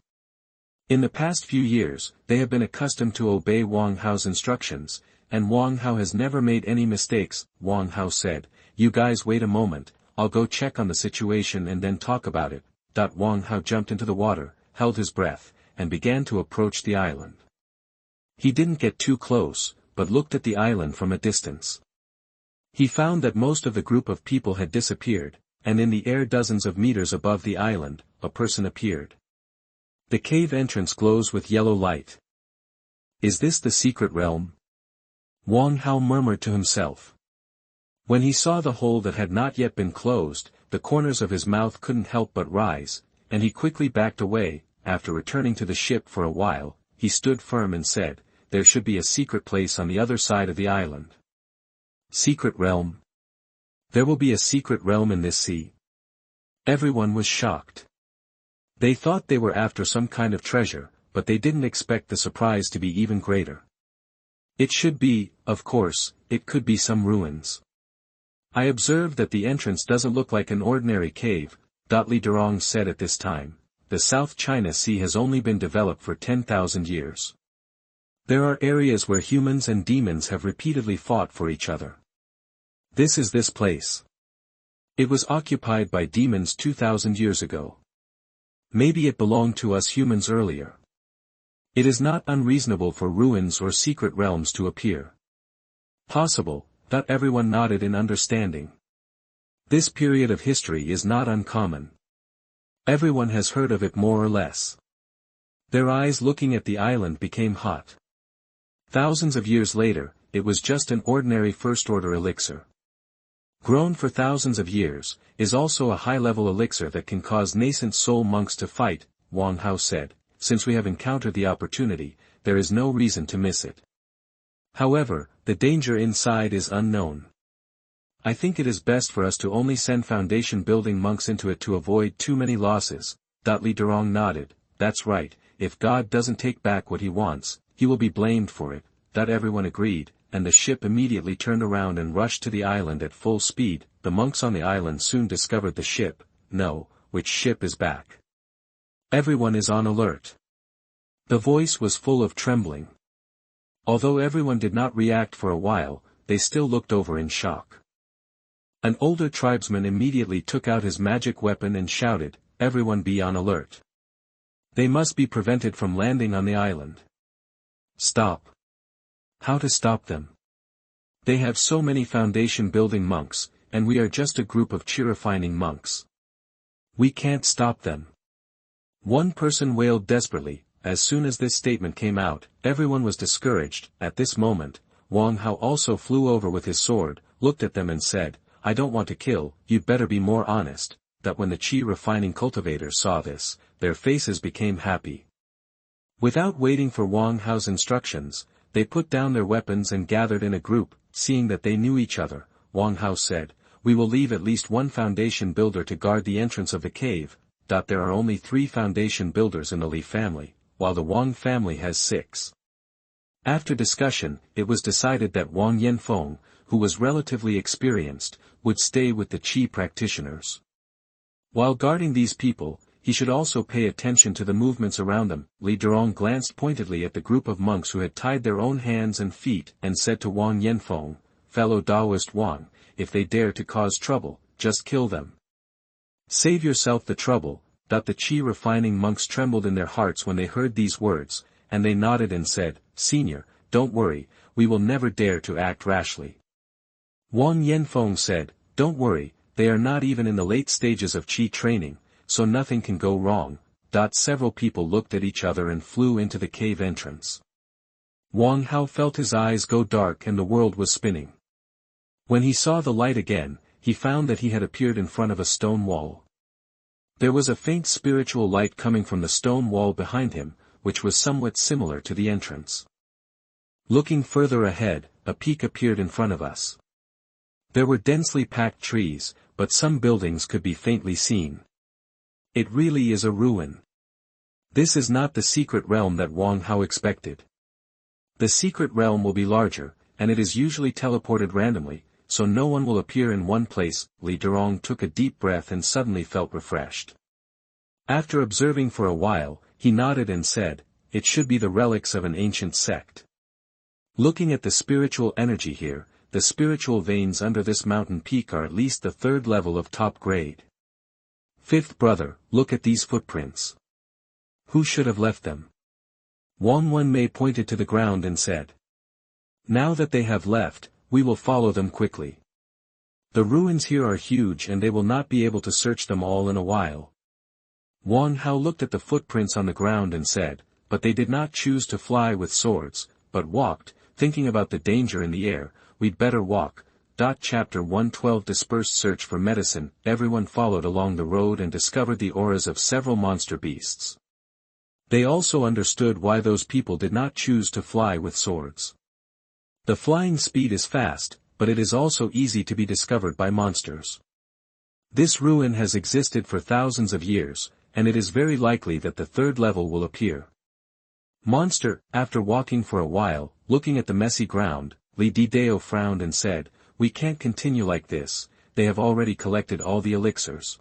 In the past few years, they have been accustomed to obey Wang Hao's instructions, and Wang Hao has never made any mistakes. Wang Hao said, "You guys wait a moment, I'll go check on the situation and then talk about it." Wang Hao jumped into the water, held his breath, and began to approach the island. He didn't get too close, but looked at the island from a distance. He found that most of the group of people had disappeared, and in the air dozens of meters above the island, a person appeared. The cave entrance glows with yellow light. Is this the secret realm? Wang Hao murmured to himself. When he saw the hole that had not yet been closed, the corners of his mouth couldn't help but rise, and he quickly backed away. After returning to the ship for a while, he stood firm and said, "There should be a secret place on the other side of the island." Secret realm? There will be a secret realm in this sea? Everyone was shocked. They thought they were after some kind of treasure, but they didn't expect the surprise to be even greater. It should be, of course, it could be some ruins. I observed that the entrance doesn't look like an ordinary cave. Li Durong said at this time. The South China Sea has only been developed for 10,000 years. There are areas where humans and demons have repeatedly fought for each other. This is this place. It was occupied by demons 2,000 years ago. Maybe it belonged to us humans earlier. It is not unreasonable for ruins or secret realms to appear. Possible. Everyone nodded in understanding. This period of history is not uncommon. Everyone has heard of it more or less. Their eyes looking at the island became hot. Thousands of years later, it was just an ordinary first-order elixir. Grown for thousands of years, is also a high-level elixir that can cause nascent soul monks to fight. Wang Hao said, "Since we have encountered the opportunity, there is no reason to miss it. However, the danger inside is unknown. I think it is best for us to only send foundation-building monks into it to avoid too many losses." Li Durong nodded. "That's right, if God doesn't take back what he wants, he will be blamed for it." Everyone agreed, and the ship immediately turned around and rushed to the island at full speed. The monks on the island soon discovered the ship. "No, which ship is back? Everyone is on alert." The voice was full of trembling. Although everyone did not react for a while, they still looked over in shock. An older tribesman immediately took out his magic weapon and shouted, "Everyone be on alert. They must be prevented from landing on the island." Stop. How to stop them? They have so many foundation-building monks, and we are just a group of Qi-refining monks. We can't stop them. One person wailed desperately. As soon as this statement came out, everyone was discouraged. At this moment, Wang Hao also flew over with his sword, looked at them and said, "I don't want to kill, you'd better be more honest." When the Qi-refining cultivators saw this, their faces became happy. Without waiting for Wang Hao's instructions, they put down their weapons and gathered in a group. Seeing that they knew each other, Wang Hao said, "We will leave at least one foundation builder to guard the entrance of the cave." There are only 3 foundation builders in the Li family, while the Wang family has 6. After discussion, it was decided that Wang Yanfeng, who was relatively experienced, would stay with the Qi practitioners. While guarding these people, he should also pay attention to the movements around them. Li Durong glanced pointedly at the group of monks who had tied their own hands and feet and said to Wang Yanfeng, "Fellow Taoist Wang, if they dare to cause trouble, just kill them. Save yourself the trouble." The Qi-refining monks trembled in their hearts when they heard these words, and they nodded and said, "Senior, don't worry, we will never dare to act rashly." Wang Yanfeng said, "Don't worry, they are not even in the late stages of Qi training, so nothing can go wrong." Several people looked at each other and flew into the cave entrance. Wang Hao felt his eyes go dark and the world was spinning. When he saw the light again, he found that he had appeared in front of a stone wall. There was a faint spiritual light coming from the stone wall behind him, which was somewhat similar to the entrance. Looking further ahead, a peak appeared in front of us. There were densely packed trees, but some buildings could be faintly seen. It really is a ruin. This is not the secret realm that Wang Hao expected. The secret realm will be larger, and it is usually teleported randomly, so no one will appear in one place. Li Durong took a deep breath and suddenly felt refreshed. After observing for a while, he nodded and said, "It should be the relics of an ancient sect." Looking at the spiritual energy here, the spiritual veins under this mountain peak are at least the third level of top grade. Fifth brother, look at these footprints. Who should have left them? Wang Wenmei pointed to the ground and said. Now that they have left, we will follow them quickly. The ruins here are huge and they will not be able to search them all in a while. Wang Hao looked at the footprints on the ground and said, but they did not choose to fly with swords, but walked, thinking about the danger in the air. We'd better walk. Chapter 112 Dispersed search for medicine. Everyone followed along the road and discovered the auras of several monster beasts. They also understood why those people did not choose to fly with swords. The flying speed is fast, but it is also easy to be discovered by monsters. This ruin has existed for thousands of years, and it is very likely that the third level will appear. Monster, after walking for a while, looking at the messy ground, Li Didao frowned and said, "We can't continue like this, they have already collected all the elixirs."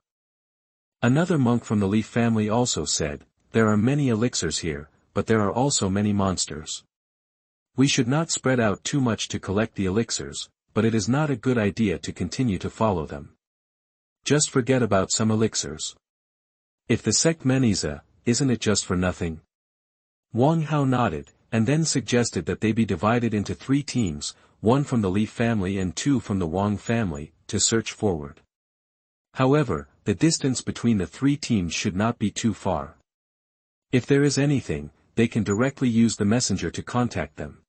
Another monk from the Li family also said, "There are many elixirs here, but there are also many monsters. We should not spread out too much to collect the elixirs, but it is not a good idea to continue to follow them. Just forget about some elixirs. If the sect Meniza, isn't it just for nothing?" Wang Hao nodded, and then suggested that they be divided into 3 teams, 1 from the Li family and 2 from the Wang family, to search forward. However, the distance between the 3 teams should not be too far. If there is anything, they can directly use the messenger to contact them.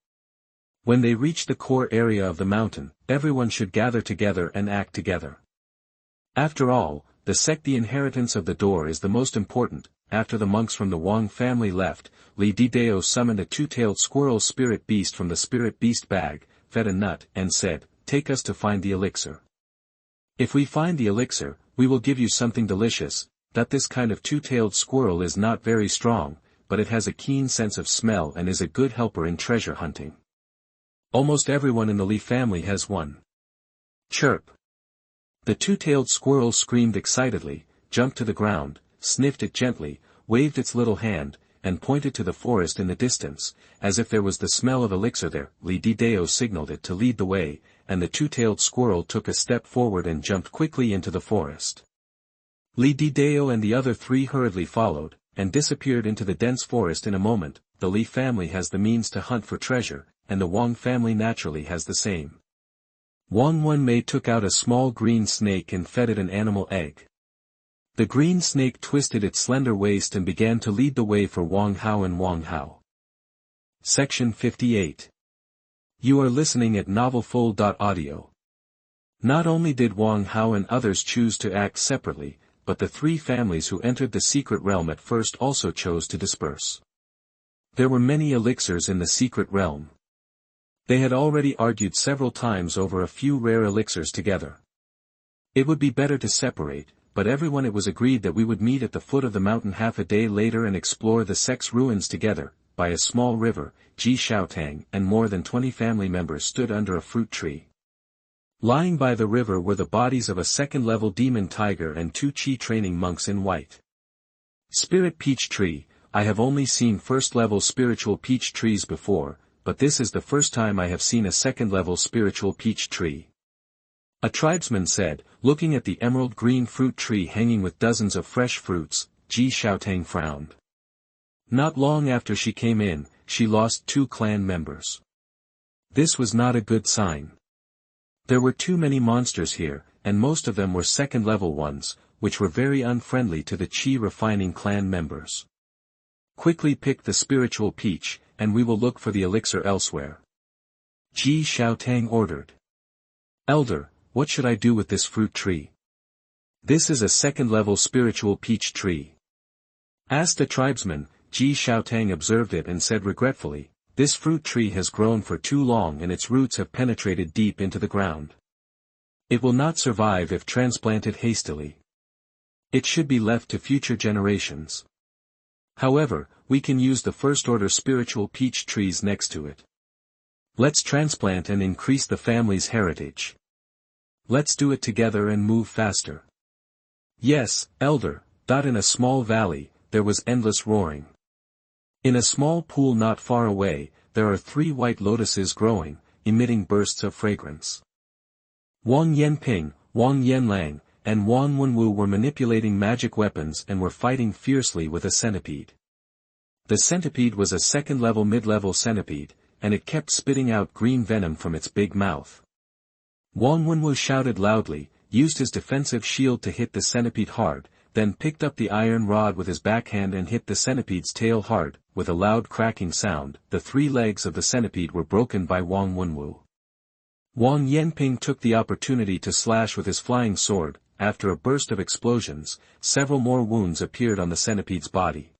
When they reach the core area of the mountain, everyone should gather together and act together. After all, the sect the inheritance of the door is the most important. After the monks from the Wang family left, Li Didao summoned a 2-tailed squirrel spirit beast from the spirit beast bag, fed a nut, and said, "Take us to find the elixir. If we find the elixir, we will give you something delicious." That this kind of 2-tailed squirrel is not very strong, but it has a keen sense of smell and is a good helper in treasure hunting. Almost everyone in the Li family has one. Chirp. The 2-tailed squirrel screamed excitedly, jumped to the ground, sniffed it gently, waved its little hand, and pointed to the forest in the distance, as if there was the smell of elixir there. Li Didao signaled it to lead the way, and the 2-tailed squirrel took a step forward and jumped quickly into the forest. Li Didao and the other 3 hurriedly followed, and disappeared into the dense forest in a moment. The Li family has the means to hunt for treasure, and the Wang family naturally has the same. Wang Wenmei took out a small green snake and fed it an animal egg. The green snake twisted its slender waist and began to lead the way for Wang Hao and Wang Hao. Section 58. You are listening at novelfull.audio. Not only did Wang Hao and others choose to act separately, but the 3 families who entered the secret realm at first also chose to disperse. There were many elixirs in the secret realm. They had already argued several times over a few rare elixirs together. It would be better to separate, but everyone it was agreed that we would meet at the foot of the mountain half a day later and explore the sect's ruins together. By a small river, Ji Xiaotang and more than 20 family members stood under a fruit tree. Lying by the river were the bodies of a 2nd-level demon tiger and 2 chi training monks in white. Spirit peach tree. I have only seen 1st-level spiritual peach trees before, but this is the first time I have seen a 2nd-level spiritual peach tree. A tribesman said, looking at the emerald green fruit tree hanging with dozens of fresh fruits. Ji Xiaotang frowned. Not long after she came in, she lost 2 clan members. This was not a good sign. There were too many monsters here, and most of them were 2nd-level ones, which were very unfriendly to the Qi refining clan members. Quickly pick the spiritual peach, and we will look for the elixir elsewhere. Ji Xiaotang ordered. Elder, what should I do with this fruit tree? This is a second-level spiritual peach tree. As the tribesman, Ji Xiaotang observed it and said regretfully, "This fruit tree has grown for too long and its roots have penetrated deep into the ground. It will not survive if transplanted hastily. It should be left to future generations. However, we can use the first-order spiritual peach trees next to it. Let's transplant and increase the family's heritage. Let's do it together and move faster." "Yes, elder." In a small valley, there was endless roaring. In a small pool not far away, there are 3 white lotuses growing, emitting bursts of fragrance. Wang Yanping, Wang Yanlang, and Wang Wenwu were manipulating magic weapons and were fighting fiercely with a centipede. The centipede was a second-level mid-level centipede, and it kept spitting out green venom from its big mouth. Wang Wenwu shouted loudly, used his defensive shield to hit the centipede hard, then picked up the iron rod with his backhand and hit the centipede's tail hard. With a loud cracking sound, the 3 legs of the centipede were broken by Wang Wenwu. Wang Yanping took the opportunity to slash with his flying sword. After a burst of explosions, several more wounds appeared on the centipede's body.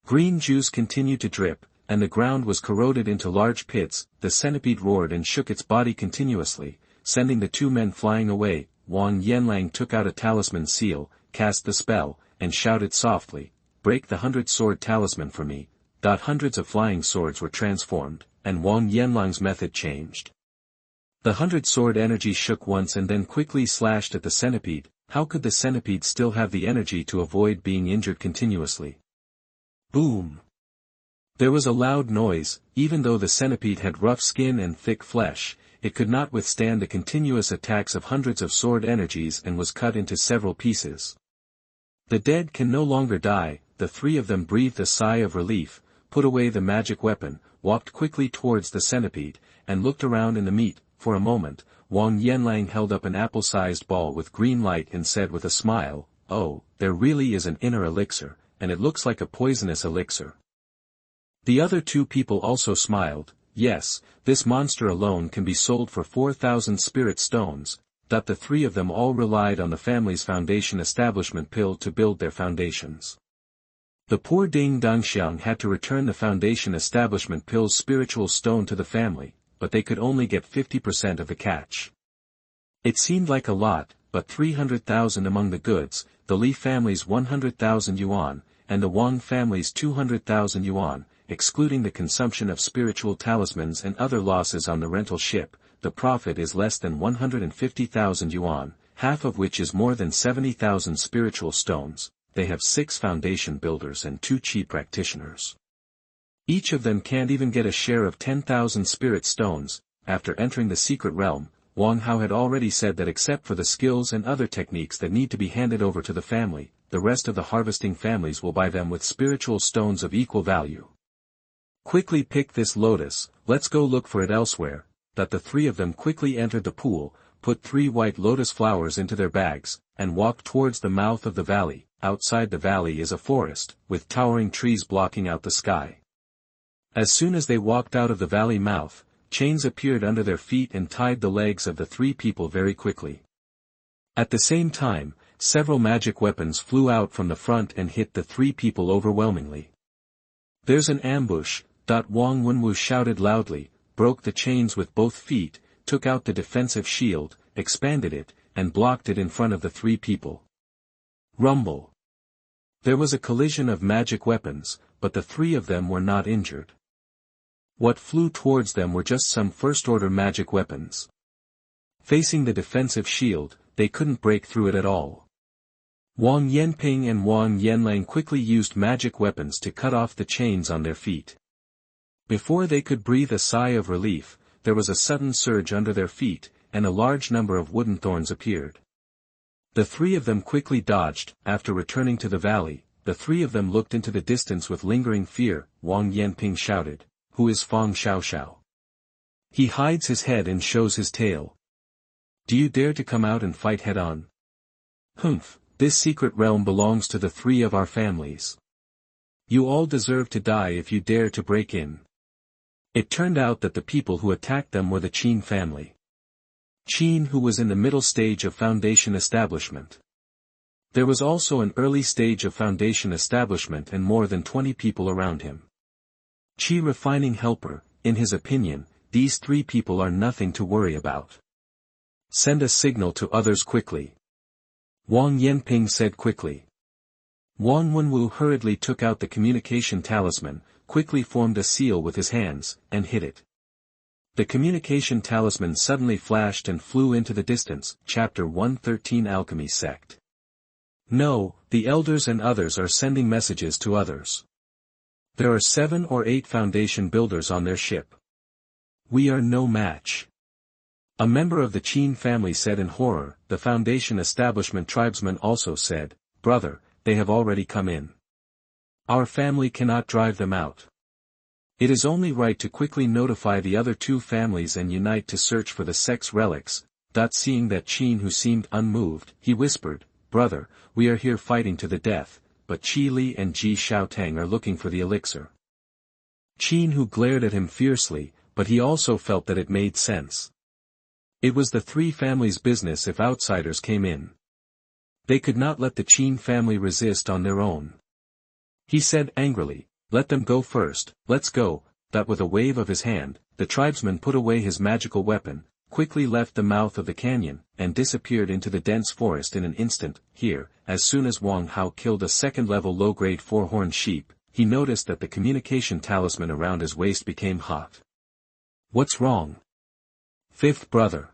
Green juice continued to drip, and the ground was corroded into large pits. The centipede roared and shook its body continuously, sending the 2 men flying away. Wang Yanlang took out a talisman seal, cast the spell, and shouted softly, "Break the 100-sword talisman for me." Hundreds of flying swords were transformed, and Wang Yanlang's method changed. The 100-sword energy shook once and then quickly slashed at the centipede. How could the centipede still have the energy to avoid being injured continuously? Boom! There was a loud noise. Even though the centipede had rough skin and thick flesh, it could not withstand the continuous attacks of hundreds of sword energies and was cut into several pieces. The dead can no longer die. The 3 of them breathed a sigh of relief, put away the magic weapon, walked quickly towards the centipede, and looked around in the meat. For a moment, Wang Yanlang held up an apple-sized ball with green light and said with a smile, "Oh, there really is an inner elixir, and it looks like a poisonous elixir." The other 2 people also smiled. "Yes, this monster alone can be sold for 4,000 spirit stones." The 3 of them all relied on the family's foundation establishment pill to build their foundations. The poor Ding Dongxiang had to return the foundation establishment pill's spiritual stone to the family, but they could only get 50% of the catch. It seemed like a lot, but 300,000 among the goods, the Li family's 100,000 yuan, and the Wang family's 200,000 yuan, excluding the consumption of spiritual talismans and other losses on the rental ship, the profit is less than 150,000 yuan, half of which is more than 70,000 spiritual stones. They have 6 foundation builders and 2 chi practitioners. Each of them can't even get a share of 10,000 spirit stones. After entering the secret realm, Wang Hao had already said that except for the skills and other techniques that need to be handed over to the family, the rest of the harvesting families will buy them with spiritual stones of equal value. "Quickly pick this lotus, let's go look for it elsewhere." The 3 of them quickly entered the pool, put 3 white lotus flowers into their bags, and walked towards the mouth of the valley. Outside the valley is a forest, with towering trees blocking out the sky. As soon as they walked out of the valley mouth, chains appeared under their feet and tied the legs of the 3 people very quickly. At the same time, several magic weapons flew out from the front and hit the 3 people overwhelmingly. "There's an ambush." Wang Wenwu shouted loudly, broke the chains with both feet, took out the defensive shield, expanded it, and blocked it in front of the 3 people. Rumble. There was a collision of magic weapons, but the 3 of them were not injured. What flew towards them were just some first-order magic weapons. Facing the defensive shield, they couldn't break through it at all. Wang Yanping and Wang Yanlang quickly used magic weapons to cut off the chains on their feet. Before they could breathe a sigh of relief, there was a sudden surge under their feet, and a large number of wooden thorns appeared. The 3 of them quickly dodged. After returning to the valley, the 3 of them looked into the distance with lingering fear. Wang Yanping shouted, "Who is Fang Xiaoxiao? He hides his head and shows his tail. Do you dare to come out and fight head-on?" "Humph, this secret realm belongs to the 3 of our families. You all deserve to die if you dare to break in." It turned out that the people who attacked them were the Qin family. Qin, who was in the middle stage of foundation establishment. There was also an early stage of foundation establishment and more than 20 people around him. Qi refining helper, in his opinion, these 3 people are nothing to worry about. Send a signal to others quickly. Wang Yanping said quickly. Wang Wenwu hurriedly took out the communication talisman, quickly formed a seal with his hands, and hit it. The communication talisman suddenly flashed and flew into the distance. Chapter 113 Alchemy Sect. No, the elders and others are sending messages to others. There are 7 or 8 foundation builders on their ship. We are no match. A member of the Qin family said in horror. The foundation establishment tribesman also said, brother, they have already come in. Our family cannot drive them out. It is only right to quickly notify the other 2 families and unite to search for the sect's relics. Seeing that Qin, who seemed unmoved, he whispered, brother, we are here fighting to the death, but Qi Li and Ji Xiaotang are looking for the elixir. Qin, who glared at him fiercely, but he also felt that it made sense. It was the 3 families' business if outsiders came in. They could not let the Qin family resist on their own. He said angrily, let them go first, let's go. That with a wave of his hand, the tribesman put away his magical weapon, quickly left the mouth of the canyon, and disappeared into the dense forest in an instant. Here, as soon as Wang Hao killed a second-level low-grade 4-horned sheep, he noticed that the communication talisman around his waist became hot. What's wrong? 5th brother.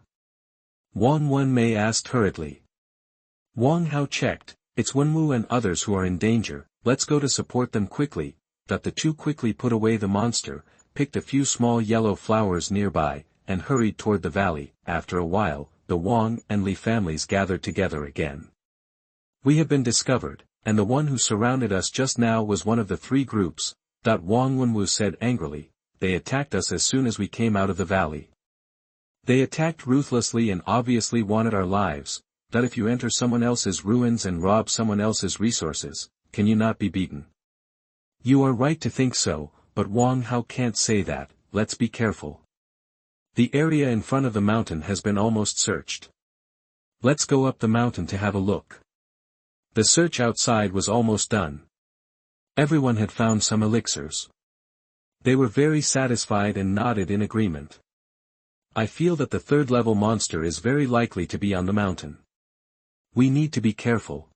Wang Wenmei asked hurriedly. Wang Hao checked, it's Wenwu and others who are in danger, let's go to support them quickly. The 2 quickly put away the monster, picked a few small yellow flowers nearby, and hurried toward the valley. After a while, the Wang and Li families gathered together again. We have been discovered, and the one who surrounded us just now was one of the 3 groups. Wang Wenwu said angrily, they attacked us as soon as we came out of the valley. They attacked ruthlessly and obviously wanted our lives. If you enter someone else's ruins and rob someone else's resources, can you not be beaten? You are right to think so, but Wang Hao can't say that. Let's be careful. The area in front of the mountain has been almost searched. Let's go up the mountain to have a look. The search outside was almost done. Everyone had found some elixirs. They were very satisfied and nodded in agreement. I feel that the 3rd-level monster is very likely to be on the mountain. We need to be careful.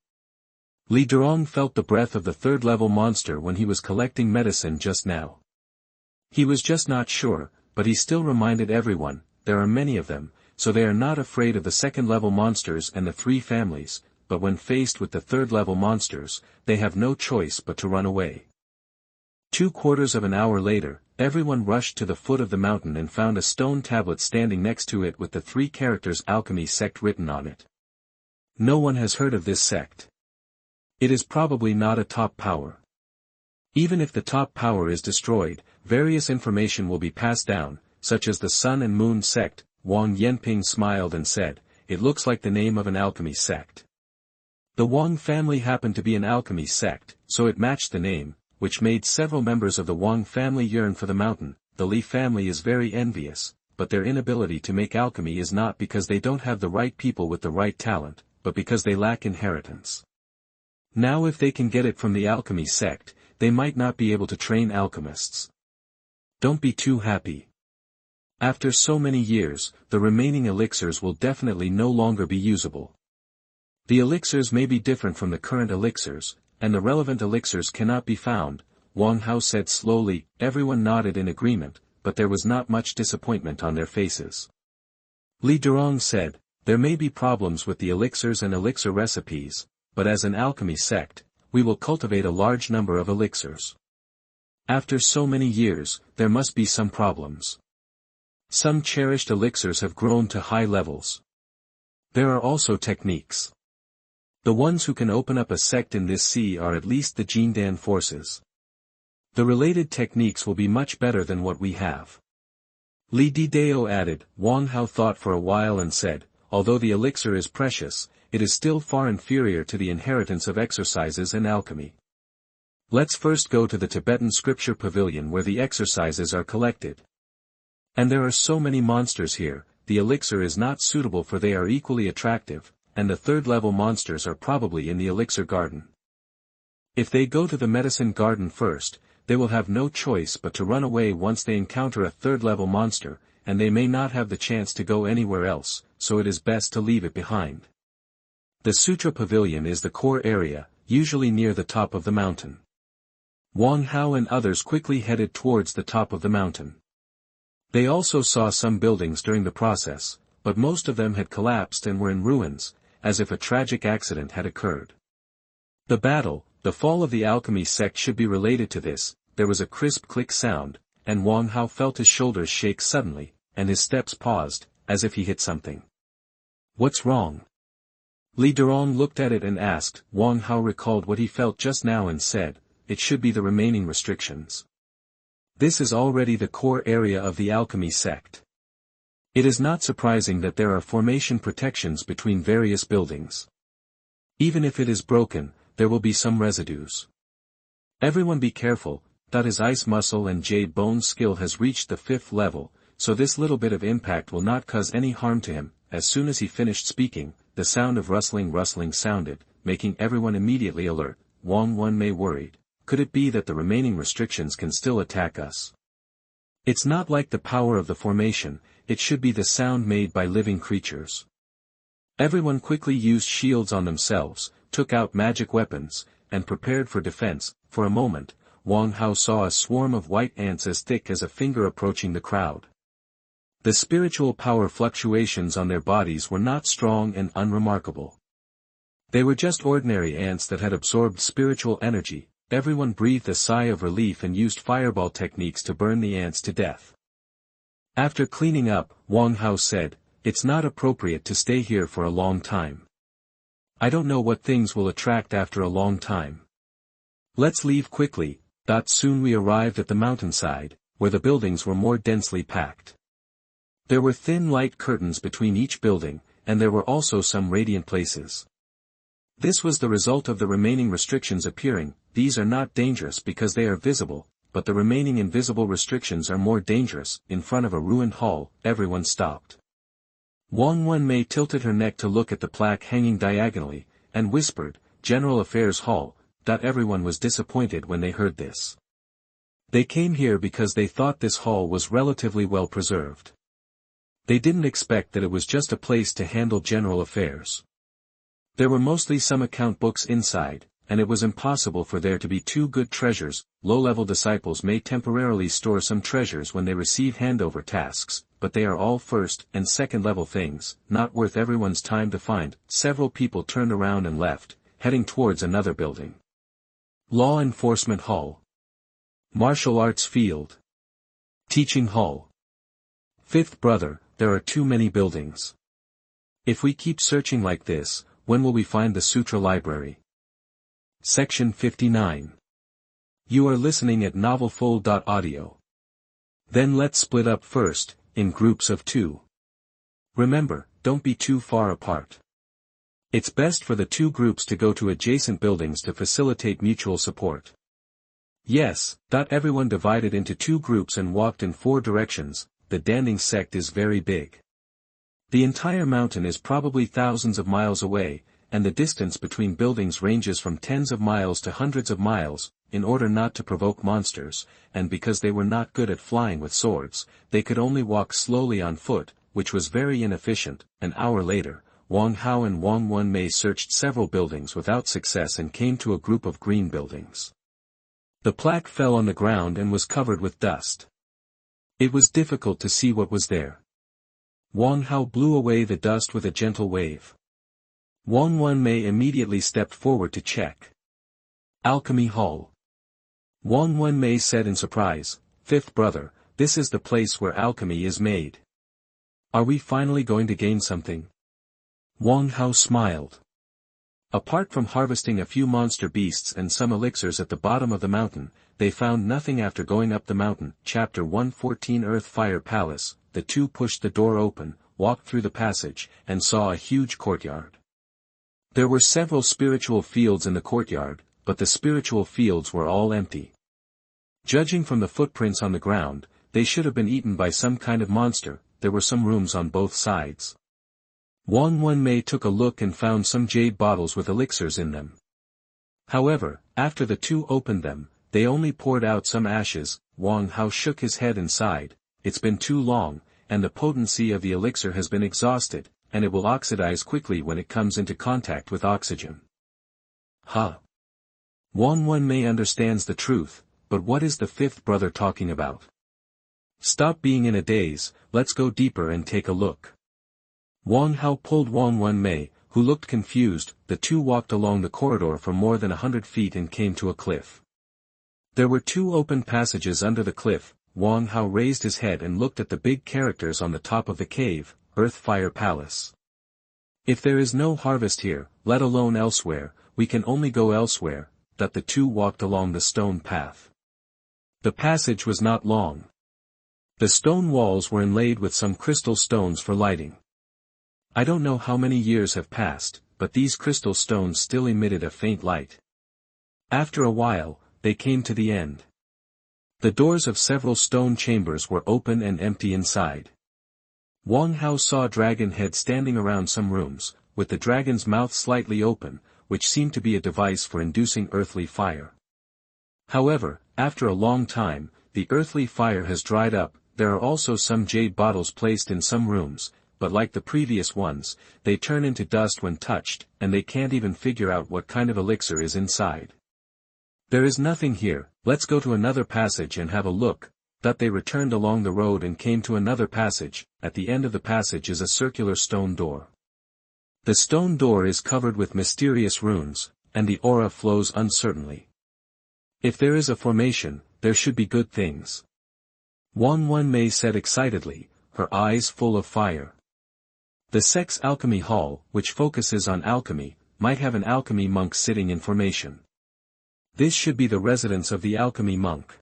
Li Durong felt the breath of the 3rd-level monster when he was collecting medicine just now. He was just not sure, but he still reminded everyone, there are many of them, so they are not afraid of the 2nd-level monsters and the 3 families, but when faced with the 3rd-level monsters, they have no choice but to run away. 2/4 of an hour later, everyone rushed to the foot of the mountain and found a stone tablet standing next to it with the 3 characters Alchemy Sect written on it. No one has heard of this sect. It is probably not a top power. Even if the top power is destroyed, various information will be passed down, such as the Sun and Moon sect. Wang Yanping smiled and said, it looks like the name of an alchemy sect. The Wang family happened to be an alchemy sect, so it matched the name, which made several members of the Wang family yearn for the mountain. The Li family is very envious, but their inability to make alchemy is not because they don't have the right people with the right talent, but because they lack inheritance. Now if they can get it from the alchemy sect, they might not be able to train alchemists. Don't be too happy. After so many years, the remaining elixirs will definitely no longer be usable. The elixirs may be different from the current elixirs, and the relevant elixirs cannot be found, Wang Hao said slowly. Everyone nodded in agreement, but there was not much disappointment on their faces. Li Durong said, there may be problems with the elixirs and elixir recipes, but as an alchemy sect, we will cultivate a large number of elixirs. After so many years, there must be some problems. Some cherished elixirs have grown to high levels. There are also techniques. The ones who can open up a sect in this sea are at least the Jindan forces. The related techniques will be much better than what we have. Li Didao added. Wang Hao thought for a while and said, although the elixir is precious, it is still far inferior to the inheritance of exercises and alchemy. Let's first go to the Tibetan scripture pavilion where the exercises are collected. And there are so many monsters here, the elixir is not suitable for they are equally attractive. and the third-level monsters are probably in the elixir garden. If they go to the medicine garden first, they will have no choice but to run away once they encounter a third-level monster, and they may not have the chance to go anywhere else, so it is best to leave it behind. The Sutra Pavilion is the core area, usually near the top of the mountain. Wang Hao and others quickly headed towards the top of the mountain. They also saw some buildings during the process, but most of them had collapsed and were in ruins, as if a tragic accident had occurred. The fall of the alchemy sect should be related to this. There was a crisp click sound, and Wang Hao felt his shoulders shake suddenly, and his steps paused, as if he hit something. What's wrong? Li Durong looked at it and asked. Wang Hao recalled what he felt just now and said, it should be the remaining restrictions. This is already the core area of the alchemy sect. It is not surprising that there are formation protections between various buildings. Even if it is broken, there will be some residues. Everyone be careful, that his ice muscle and jade bone skill has reached the 5th level, so this little bit of impact will not cause any harm to him. As soon as he finished speaking, the sound of rustling sounded, making everyone immediately alert. Xuanhuan may worried. Could it be that the remaining restrictions can still attack us? It's not like the power of the formation, it should be the sound made by living creatures. Everyone quickly used shields on themselves, took out magic weapons, and prepared for defense. For a moment, Wang Hao saw a swarm of white ants as thick as a finger approaching the crowd. The spiritual power fluctuations on their bodies were not strong and unremarkable. They were just ordinary ants that had absorbed spiritual energy. Everyone breathed a sigh of relief and used fireball techniques to burn the ants to death. After cleaning up, Wang Hao said, it's not appropriate to stay here for a long time. I don't know what things will attract after a long time. Let's leave quickly. Soon we arrived at the mountainside, where the buildings were more densely packed. There were thin light curtains between each building, and there were also some radiant places. This was the result of the remaining restrictions appearing. These are not dangerous because they are visible, but the remaining invisible restrictions are more dangerous. In front of a ruined hall, everyone stopped. Xuanhuan Mei tilted her neck to look at the plaque hanging diagonally, and whispered, General Affairs Hall. Everyone was disappointed when they heard this. They came here because they thought this hall was relatively well preserved. They didn't expect that it was just a place to handle general affairs. There were mostly some account books inside, and it was impossible for there to be two good treasures. Low-level disciples may temporarily store some treasures when they receive handover tasks, but they are all first and second-level things, not worth everyone's time to find. Several people turned around and left, heading towards another building. Law Enforcement Hall. Martial Arts Field. Teaching Hall. Fifth brother, there are too many buildings. If we keep searching like this, when will we find the Sutra Library? Section 59. You are listening at novelfull.audio. Then let's split up first, in groups of 2. Remember, don't be too far apart. It's best for the 2 groups to go to adjacent buildings to facilitate mutual support. Yes. Everyone divided into 2 groups and walked in 4 directions. The Danding sect is very big. The entire mountain is probably thousands of miles away, and the distance between buildings ranges from tens of miles to hundreds of miles. In order not to provoke monsters, and because they were not good at flying with swords, they could only walk slowly on foot, which was very inefficient. An hour later, Wang Hao and Xuanhuan Mei searched several buildings without success and came to a group of green buildings. The plaque fell on the ground and was covered with dust. It was difficult to see what was there. Wang Hao blew away the dust with a gentle wave. Xuanhuan Mei immediately stepped forward to check. Alchemy Hall. Xuanhuan Mei said in surprise, Fifth brother, this is the place where alchemy is made. Are we finally going to gain something? Wang Hao smiled. Apart from harvesting a few monster beasts and some elixirs at the bottom of the mountain, they found nothing after going up the mountain. Chapter 114 Earth Fire Palace. The 2 pushed the door open, walked through the passage, and saw a huge courtyard. There were several spiritual fields in the courtyard, but the spiritual fields were all empty. Judging from the footprints on the ground, they should have been eaten by some kind of monster. There were some rooms on both sides. Xuanhuan took a look and found some jade bottles with elixirs in them. However, after the two opened them, they only poured out some ashes. Wang Hao shook his head and sighed, "It's been too long, and the potency of the elixir has been exhausted, and it will oxidize quickly when it comes into contact with oxygen." Huh. Xuanhuan understands the truth, but what is the fifth brother talking about? Stop being in a daze, let's go deeper and take a look. Wang Hao pulled Xuanhuan, who looked confused. The two walked along the corridor for more than 100 feet and came to a cliff. There were two open passages under the cliff. Wang Hao raised his head and looked at the big characters on the top of the cave, Earth Fire Palace. If there is no harvest here, let alone elsewhere, we can only go elsewhere. That the two walked along the stone path. The passage was not long. The stone walls were inlaid with some crystal stones for lighting. I don't know how many years have passed, but these crystal stones still emitted a faint light. After a while, they came to the end. The doors of several stone chambers were open and empty inside. Wang Hao saw a dragon head standing around some rooms, with the dragon's mouth slightly open, which seemed to be a device for inducing earthly fire. However, after a long time, the earthly fire has dried up. There are also some jade bottles placed in some rooms, but like the previous ones, they turn into dust when touched, and they can't even figure out what kind of elixir is inside. There is nothing here, let's go to another passage and have a look. That they returned along the road and came to another passage. At the end of the passage is a circular stone door. The stone door is covered with mysterious runes, and the aura flows uncertainly. If there is a formation, there should be good things. Xuanhuan said excitedly, her eyes full of fire. The Sex Alchemy Hall, which focuses on alchemy, might have an alchemy monk sitting in formation. This should be the residence of the alchemy monk.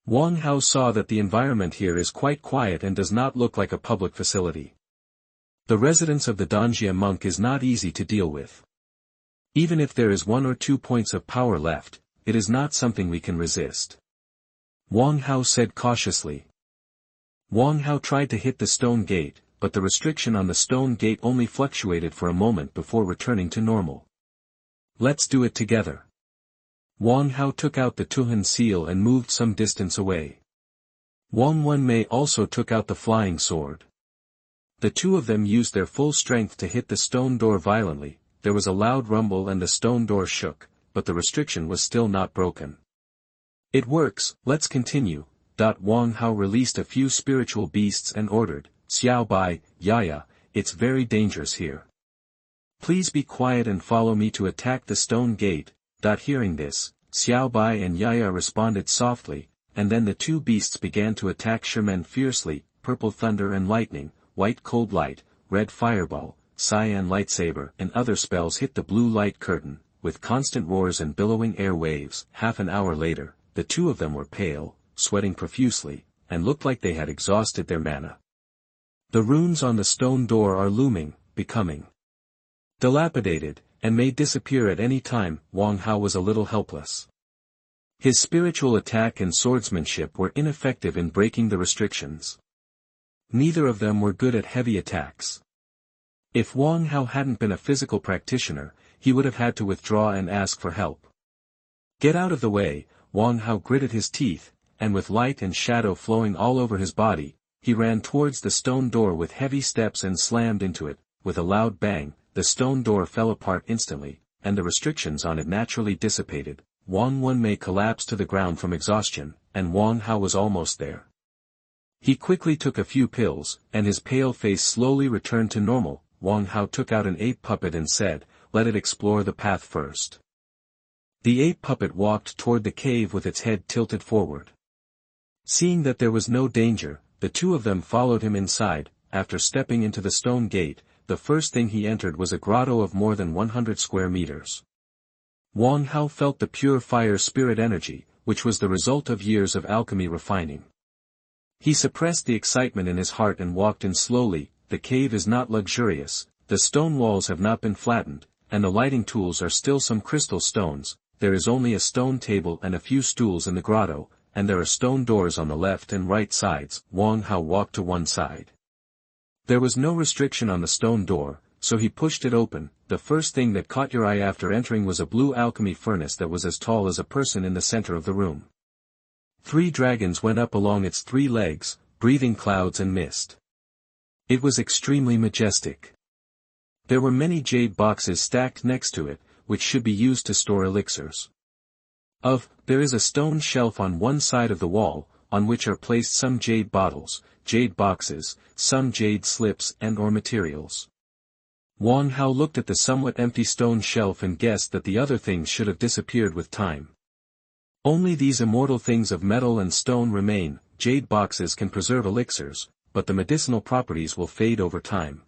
Wang Hao saw that the environment here is quite quiet and does not look like a public facility. The residence of the Xianxia monk is not easy to deal with. Even if there is 1 or 2 points of power left, it is not something we can resist. Wang Hao said cautiously. Wang Hao tried to hit the stone gate, but the restriction on the stone gate only fluctuated for a moment before returning to normal. Let's do it together. Wang Hao took out the Tuhan seal and moved some distance away. Xuanhuan also took out the flying sword. The two of them used their full strength to hit the stone door violently. There was a loud rumble and the stone door shook, but the restriction was still not broken. It works, let's continue. Wang Hao released a few spiritual beasts and ordered, "Xiao Bai, Yaya, it's very dangerous here. Please be quiet and follow me to attack the stone gate." Hearing this, Xiao Bai and Yaya responded softly, and then the two beasts began to attack Xuanhuan fiercely. Purple thunder and lightning, white cold light, red fireball, cyan lightsaber and other spells hit the blue light curtain, with constant roars and billowing air waves. Half an hour later, the two of them were pale, sweating profusely, and looked like they had exhausted their mana. The runes on the stone door are looming, becoming dilapidated, and may disappear at any time. Wang Hao was a little helpless. His spiritual attack and swordsmanship were ineffective in breaking the restrictions. Neither of them were good at heavy attacks. If Wang Hao hadn't been a physical practitioner, he would have had to withdraw and ask for help. Get out of the way, Wang Hao gritted his teeth, and with light and shadow flowing all over his body, he ran towards the stone door with heavy steps and slammed into it. With a loud bang, the stone door fell apart instantly, and the restrictions on it naturally dissipated. Xuanhuan collapsed to the ground from exhaustion, and Wang Hao was almost there. He quickly took a few pills, and his pale face slowly returned to normal. Wang Hao took out an ape puppet and said, "Let it explore the path first." The ape puppet walked toward the cave with its head tilted forward. Seeing that there was no danger, the two of them followed him inside. After stepping into the stone gate, the first thing he entered was a grotto of more than 100 square meters. Wang Hao felt the pure fire spirit energy, which was the result of years of alchemy refining. He suppressed the excitement in his heart and walked in slowly. The cave is not luxurious, the stone walls have not been flattened, and the lighting tools are still some crystal stones. There is only a stone table and a few stools in the grotto, and there are stone doors on the left and right sides. Wang Hao walked to one side. There was no restriction on the stone door, so he pushed it open. The first thing that caught your eye after entering was a blue alchemy furnace that was as tall as a person in the center of the room. 3 dragons went up along its 3 legs, breathing clouds and mist. It was extremely majestic. There were many jade boxes stacked next to it, which should be used to store elixirs. There is a stone shelf on one side of the wall, on which are placed some jade bottles, jade boxes, some jade slips and/or materials. Wang Hao looked at the somewhat empty stone shelf and guessed that the other things should have disappeared with time. Only these immortal things of metal and stone remain. Jade boxes can preserve elixirs, but the medicinal properties will fade over time.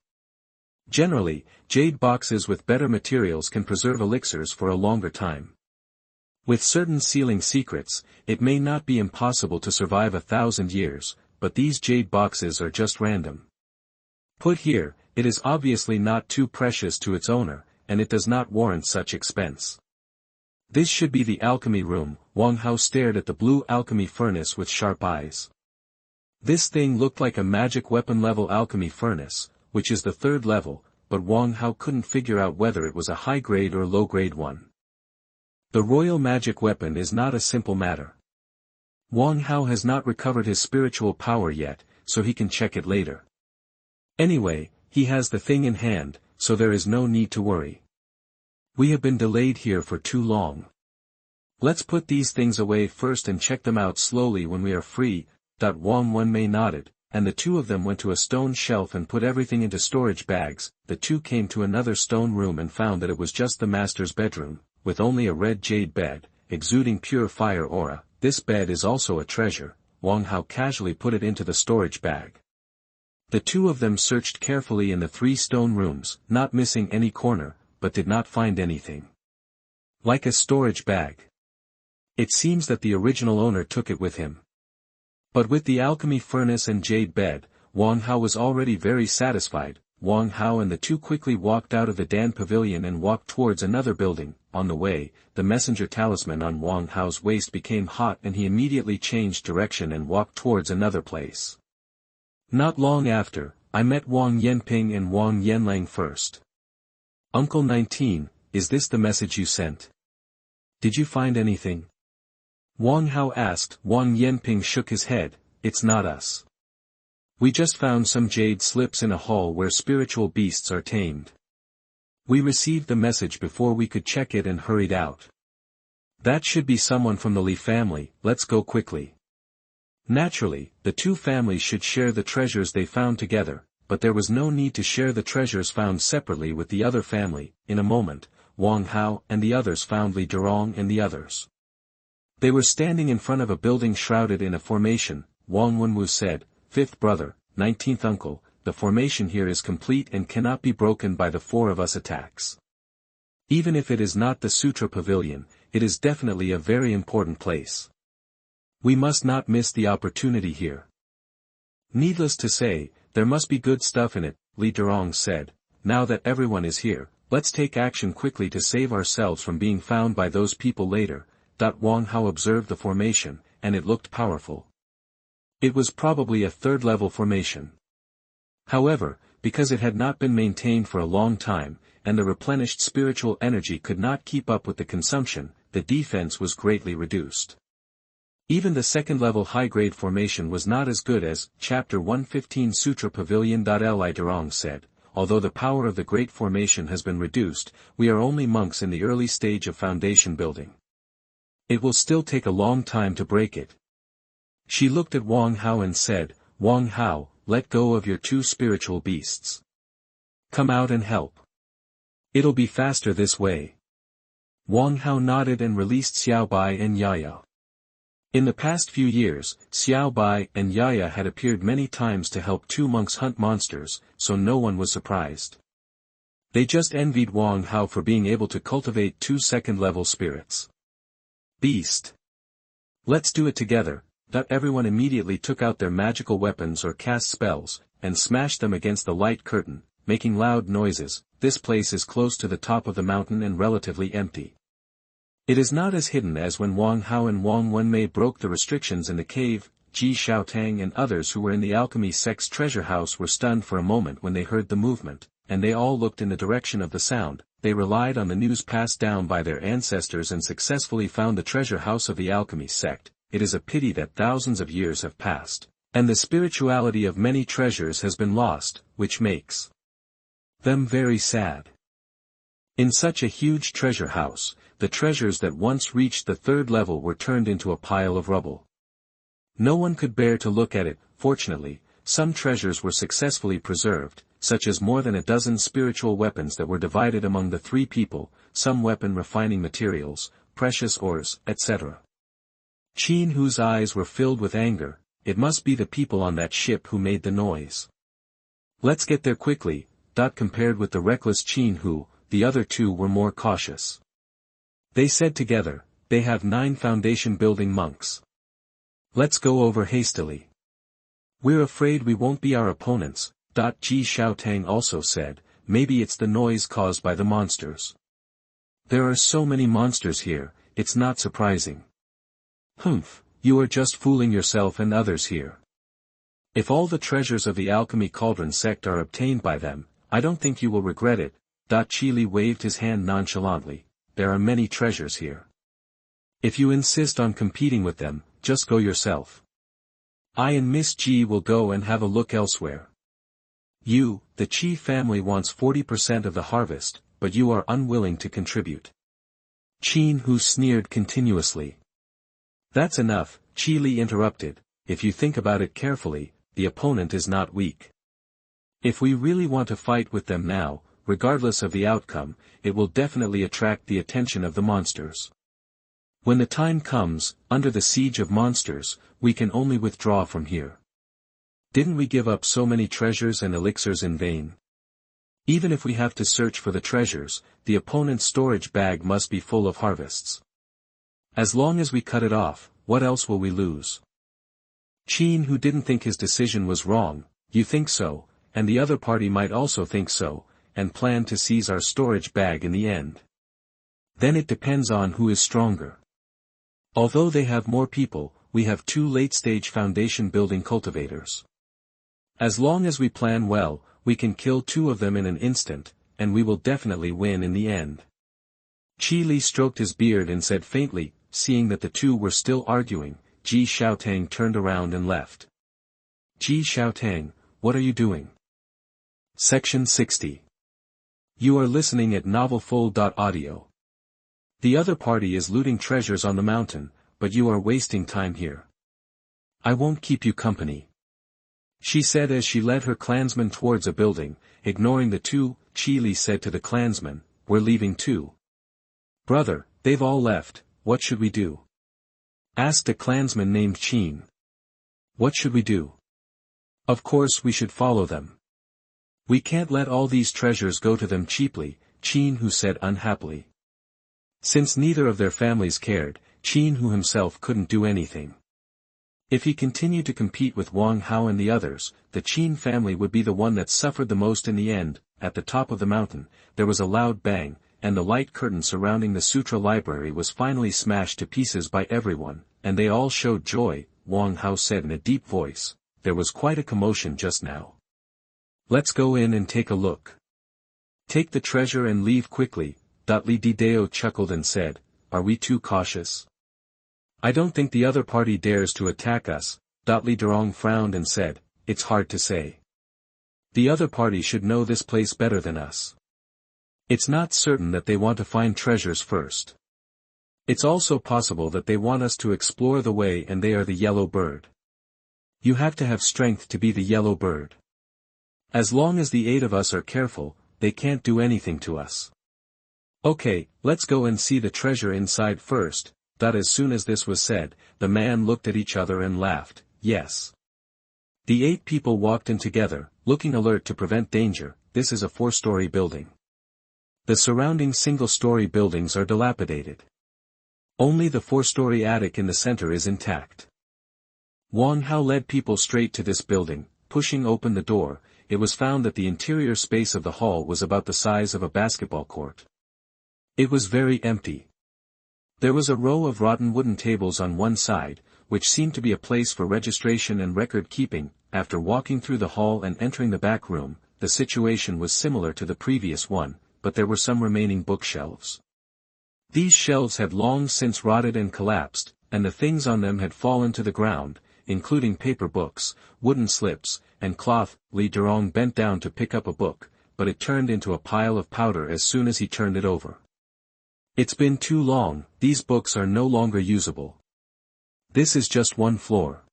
Generally, jade boxes with better materials can preserve elixirs for a longer time. With certain sealing secrets, it may not be impossible to survive 1,000 years, but these jade boxes are just random. Put here, it is obviously not too precious to its owner, and it does not warrant such expense. This should be the alchemy room. Wang Hao stared at the blue alchemy furnace with sharp eyes. This thing looked like a magic weapon level alchemy furnace, which is the 3rd level, but Wang Hao couldn't figure out whether it was a high-grade or low-grade one. The royal magic weapon is not a simple matter. Wang Hao has not recovered his spiritual power yet, so he can check it later. Anyway, he has the thing in hand, so there is no need to worry. We have been delayed here for too long. Let's put these things away first and check them out slowly when we are free. Xuanhuan nodded, and the 2 of them went to a stone shelf and put everything into storage bags. The 2 came to another stone room and found that it was just the master's bedroom, with only a red jade bed, exuding pure fire aura. This bed is also a treasure. Wang Hao casually put it into the storage bag. The 2 of them searched carefully in the 3 stone rooms, not missing any corner, but did not find anything. Like a storage bag. It seems that the original owner took it with him. But with the alchemy furnace and jade bed, Wang Hao was already very satisfied. Wang Hao and the 2 quickly walked out of the Dan Pavilion and walked towards another building. On the way, the messenger talisman on Wang Hao's waist became hot and he immediately changed direction and walked towards another place. Not long after, I met Wang Yanping and Wang Yanlang first. Uncle 19, is this the message you sent? Did you find anything? Wang Hao asked. Wang Yanping shook his head. It's not us. We just found some jade slips in a hall where spiritual beasts are tamed. We received the message before we could check it and hurried out. That should be someone from the Li family. Let's go quickly. Naturally, the 2 families should share the treasures they found together, but there was no need to share the treasures found separately with the other family. In a moment, Wang Hao and the others found Li Durong and the others. They were standing in front of a building shrouded in a formation. Wang Wenwu said, 5th brother, 19th uncle, the formation here is complete and cannot be broken by the 4 of us attacks. Even if it is not the Sutra Pavilion, it is definitely a very important place. We must not miss the opportunity here. Needless to say, there must be good stuff in it, Li Durong said. Now that everyone is here, let's take action quickly to save ourselves from being found by those people later. Wang Hao observed the formation, and it looked powerful. It was probably a 3rd level formation. However, because it had not been maintained for a long time, and the replenished spiritual energy could not keep up with the consumption, the defense was greatly reduced. Even the 2nd level high-grade formation was not as good as Chapter 115 Sutra Pavilion. Li Durong said, although the power of the great formation has been reduced, we are only monks in the early stage of foundation building. It will still take a long time to break it. She looked at Wang Hao and said, Wang Hao, let go of your 2 spiritual beasts. Come out and help. It'll be faster this way. Wang Hao nodded and released Xiaobai and Yaya. In the past few years, Xiaobai and Yaya had appeared many times to help 2 monks hunt monsters, so no one was surprised. They just envied Wang Hao for being able to cultivate 2 2nd-level spirits. Beast. Let's do it together. Everyone immediately took out their magical weapons or cast spells, and smashed them against the light curtain, making loud noises. This place is close to the top of the mountain and relatively empty. It is not as hidden as when Wang Hao and Wang Wenmei broke the restrictions in the cave. Ji Xiaotang and others who were in the alchemy sect's treasure house were stunned for a moment when they heard the movement. and they all looked in the direction of the sound. They relied on the news passed down by their ancestors and successfully found the treasure house of the alchemy sect. It is a pity that thousands of years have passed, and the spirituality of many treasures has been lost, which makes them very sad. In such a huge treasure house, the treasures that once reached the third level were turned into a pile of rubble. No one could bear to look at it. Fortunately, some treasures were successfully preserved, such as more than a dozen spiritual weapons that were divided among the three people, some weapon refining materials, precious ores, etc. Xuanhuan's eyes were filled with anger. It must be the people on that ship who made the noise. Let's get there quickly. Compared with the reckless Xuanhuan, the other two were more cautious. They said together, they have 9 foundation-building monks. Let's go over hastily. We're afraid we won't be our opponents. Ji Xiaotang also said, maybe it's the noise caused by the monsters. There are so many monsters here, it's not surprising. Humph, you are just fooling yourself and others here. If all the treasures of the alchemy cauldron sect are obtained by them, I don't think you will regret it. Qili waved his hand nonchalantly. There are many treasures here. If you insist on competing with them, just go yourself. I and Miss Ji will go and have a look elsewhere. You, the Qi family wants 40% of the harvest, but you are unwilling to contribute. Xuanhuan sneered continuously. That's enough, Qili interrupted. If you think about it carefully, the opponent is not weak. If we really want to fight with them now, regardless of the outcome, it will definitely attract the attention of the monsters. When the time comes, under the siege of monsters, we can only withdraw from here. Didn't we give up so many treasures and elixirs in vain? Even if we have to search for the treasures, the opponent's storage bag must be full of harvests. As long as we cut it off, what else will we lose? Xuanhuan didn't think his decision was wrong. You think so, and the other party might also think so, and plan to seize our storage bag in the end. Then it depends on who is stronger. Although they have more people, we have 2 late-stage foundation-building cultivators. As long as we plan well, we can kill 2 of them in an instant, and we will definitely win in the end. Qili stroked his beard and said faintly, seeing that the 2 were still arguing. Ji Xiaotang turned around and left. Ji Xiaotang, what are you doing? Section 60. You are listening at MaleProtagonist. The other party is looting treasures on the mountain, but you are wasting time here. I won't keep you company. She said as she led her clansmen towards a building. Ignoring the 2, Qili said to the clansmen, we're leaving too. Brother, they've all left, what should we do? Asked a clansman named Qin. What should we do? Of course we should follow them. We can't let all these treasures go to them cheaply, Xuanhuan said unhappily. Since neither of their families cared, Xuanhuan himself couldn't do anything. If he continued to compete with Wang Hao and the others, the Qin family would be the one that suffered the most in the end. At the top of the mountain, there was a loud bang, and the light curtain surrounding the sutra library was finally smashed to pieces by everyone, and they all showed joy. Wang Hao said in a deep voice, there was quite a commotion just now. Let's go in and take a look. Take the treasure and leave quickly. Li Didao chuckled and said, are we too cautious? I don't think the other party dares to attack us. Li Durong frowned and said, it's hard to say. The other party should know this place better than us. It's not certain that they want to find treasures first. It's also possible that they want us to explore the way and they are the yellow bird. You have to have strength to be the yellow bird. As long as the 8 of us are careful, they can't do anything to us. Okay, let's go and see the treasure inside first. As soon as this was said, the man looked at each other and laughed. Yes. The 8 people walked in together, looking alert to prevent danger. This is a 4-story building. The surrounding single-story buildings are dilapidated. Only the 4-story attic in the center is intact. Wang Hao led people straight to this building. Pushing open the door, it was found that the interior space of the hall was about the size of a basketball court. It was very empty. There was a row of rotten wooden tables on one side, which seemed to be a place for registration and record keeping. After walking through the hall and entering the back room, the situation was similar to the previous one, but there were some remaining bookshelves. These shelves had long since rotted and collapsed, and the things on them had fallen to the ground, including paper books, wooden slips, and cloth. Li Durong bent down to pick up a book, but it turned into a pile of powder as soon as he turned it over. It's been too long, these books are no longer usable. This is just one floor.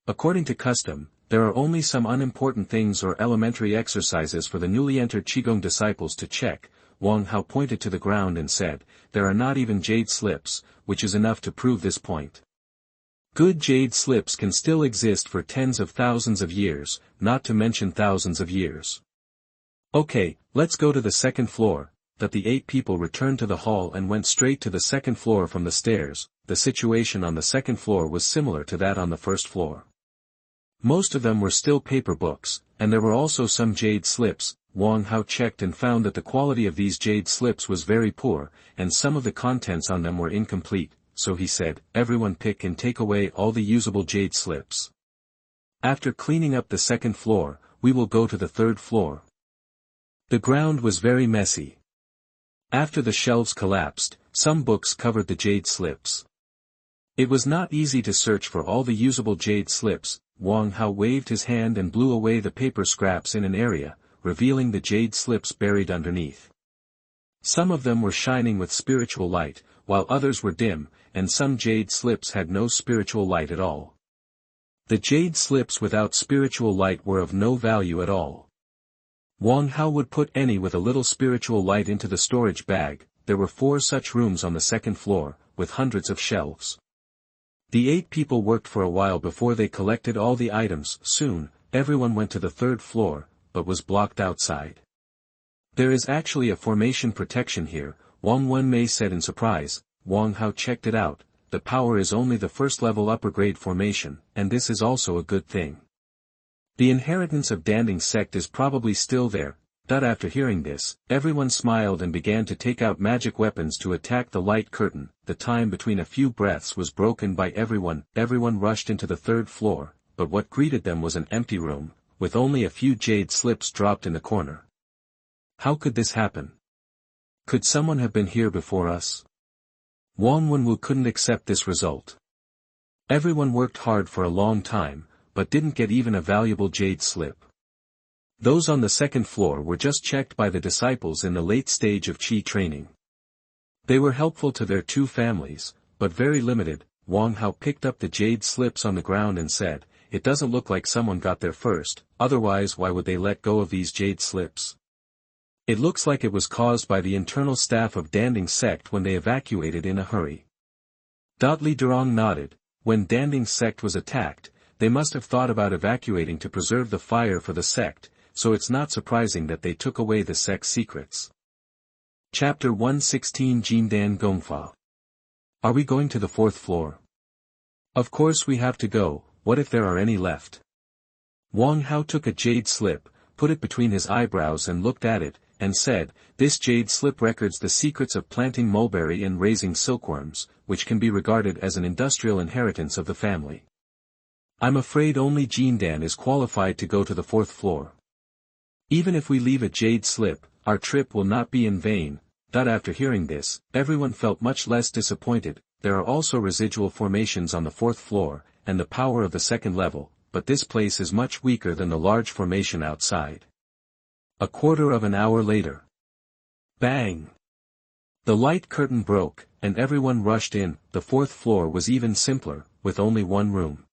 According to custom, there are only some unimportant things or elementary exercises for the newly entered Qigong disciples to check. Wang Hao pointed to the ground and said, there are not even jade slips, which is enough to prove this point. Good jade slips can still exist for tens of thousands of years, not to mention thousands of years. Okay, let's go to the second floor. That the 8 people returned to the hall and went straight to the second floor from the stairs. The situation on the second floor was similar to that on the first floor. Most of them were still paper books, and there were also some jade slips. Wang Hao checked and found that the quality of these jade slips was very poor, and some of the contents on them were incomplete, so he said, everyone pick and take away all the usable jade slips. After cleaning up the second floor, we will go to the third floor. The ground was very messy. After the shelves collapsed, some books covered the jade slips. It was not easy to search for all the usable jade slips. Wang Hao waved his hand and blew away the paper scraps in an area, revealing the jade slips buried underneath. Some of them were shining with spiritual light, while others were dim, and some jade slips had no spiritual light at all. The jade slips without spiritual light were of no value at all. Wang Hao would put any with a little spiritual light into the storage bag. There were 4 such rooms on the second floor, with hundreds of shelves. The 8 people worked for a while before they collected all the items. Soon, everyone went to the third floor, but was blocked outside. There is actually a formation protection here, Wang Wenmei said in surprise. Wang Hao checked it out. The power is only the first level upper grade formation, and this is also a good thing. The inheritance of Danding's sect is probably still there. After hearing this, everyone smiled and began to take out magic weapons to attack the light curtain. The time between a few breaths was broken by everyone. Everyone rushed into the third floor, but what greeted them was an empty room, with only a few jade slips dropped in the corner. How could this happen? Could someone have been here before us? Wang Wenwu couldn't accept this result. Everyone worked hard for a long time, but didn't get even a valuable jade slip. Those on the second floor were just checked by the disciples in the late stage of Qi training. They were helpful to their 2 families, but very limited. Wang Hao picked up the jade slips on the ground and said, it doesn't look like someone got there first, otherwise why would they let go of these jade slips? It looks like it was caused by the internal staff of Danding's sect when they evacuated in a hurry. Li Durong nodded. When Danding's sect was attacked, they must have thought about evacuating to preserve the fire for the sect, so it's not surprising that they took away the sect's secrets. Chapter 116 Jindan Gongfa. Are we going to the 4th floor? Of course we have to go. What if there are any left? Wang Hao took a jade slip, put it between his eyebrows and looked at it, and said, this jade slip records the secrets of planting mulberry and raising silkworms, which can be regarded as an industrial inheritance of the family. I'm afraid only Jindan is qualified to go to the 4th floor. Even if we leave a jade slip, our trip will not be in vain. After hearing this, everyone felt much less disappointed. There are also residual formations on the 4th floor, and the power of the 2nd level, but this place is much weaker than the large formation outside. A quarter of an hour later. Bang! The light curtain broke, and everyone rushed in. The 4th floor was even simpler, with only 1 room.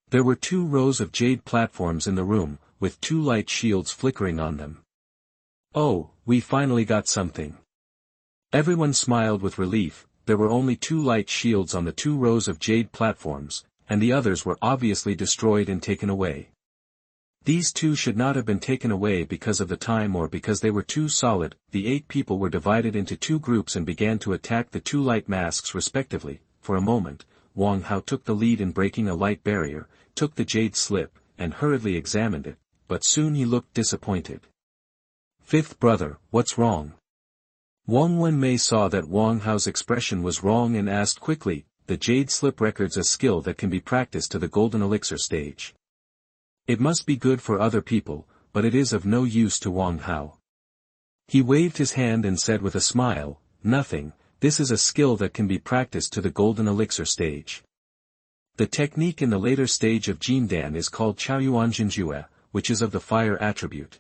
There were 2 rows of jade platforms in the room, with 2 light shields flickering on them. Oh, we finally got something. Everyone smiled with relief. There were only 2 light shields on the 2 rows of jade platforms, and the others were obviously destroyed and taken away. These 2 should not have been taken away because of the time or because they were too solid. The 8 people were divided into 2 groups and began to attack the 2 light masks respectively. For a moment, Wang Hao took the lead in breaking a light barrier, took the jade slip, and hurriedly examined it, but soon he looked disappointed. 5th brother, what's wrong? Wang Wenmei saw that Wang Hao's expression was wrong and asked quickly. The jade slip records a skill that can be practiced to the golden elixir stage. It must be good for other people. but it is of no use to Wang Hao. He waved his hand and said with a smile, "Nothing, this is a skill that can be practiced to the golden elixir stage. The technique in the later stage of Jindan is called Xuanhuan, which is of the fire attribute."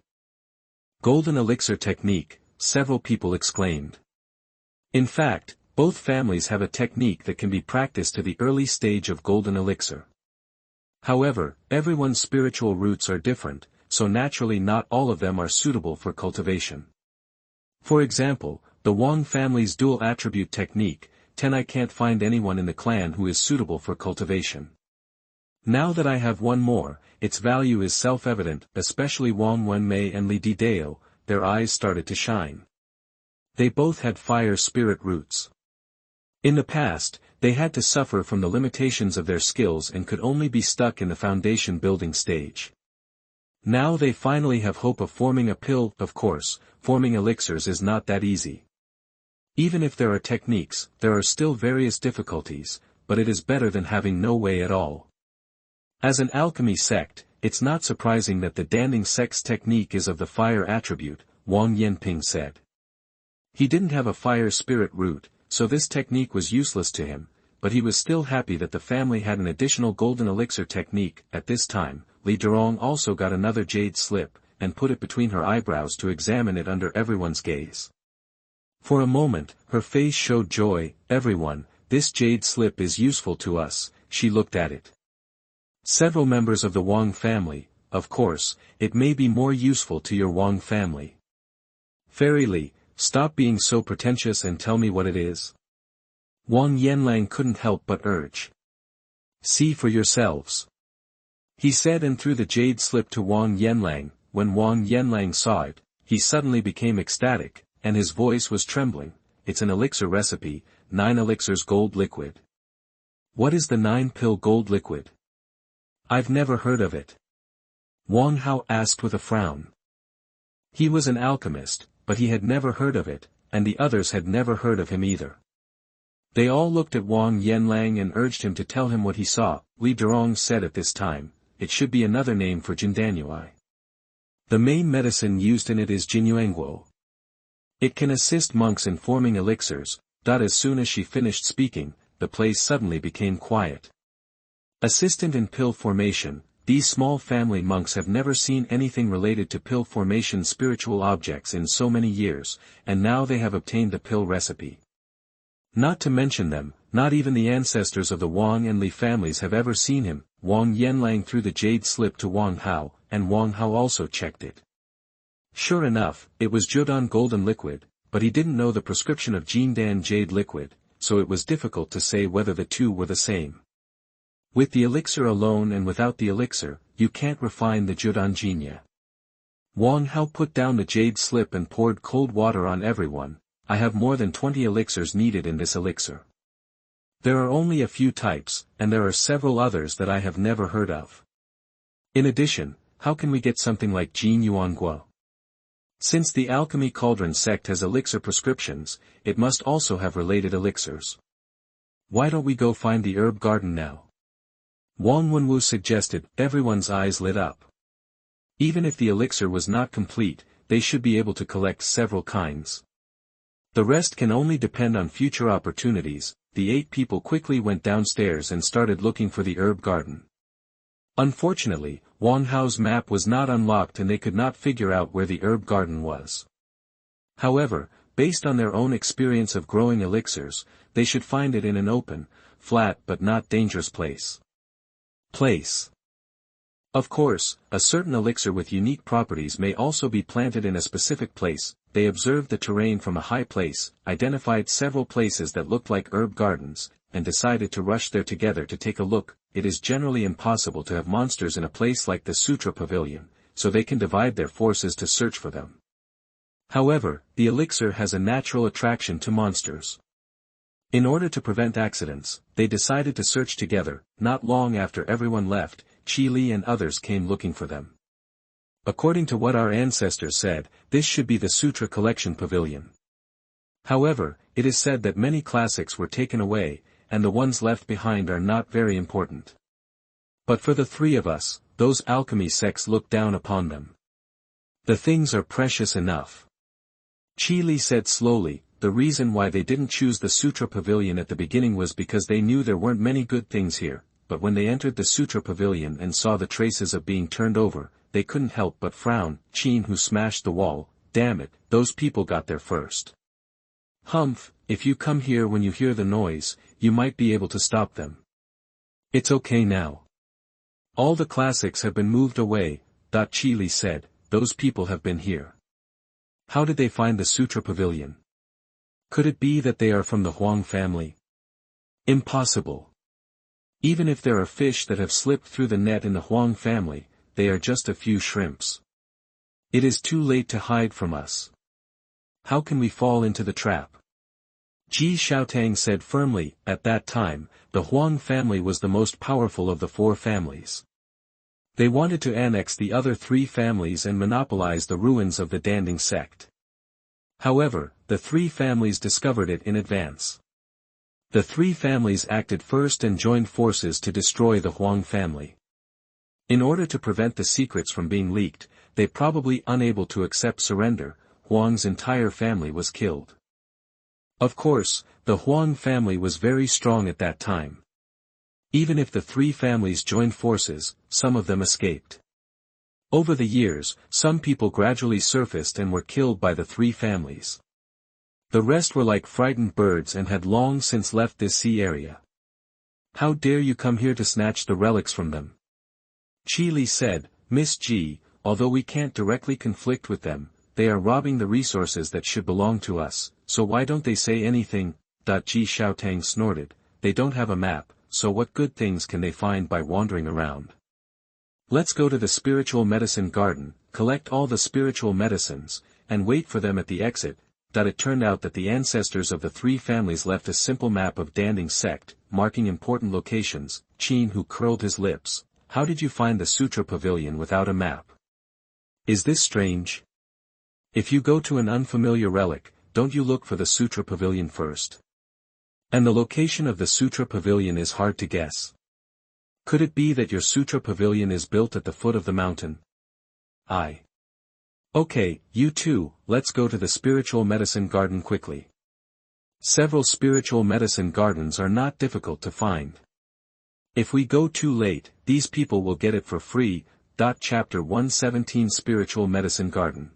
Golden elixir technique, several people exclaimed. In fact, both families have a technique that can be practiced to the early stage of golden elixir. However, everyone's spiritual roots are different, so naturally not all of them are suitable for cultivation. For example, the Wang family's dual attribute technique, I can't find anyone in the clan who is suitable for cultivation. Now that I have one more, its value is self-evident, especially Wang Wenmei and Li Didao, their eyes started to shine. They both had fire spirit roots. In the past, they had to suffer from the limitations of their skills and could only be stuck in the foundation building stage. Now they finally have hope of forming a pill. Of course, forming elixirs is not that easy. Even if there are techniques, there are still various difficulties, but it is better than having no way at all. As an alchemy sect, it's not surprising that the Danding sect's technique is of the fire attribute, Wang Yanping said. He didn't have a fire spirit root, so this technique was useless to him, but he was still happy that the family had an additional golden elixir technique. At this time, Li Durong also got another jade slip, and put it between her eyebrows to examine it under everyone's gaze. For a moment, her face showed joy. "Everyone, this jade slip is useful to us," she looked at it. "Several members of the Wang family, of course, it may be more useful to your Wang family." "Fairy Li, stop being so pretentious and tell me what it is." Wang Yanlang couldn't help but urge. "See for yourselves," he said, and threw the jade slip to Wang Yanlang. When Wang Yanlang saw it, he suddenly became ecstatic, and his voice was trembling. "It's an elixir recipe, 9 elixirs gold liquid." "What is the 9-pill gold liquid? I've never heard of it." Wang Hao asked with a frown. He was an alchemist, but he had never heard of it, and the others had never heard of him either. They all looked at Wang Yanlang and urged him to tell him what he saw. Li Durong said at this time, "It should be another name for Jindanui. The main medicine used in it is Jinyuanguo. It can assist monks in forming elixirs." As soon as she finished speaking, the place suddenly became quiet. Assistant in pill formation, these small family monks have never seen anything related to pill formation spiritual objects in so many years, and now they have obtained the pill recipe. Not to mention them, not even the ancestors of the Wang and Li families have ever seen him. Wang Yanlang threw the jade slip to Wang Hao, and Wang Hao also checked it. Sure enough, it was Jodan golden liquid, but he didn't know the prescription of Jindan jade liquid, so it was difficult to say whether the two were the same. With the elixir alone and without the elixir, you can't refine the Jodan Jinya. Wang Hao put down the jade slip and poured cold water on everyone. "I have more than 20 elixirs needed in this elixir. There are only a few types, and there are several others that I have never heard of. In addition, how can we get something like Jin Yuanguo? Since the Alchemy Cauldron sect has elixir prescriptions, it must also have related elixirs. Why don't we go find the herb garden now?" Wang Wenwu suggested. Everyone's eyes lit up. Even if the elixir was not complete, they should be able to collect several kinds. The rest can only depend on future opportunities. The 8 people quickly went downstairs and started looking for the herb garden. Unfortunately, Wang Hao's map was not unlocked and they could not figure out where the herb garden was. However, based on their own experience of growing elixirs, they should find it in an open, flat but not dangerous place. Of course, a certain elixir with unique properties may also be planted in a specific place. They observed the terrain from a high place, identified several places that looked like herb gardens, and decided to rush there together to take a look. It is generally impossible to have monsters in a place like the Sutra Pavilion, so they can divide their forces to search for them. However, the elixir has a natural attraction to monsters. In order to prevent accidents, they decided to search together. Not long after everyone left, Qi Li and others came looking for them. According to what our ancestors said, this should be the Sutra Collection Pavilion. However, it is said that many classics were taken away, and the ones left behind are not very important. But for the 3 of us, those alchemy sects look down upon them. The things are precious enough. Qi Li said slowly, the reason why they didn't choose the Sutra Pavilion at the beginning was because they knew there weren't many good things here, but when they entered the Sutra Pavilion and saw the traces of being turned over, they couldn't help but frown. Qin who smashed the wall, damn it, those people got there first. Humph, if you come here when you hear the noise, you might be able to stop them. It's okay now. All the classics have been moved away, Qi Li said, those people have been here. How did they find the Sutra Pavilion? Could it be that they are from the Huang family? Impossible. Even if there are fish that have slipped through the net in the Huang family, they are just a few shrimps. It is too late to hide from us. How can we fall into the trap? Ji Xiaotang said firmly, at that time, the Huang family was the most powerful of the four families. They wanted to annex the other three families and monopolize the ruins of the Danding sect. However, the three families discovered it in advance. The three families acted first and joined forces to destroy the Huang family. In order to prevent the secrets from being leaked, they probably unable to accept surrender, Huang's entire family was killed. Of course, the Huang family was very strong at that time. Even if the three families joined forces, some of them escaped. Over the years, some people gradually surfaced and were killed by the three families. The rest were like frightened birds and had long since left this sea area. How dare you come here to snatch the relics from them? Qi Li said, Miss Ji, although we can't directly conflict with them, they are robbing the resources that should belong to us, so why don't they say anything? Ji Xiaotang snorted, they don't have a map, so what good things can they find by wandering around? Let's go to the spiritual medicine garden, collect all the spiritual medicines, and wait for them at the exit. It turned out that the ancestors of the three families left a simple map of Danding sect, marking important locations. Qin who curled his lips, how did you find the Sutra Pavilion without a map? Is this strange? If you go to an unfamiliar relic, don't you look for the Sutra Pavilion first? And the location of the Sutra Pavilion is hard to guess. Could it be that your Sutra Pavilion is built at the foot of the mountain? Okay, you two, let's go to the spiritual medicine garden quickly. Several spiritual medicine gardens are not difficult to find. If we go too late, these people will get it for free. Chapter 117 Spiritual Medicine Garden.